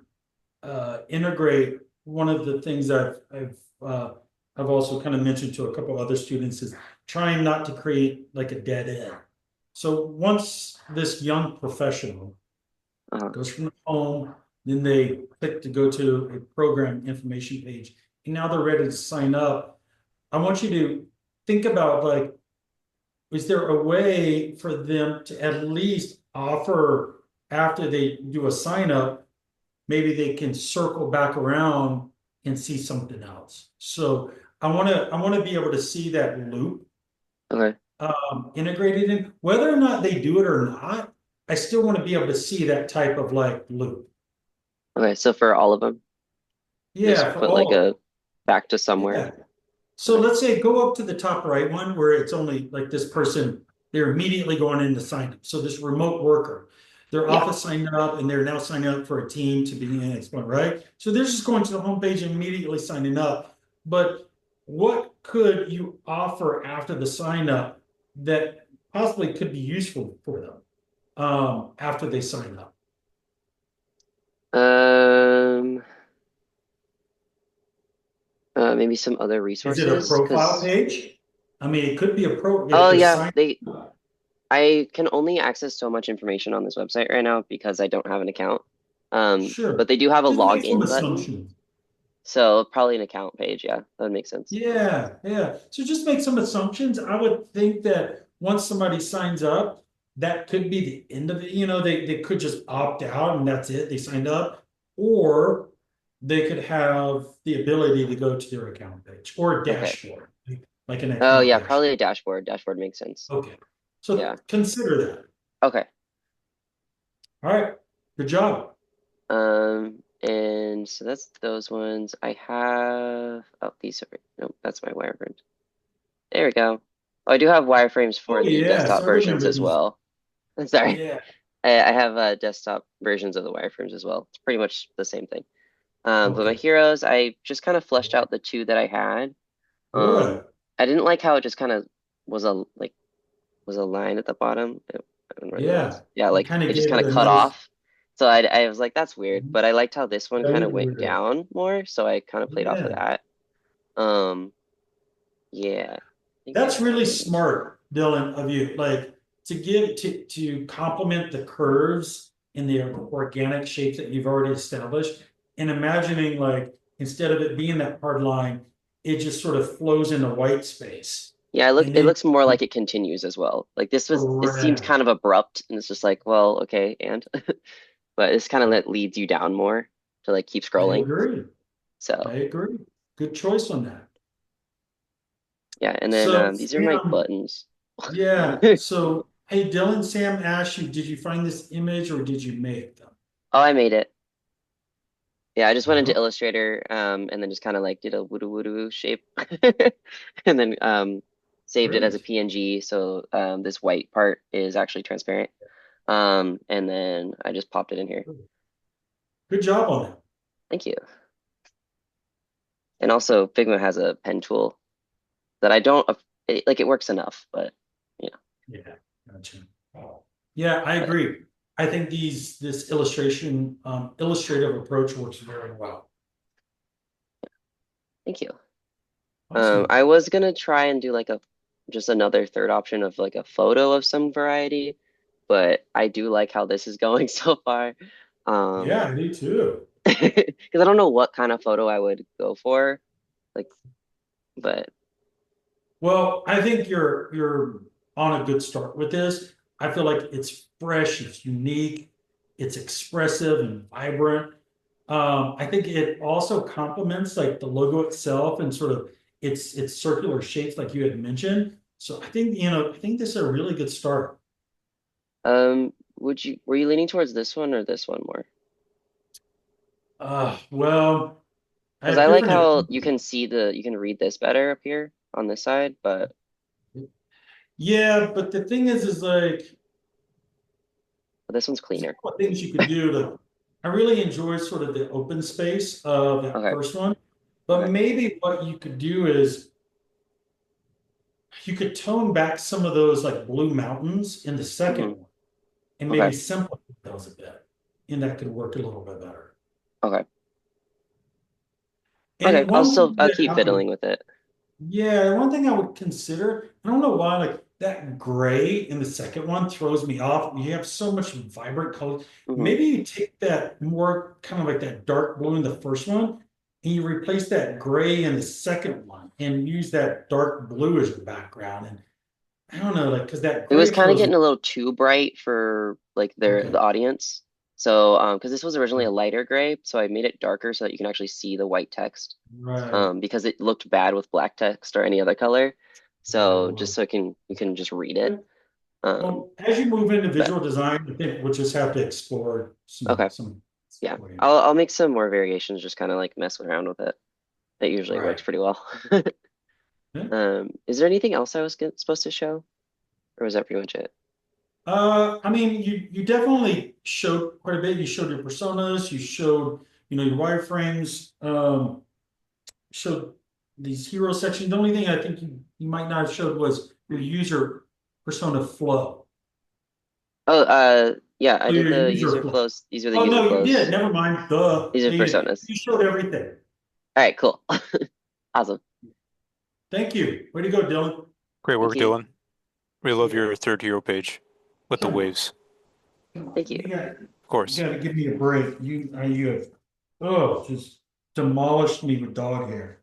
integrate one of the things I've also kind of mentioned to a couple other students is trying not to create like a dead end. So once this young professional goes from the home, then they click to go to a program information page, and now they're ready to sign up. I want you to think about like, is there a way for them to at least offer after they do a sign up, maybe they can circle back around and see something else. So I want to be able to see that loop integrated in, whether or not they do it or not. I still want to be able to see that type of like loop. Okay, so for all of them, Yeah, just for put all like of a back to somewhere. Yeah. So let's say go up to the top right one where it's only like this person, they're immediately going in to sign up. So this remote worker, their office signed up and they're now signing up for a team to be in Expo, right? So they're just going to the homepage and immediately signing up. But what could you offer after the sign up that possibly could be useful for them after they sign up? Maybe some other Is it a resources profile page? I mean, it could be a Oh yeah, sign I can only access so much information on this website right now because I don't have an account. Sure. But they do have a Just make some login button. assumptions. So probably an account page, yeah, that would make sense. Yeah, yeah. So just make some assumptions. I would think that once somebody signs up, that could be the end of it. They could just opt out and that's it. They signed up. Or they could have the ability to go to their account page or a dashboard, like an Oh account yeah, dashboard. probably a dashboard. Dashboard makes sense. Okay. So consider that. Okay. All right. Good job. And so that's those ones. I have these are nope, that's my wireframes. There we go. Oh, I do have wireframes for the desktop versions as well. Sorry. Yeah. I have desktop versions of the wireframes as well. It's pretty much the same thing. But my heroes, I just kind of fleshed out the two that I had. I didn't like how it just kind of was a line at the bottom. I don't know what it was. Yeah, like it just kind of cut off. So I was like, that's weird. But I liked how this one kind of went down more, so I kind of played off of that. Yeah. That's really smart, Dylan, of you. Like to complement the curves in the organic shapes that you've already established, and imagining like instead of it being that hard line, it just sort of flows into white space. Yeah, it looks more like it continues as well. Like this seems kind of abrupt, and it's just like, well, okay, and but it's kind of leads you down more to like keep scrolling. I agree. So I agree. Good choice on that. Yeah, and then these are my buttons. Yeah. So hey, Dylan, Sam asked you, did you find this image or did you make them? Oh, I made it. Yeah, I just went into Illustrator, and then just kind of like did a woo shape, and then saved it as a PNG. So this white part is actually transparent. And then I just popped it in here. Good job on it. Thank you. And also Figma has a pen tool that I don't like. It works enough, but yeah. Yeah, gotcha. Yeah, I But agree. I think this illustrative approach works very well. thank you. Awesome. I was gonna try and do like just another third option of like a photo of some variety, but I do like how this is going so far. Yeah, I do too. Because I don't know what kind of photo I would go for, like, but Well, I think you're on a good start with this. I feel like it's fresh, it's unique, it's expressive and vibrant. I think it also complements like the logo itself and sort of its circular shapes, like you had mentioned. So I think I think this is a really good start. were you leaning towards this one or this one more? Well, I Because have I like different how opinions. you can read this better up here on this side, but Yeah, but the thing is like this one's there's a cleaner. couple of things you could do to. I really enjoy sort of the open space of that Okay, first one, but okay. maybe what you could do is you could tone back some of those like blue mountains in the second Hmm. one and maybe Okay, simplify those a bit, and that could work a little bit better. okay, okay. And one thing I'll that keep I would, fiddling with it. yeah, one thing I would consider, I don't know why, like that gray in the second one throws me off. You have so much vibrant colors. Hmm. Maybe you take that more kind of like that dark blue in the first one and you replace that gray in the second one and use that dark blue as your background. And I don't know, like, because that It was gray kind of throws me. getting a little too bright for like Okay. the audience. So, because this was originally a lighter gray, so I made it darker so that you can actually see the white text. Right. Because it looked bad with black text or any other color. Yeah, it So just was. so you can just read it. Um, Well, as you move into but visual design, I think we'll just have to explore okay, some yeah, for you. I'll make some more variations, just kind of like messing around with it. That usually Right. works pretty well. Yeah. Is there anything else I was supposed to show, or was that pretty much it? I mean, you definitely showed quite a bit. You showed your personas, you showed, your wireframes, showed these hero sections. The only thing I think you might not have showed was your user persona flow. Oh, yeah, I Oh, did your the user user flow. flows. These are the Oh user no, you did. flows. Never mind. Duh. These are Yeah, you did. personas. You showed everything. All right, cool. Awesome. Thank you. Way to go, Dylan. Great Thank work, you. Dylan. We love Yeah. your third hero page with the Come on. waves. Come on. Thank you. Of course. You gotta give me a break. You have, just demolished me with dog hair.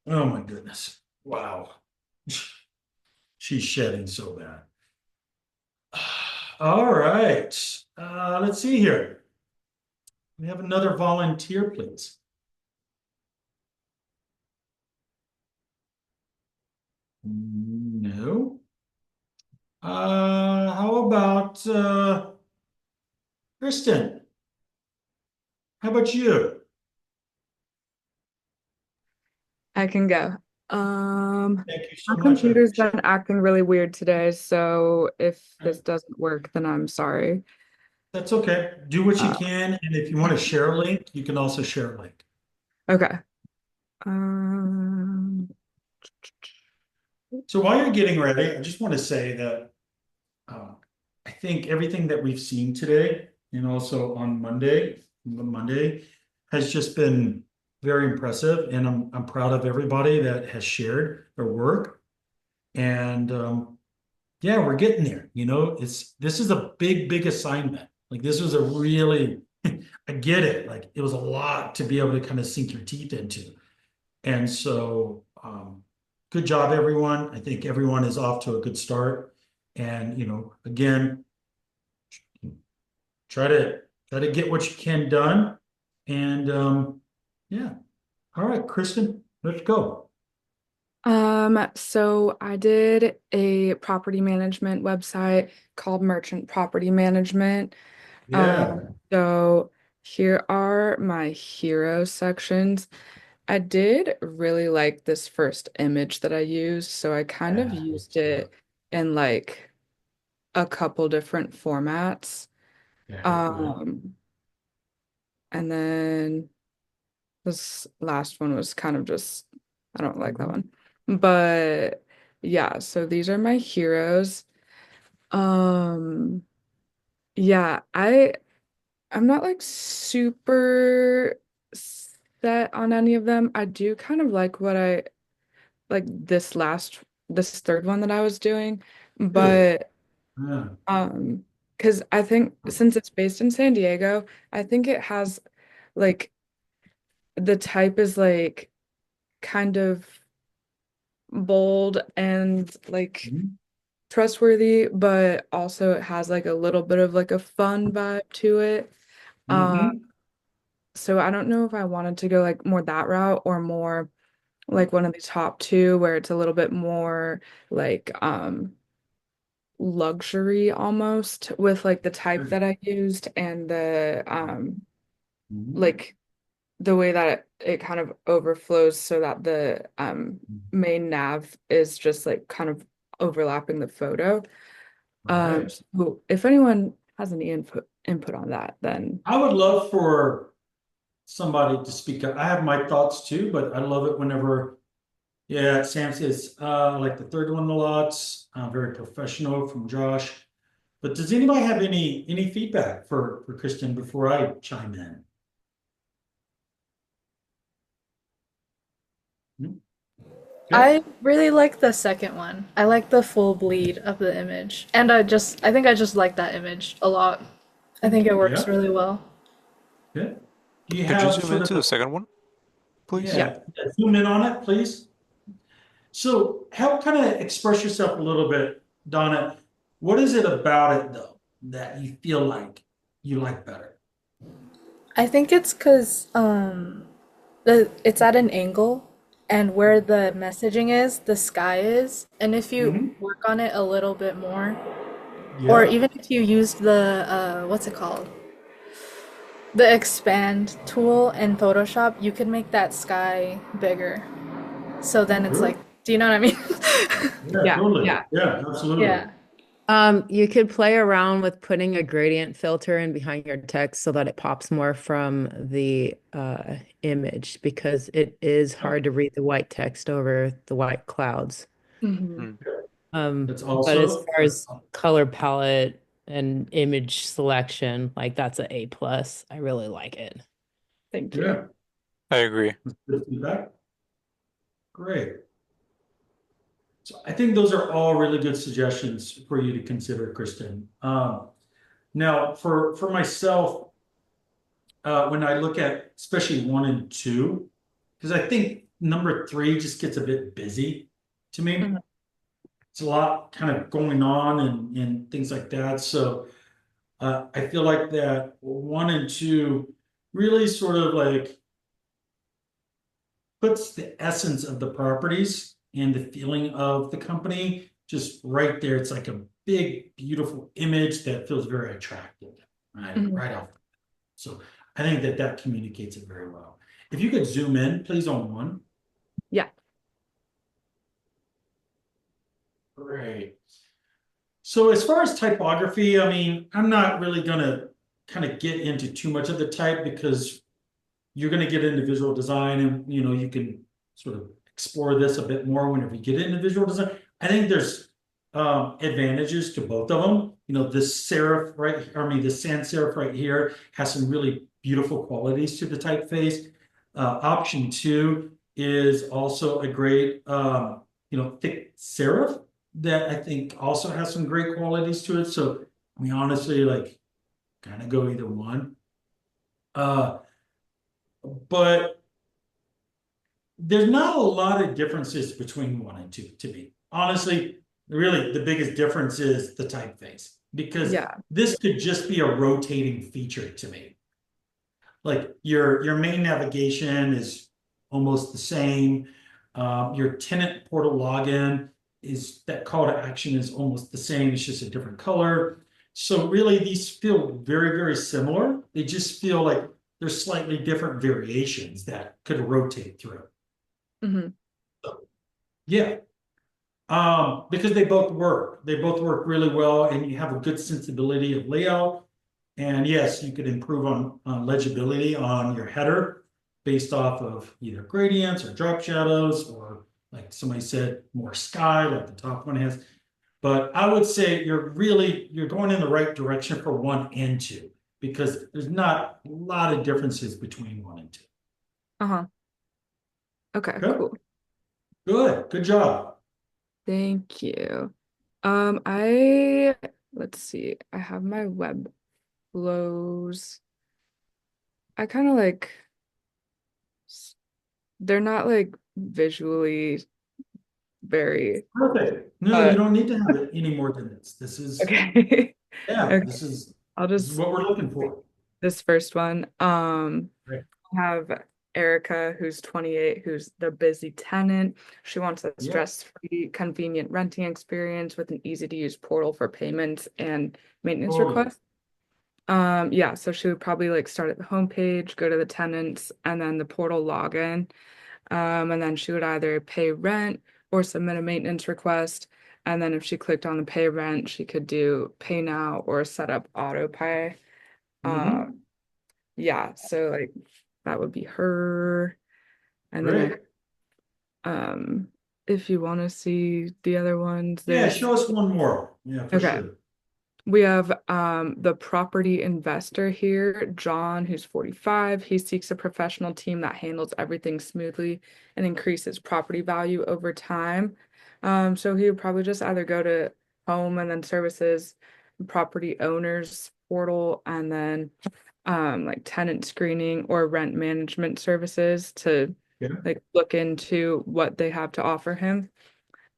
Oh my goodness. Wow. She's shedding so bad. All right. Let's see here. We have another volunteer, please. No. How about Kristen? How about you? I can go. Thank you so My much. I computer's appreciate been acting really weird today, so if it. this doesn't work, then I'm sorry. That's okay. Do what you Uh, can, and if you want to share a link, you can also share a link. okay. Um, So while you're getting ready, I just want to say that I think everything that we've seen today, and also on Monday, has just been very impressive, and I'm proud of everybody that has shared their work. And yeah, we're getting there. This is a big assignment. Like this was a really, I get it. Like it was a lot to be able to kind of sink your teeth into. And so, good job, everyone. I think everyone is off to a good start. And, again, try to get what you can done. And yeah. All right, Kristen, let's go. so I did a property management website called Merchant Property Management. Yeah. So here are my hero sections. I did really like this first image that I used, so I kind of Yeah. used it in like a couple different formats. Very good. Um, and then This last one was kind of just, I don't like that one. But yeah, so these are my heroes. Um, yeah, I'm not like super set on any of them. I do kind of like what I like this third one that I was doing, Good. but Yeah. because I think since it's based in San Diego, I think it has like the type is like kind of bold and like Mhm. trustworthy, but also it has like a little bit of like a fun vibe to it. Um, Mhm. so I don't know if I wanted to go like more that route or more like one of the top two where it's a little bit more like luxury almost with like the type that I used and the Mhm. like the way that it kind of overflows so that the main nav is just like kind of overlapping the photo. Right. So if anyone has any input on that, then I would love for somebody to speak up. I have my thoughts too, but I love it whenever, yeah, Sam says, I like the third one a lot. Very professional from Josh. But does anybody have any feedback for Kristen before I chime in? Hmm? Okay. I really like the second one. I like the full bleed of the image. And I think I just like that image a lot. I think it works Yeah. really well. Good. Do you Could you have zoom sort into of the second one, please? yeah, zoom in on it, please? So help kind of express yourself a little bit, Donna. What is it about it though that you feel like you like better? I think it's because it's at an angle and where the messaging is, the sky is. And if you Mhm. work on it a little bit more, or Yeah. even if you use the what's it called? The expand tool in Photoshop, you can make that sky bigger. So then it's Sure. like, do you know what I mean? Yeah, totally. Yeah, absolutely. Yeah. You could play around with putting a gradient filter in behind your text so that it pops more from the image because it is hard to read the white text over the white clouds. Hmm. That's But as also far as color palette and image selection, like that's an A plus. I really like it. thank you. yeah. I agree. Good feedback. Great. So I think those are all really good suggestions for you to consider, Kristen. Now, for myself, when I look at especially one and two, because I think number three just gets a bit busy to me. It's a lot kind of going on and things like that. So I feel like that one and two really sort of like puts the essence of the properties and the feeling of the company just right there. It's like a big, beautiful image that feels very attractive, right? Mhm. Right off. So I think that that communicates it very well. If you could zoom in, please, on one. Yeah. Great. So as far as typography, I mean, I'm not really gonna kind of get into too much of the type because you're going to get into visual design and you can sort of explore this a bit more whenever you get into visual design. I think there's advantages to both of them. This serif right, I mean, the sans serif right here has some really beautiful qualities to the typeface. Option two is also a great thick serif that I think also has some great qualities to it. So I mean, honestly, like kind of go either one. Uh, but there's not a lot of differences between one and two to me. Honestly, really, the biggest difference is the typeface because Yeah. this could just be a rotating feature to me. Like your main navigation is almost the same. Your tenant portal login is that call to action is almost the same. It's just a different color. So really, these feel very, very similar. They just feel like there's slightly different variations that could rotate through. Hmm. Yeah. Because they both work. They both work really well, and you have a good sensibility of layout. And yes, you could improve on legibility on your header, based off of either gradients or drop shadows, or like somebody said, more sky, like the top one has. But I would say you're going in the right direction for 1 and 2, because there's not a lot of differences between 1 and 2. Uh-huh. Okay, Okay, cool. good job. Thank you. Let's see. I have my web flows. I kind of like, they're not like visually very, Perfect. No, you but don't need to have it any more than this. This is, okay. yeah, Okay. I'll this is just what we're looking for. this first one. Right. I have Erica, who's 28, who's the busy tenant. She wants a Yeah. stress-free, convenient renting experience with an easy-to-use portal for payments and maintenance Totally. requests. Yeah, so she would probably like start at the homepage, go to the tenants, and then the portal login. And then she would either pay rent or submit a maintenance request. And then if she clicked on the pay rent, she could do pay now or set up auto pay. Mhm. Yeah, so like that would be her. And then Great. if you want to see the other ones, Yeah, there's show us one more. Yeah, for okay. sure. We have the property investor here, John, who's 45. He seeks a professional team that handles everything smoothly and increases property value over time. So he would probably just either go to home and then services, property owners portal, and then like tenant screening or rent management services to Yeah. like look into what they have to offer him.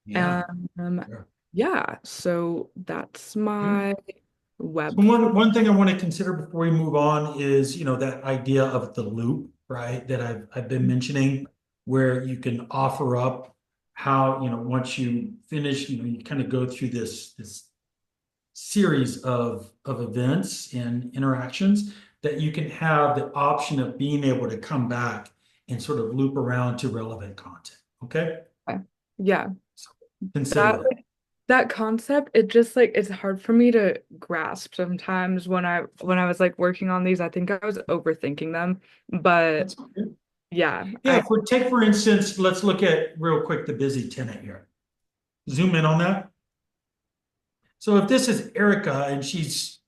Yeah. Um, yeah, so that's Yeah. my So web. one thing I want to consider before we move on is, that idea of the loop, right? That I've been mentioning, where you can offer up how, once you finish, you kind of go through this series of events and interactions, that you can have the option of being able to come back and sort of loop around to relevant content. Okay? Yeah, So consider that that. that concept, it just like it's hard for me to grasp sometimes when I was like working on these. I think I was overthinking them, but That's okay. yeah, Yeah, for instance, let's look at real quick the busy tenant here. Zoom in on that. So if this is Erica and she's,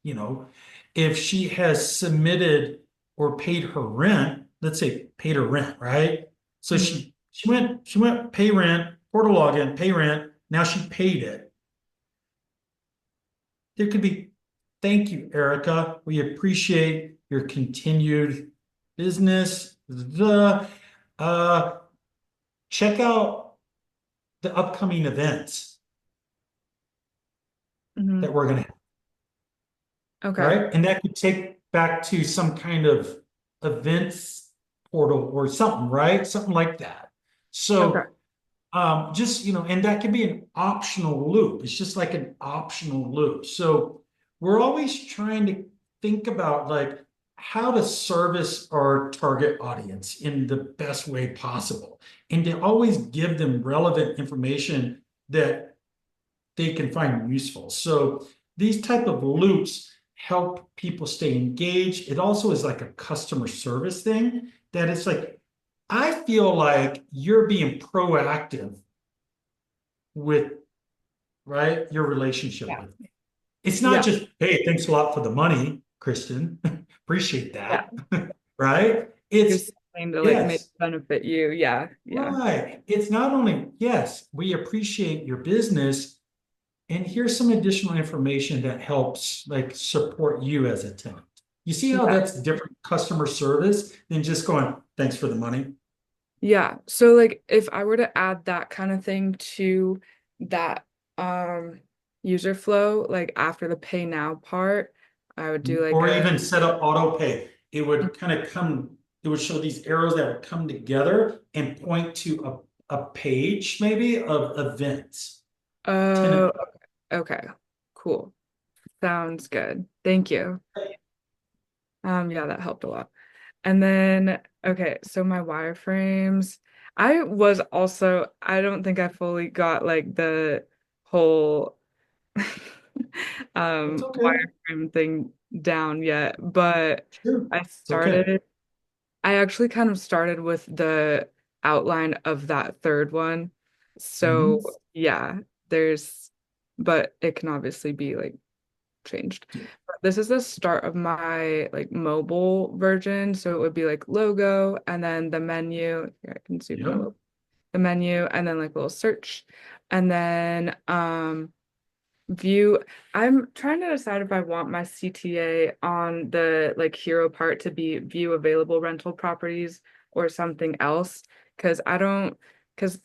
if she has submitted or paid her rent, let's say paid her rent, right? So she went pay rent, portal login, pay rent. Now she paid it. There could be, thank you, Erica. We appreciate your continued business. Check out the upcoming events that we're going to have, okay. right? And that could take back to some kind of events portal or something, right? Something like that. Okay. So just, and that could be an optional loop. It's just like an optional loop. So we're always trying to think about like how to service our target audience in the best way possible, and to always give them relevant information that they can find useful. So these type of loops help people stay engaged. It also is like a customer service thing, that it's like, I feel like you're being proactive with, right, your relationship with me. It's not just, hey, thanks a lot for the money, Kristen. Appreciate that. Right? It's something to like make yes. benefit you. Yeah. Right. It's not only, yes, we appreciate your business, and here's some additional information that helps like support you as a tenant. You see how that's different customer service than just going, thanks for the money? Yeah. So like if I were to add that kind of thing to that user flow, like after the pay now part, I would do like Or even set up auto pay. It would kind of it would show these arrows that would come together and point to a page maybe of events. Oh, okay. Cool. Sounds good. Thank you. Yeah, that helped a lot. And then, okay, so my wireframes, I don't think I fully got like the whole It's okay. wireframe thing down yet, but Sure. I It's okay. started I actually kind of started with the outline of that third one. So Mhm. yeah, but it can obviously be like changed. Yeah. But this is the start of my like mobile version. So it would be like logo and then the menu. Here, I can zoom in a Yep. little. The menu and then like a little search. And then view. I'm trying to decide if I want my CTA on the like hero part to be view available rental properties or something else. Because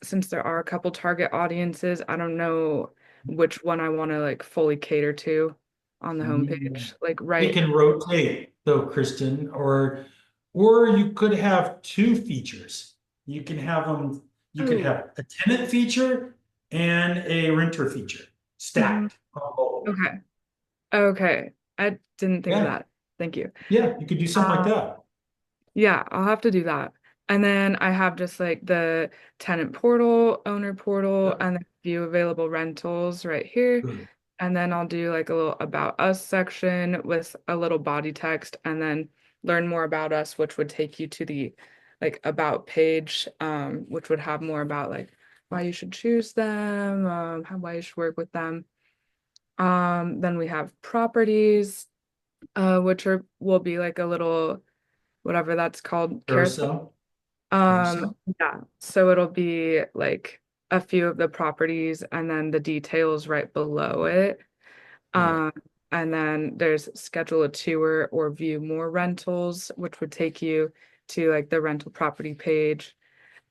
since there are a couple target audiences, I don't know which one I want to like fully cater to on the homepage. Like It right. can rotate though, Kristen, or you could have two features. You can have them, you could Oh, have a tenant feature and a renter feature mhm. stacked on both. Okay. Okay. I didn't think of Yeah. that. Thank you. Yeah, you could do something like that. Yeah, I'll have to do that. And then I have just like the tenant portal, owner portal, Yep. and then view available rentals right here. Good. And then I'll do like a little about us section with a little body text and then learn more about us, which would take you to the like about page, which would have more about like why you should choose them, why you should work with them. Then we have properties, which will be like a little whatever that's called, carousel. Carousel. Carousel. Yeah, so it'll be like a few of the properties and then the details right below it. Right. Um, and then there's schedule a tour or view more rentals, which would take you to like the rental property page.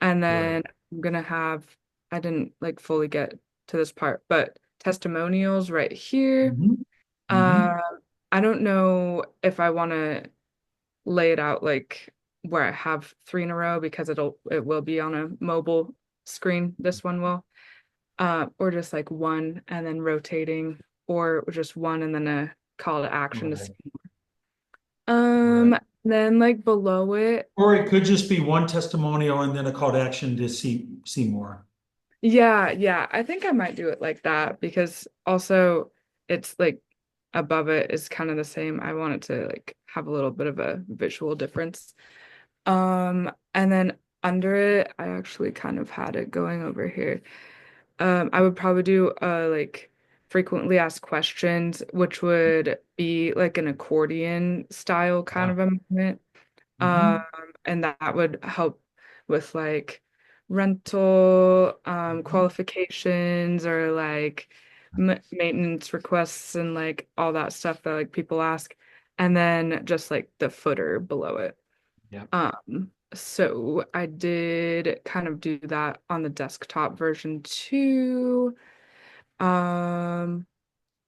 And then Right. I'm gonna have, I didn't like fully get to this part, but testimonials right here. Mhm. Mhm. Um, I don't know if I want to lay it out like where I have three in a row because it will be on a mobile screen. This one will. Or just like one and then rotating, or just one and then a call to action to Right. see. Right. Then like below it, Or it could just be one testimonial and then a call to action to see more. yeah, I think I might do it like that because also it's like above it is kind of the same. I want it to like have a little bit of a visual difference. And then under it, I actually kind of had it going over here. I would probably do like frequently asked questions, which would be like an accordion style kind Yeah. of a movement. Um, Mhm. and that would help with like rental Mhm. qualifications or like maintenance requests and like all that stuff that like people ask. And then just like the footer below it. Yep. So I did kind of do that on the desktop version too. Um,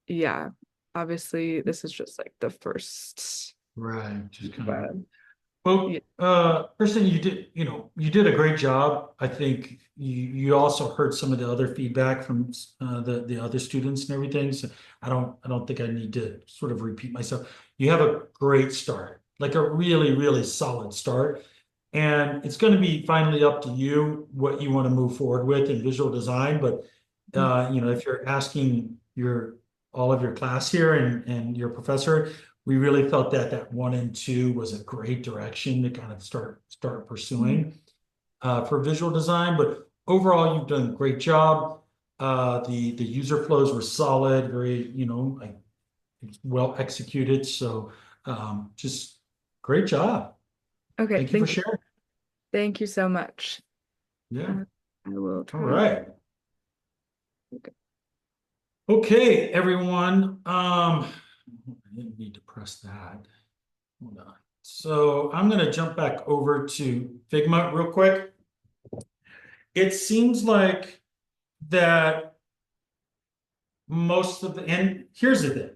yeah, obviously this is just like the first Right. Just kind of. web. Well, Yeah. Kristen, you did a great job. I think you also heard some of the other feedback from the other students and everything. So I don't think I need to sort of repeat myself. You have a great start, like a really, really solid start. And it's going to be finally up to you what you want to move forward with in visual design. But if you're asking your all of your class here and your professor, we really felt that that 1 and 2 was a great direction to kind of start pursuing for visual design. But overall, you've done a great job. The user flows were solid, very like well executed. So just great job. Okay, Thank you for thank you. sharing. Thank you so much. Yeah. I will All try. right. Okay. Okay, everyone. I didn't need to press that. Hold on. So I'm going to jump back over to Figma real quick. It seems like that and here's the thing.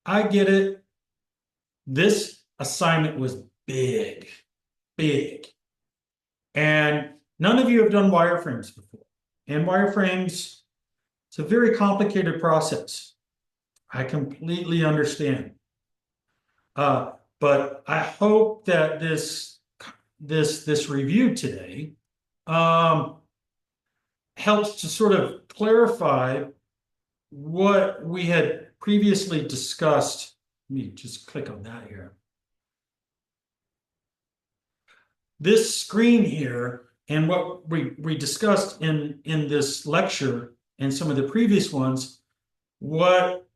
I get it. This assignment was big, big. And none of you have done wireframes before. And wireframes, it's a very complicated process. I completely understand. But I hope that this review today um, helps to sort of clarify what we had previously discussed. Let me just click on that here. this screen here and what we discussed in this lecture and some of the previous ones, what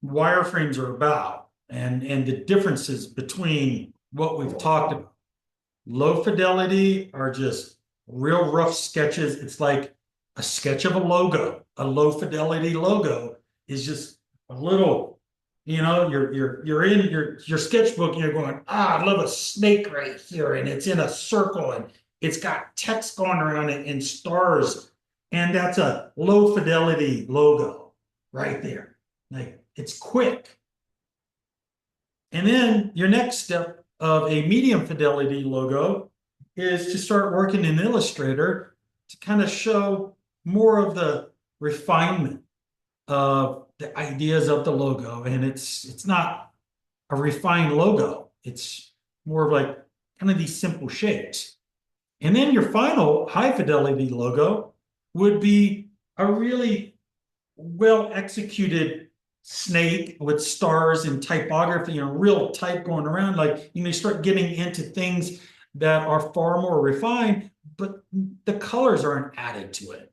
wireframes are about and the differences between what we've talked about. Low fidelity are just real rough sketches. It's like a sketch of a logo. A low fidelity logo is just a little, you're in your sketchbook and you're going, I love a snake right here, and it's in a circle and it's got text going around it and stars, and that's a low fidelity logo right there. Like, it's quick. And then your next step of a medium fidelity logo is to start working in Illustrator to kind of show more of the refinement of the ideas of the logo. And it's not a refined logo. It's more of like kind of these simple shapes. And then your final high fidelity logo would be a really well executed snake with stars and typography and real type going around. Like, you start getting into things that are far more refined, but the colors aren't added to it.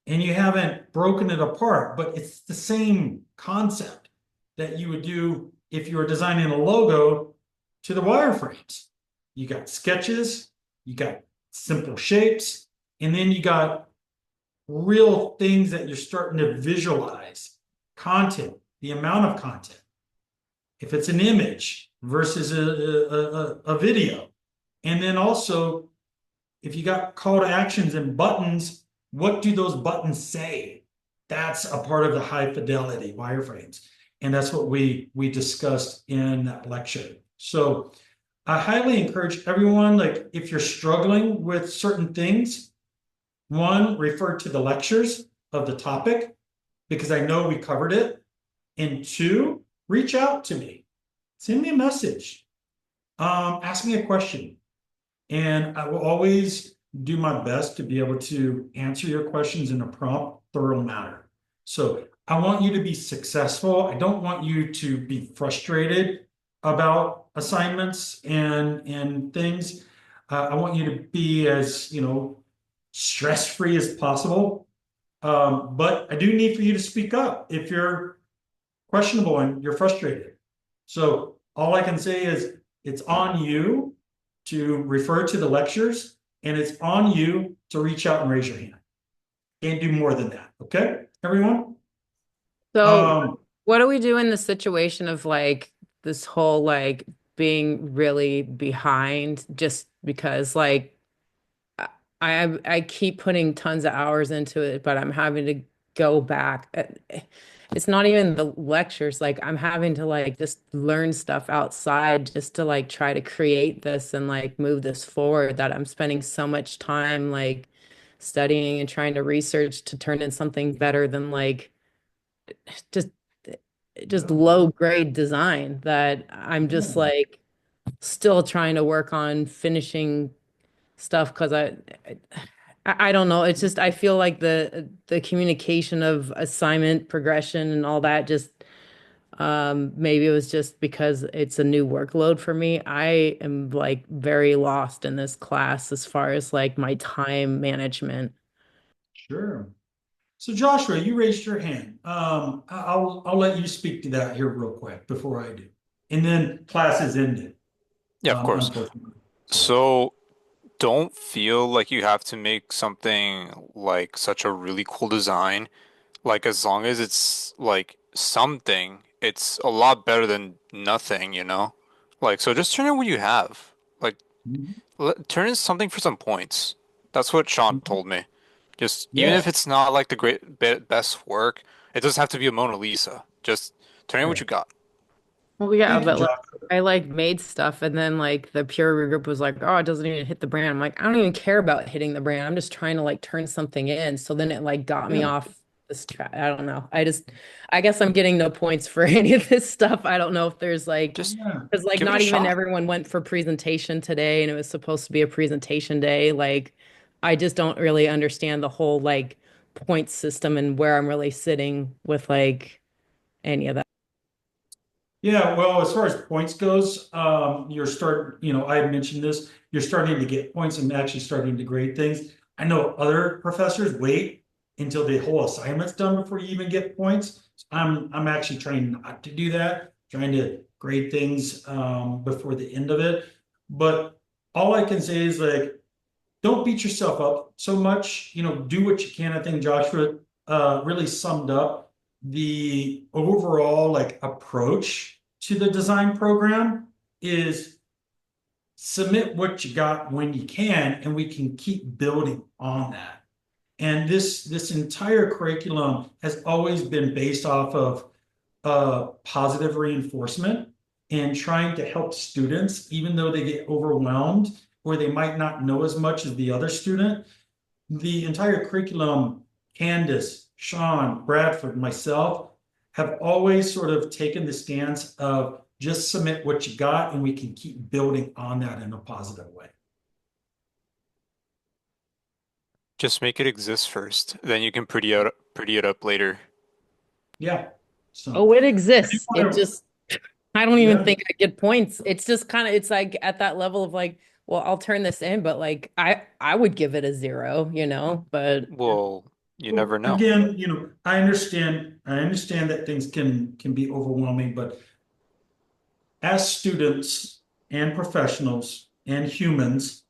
And you haven't broken it apart, but it's the same concept that you would do if you were designing a logo to the wireframes. You got sketches, you got simple shapes, and then you got real things that you're starting to visualize. Content, the amount of content. If it's an image versus a video. And then also, if you got call to actions and buttons, what do those buttons say? That's a part of the high fidelity wireframes. And that's what we discussed in that lecture. So I highly encourage everyone, like, if you're struggling with certain things, one, refer to the lectures of the topic, because I know we covered it. And two, reach out to me. Send me a message. Ask me a question. And I will always do my best to be able to answer your questions in a prompt, thorough manner. So I want you to be successful. I don't want you to be frustrated about assignments and things. I want you to be as, stress-free as possible. But I do need for you to speak up if you're questionable and you're frustrated. So all I can say is it's on you to refer to the lectures, and it's on you to reach out and raise your hand. Can't do more than that. Okay, everyone? So what do we do in the situation of like this whole like being really behind just because like I keep putting tons of hours into it, but I'm having to go back. It's not even the lectures, like I'm having to like just learn stuff outside just to like try to create this and like move this forward, that I'm spending so much time like studying and trying to research to turn in something better than like just low grade design, that I'm just like still trying to work on finishing stuff because I don't know. It's just I feel like the communication of assignment progression and all that just maybe it was just because it's a new workload for me. I am like very lost in this class as far as like my time management. Sure. So Joshua, you raised your hand. I'll let you speak to that here real quick before I do. And then class is ended, Yeah, of course. unfortunately. So don't feel like you have to make something like such a really cool design. Like as long as it's like something, it's a lot better than nothing, you know? Like so just turn in what you have. Like turn in something for some points. That's what Sean told me. Just even if Yes. it's not like the best work, it doesn't have to be a Mona Lisa. Just turn in what you got. Well, yeah, Thank you, but like Joshua. I like made stuff and then like the peer review group was like, oh, it doesn't even hit the brand. I'm like, I don't even care about hitting the brand. I'm just trying to like turn something in. So then it like got me Yeah. off this track. I don't know. I guess I'm getting no points for any of this stuff. I don't know if there's like, Just Yeah. because like give it a not even shot. everyone went for presentation today and it was supposed to be a presentation day. Like I just don't really understand the whole like point system and where I'm really sitting with like any of that. Yeah, well, as far as points goes, I had mentioned this, you're starting to get points and actually starting to grade things. I know other professors wait until the whole assignment's done before you even get points. I'm actually trying not to do that, trying to grade things before the end of it. But all I can say is like, don't beat yourself up so much, do what you can. I think Joshua really summed up the overall like approach to the design program is submit what you got when you can, and we can keep building on that. And this entire curriculum has always been based off of positive reinforcement and trying to help students, even though they get overwhelmed or they might not know as much as the other student. The entire curriculum, Candace, Sean, Bradford, myself, have always sort of taken the stance of just submit what you got and we can keep building on that in a positive way. Just make it exist first, then you can pretty it up later. Yeah. So Oh, it exists. It wanna- just, I don't even Yeah. think I get points. It's just kind of, it's like at that level of like, well, I'll turn this in, but like I would give it a 0, but Well, you never know. Again, I understand that things can be overwhelming, but as students and professionals and humans,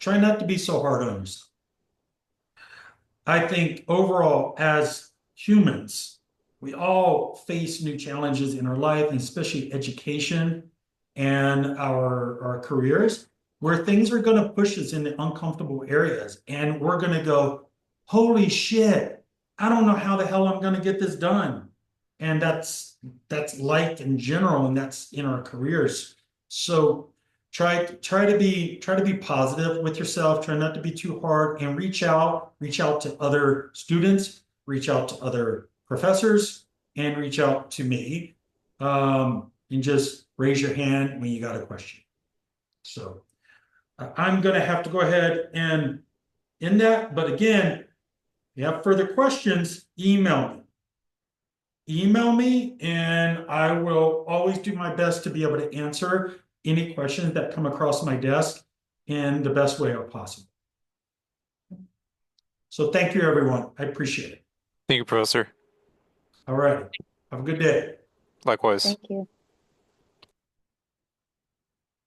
try not to be so hard on yourself. I think overall, as humans, we all face new challenges in our life, and especially education and our careers, where things are going to push us into uncomfortable areas. And we're going to go, holy shit, I don't know how the hell I'm going to get this done. And that's life in general, and that's in our careers. So try to be positive with yourself, try not to be too hard, and reach out to other students, reach out to other professors, and reach out to me, and just raise your hand when you got a question. So I'm going to have to go ahead and end that, but again, if you have further questions, email me, and I will always do my best to be able to answer any questions that come across my desk in the best way possible. So thank you, everyone. I appreciate it. Thank you, Professor. All right. Have a good day. Likewise. Thank you.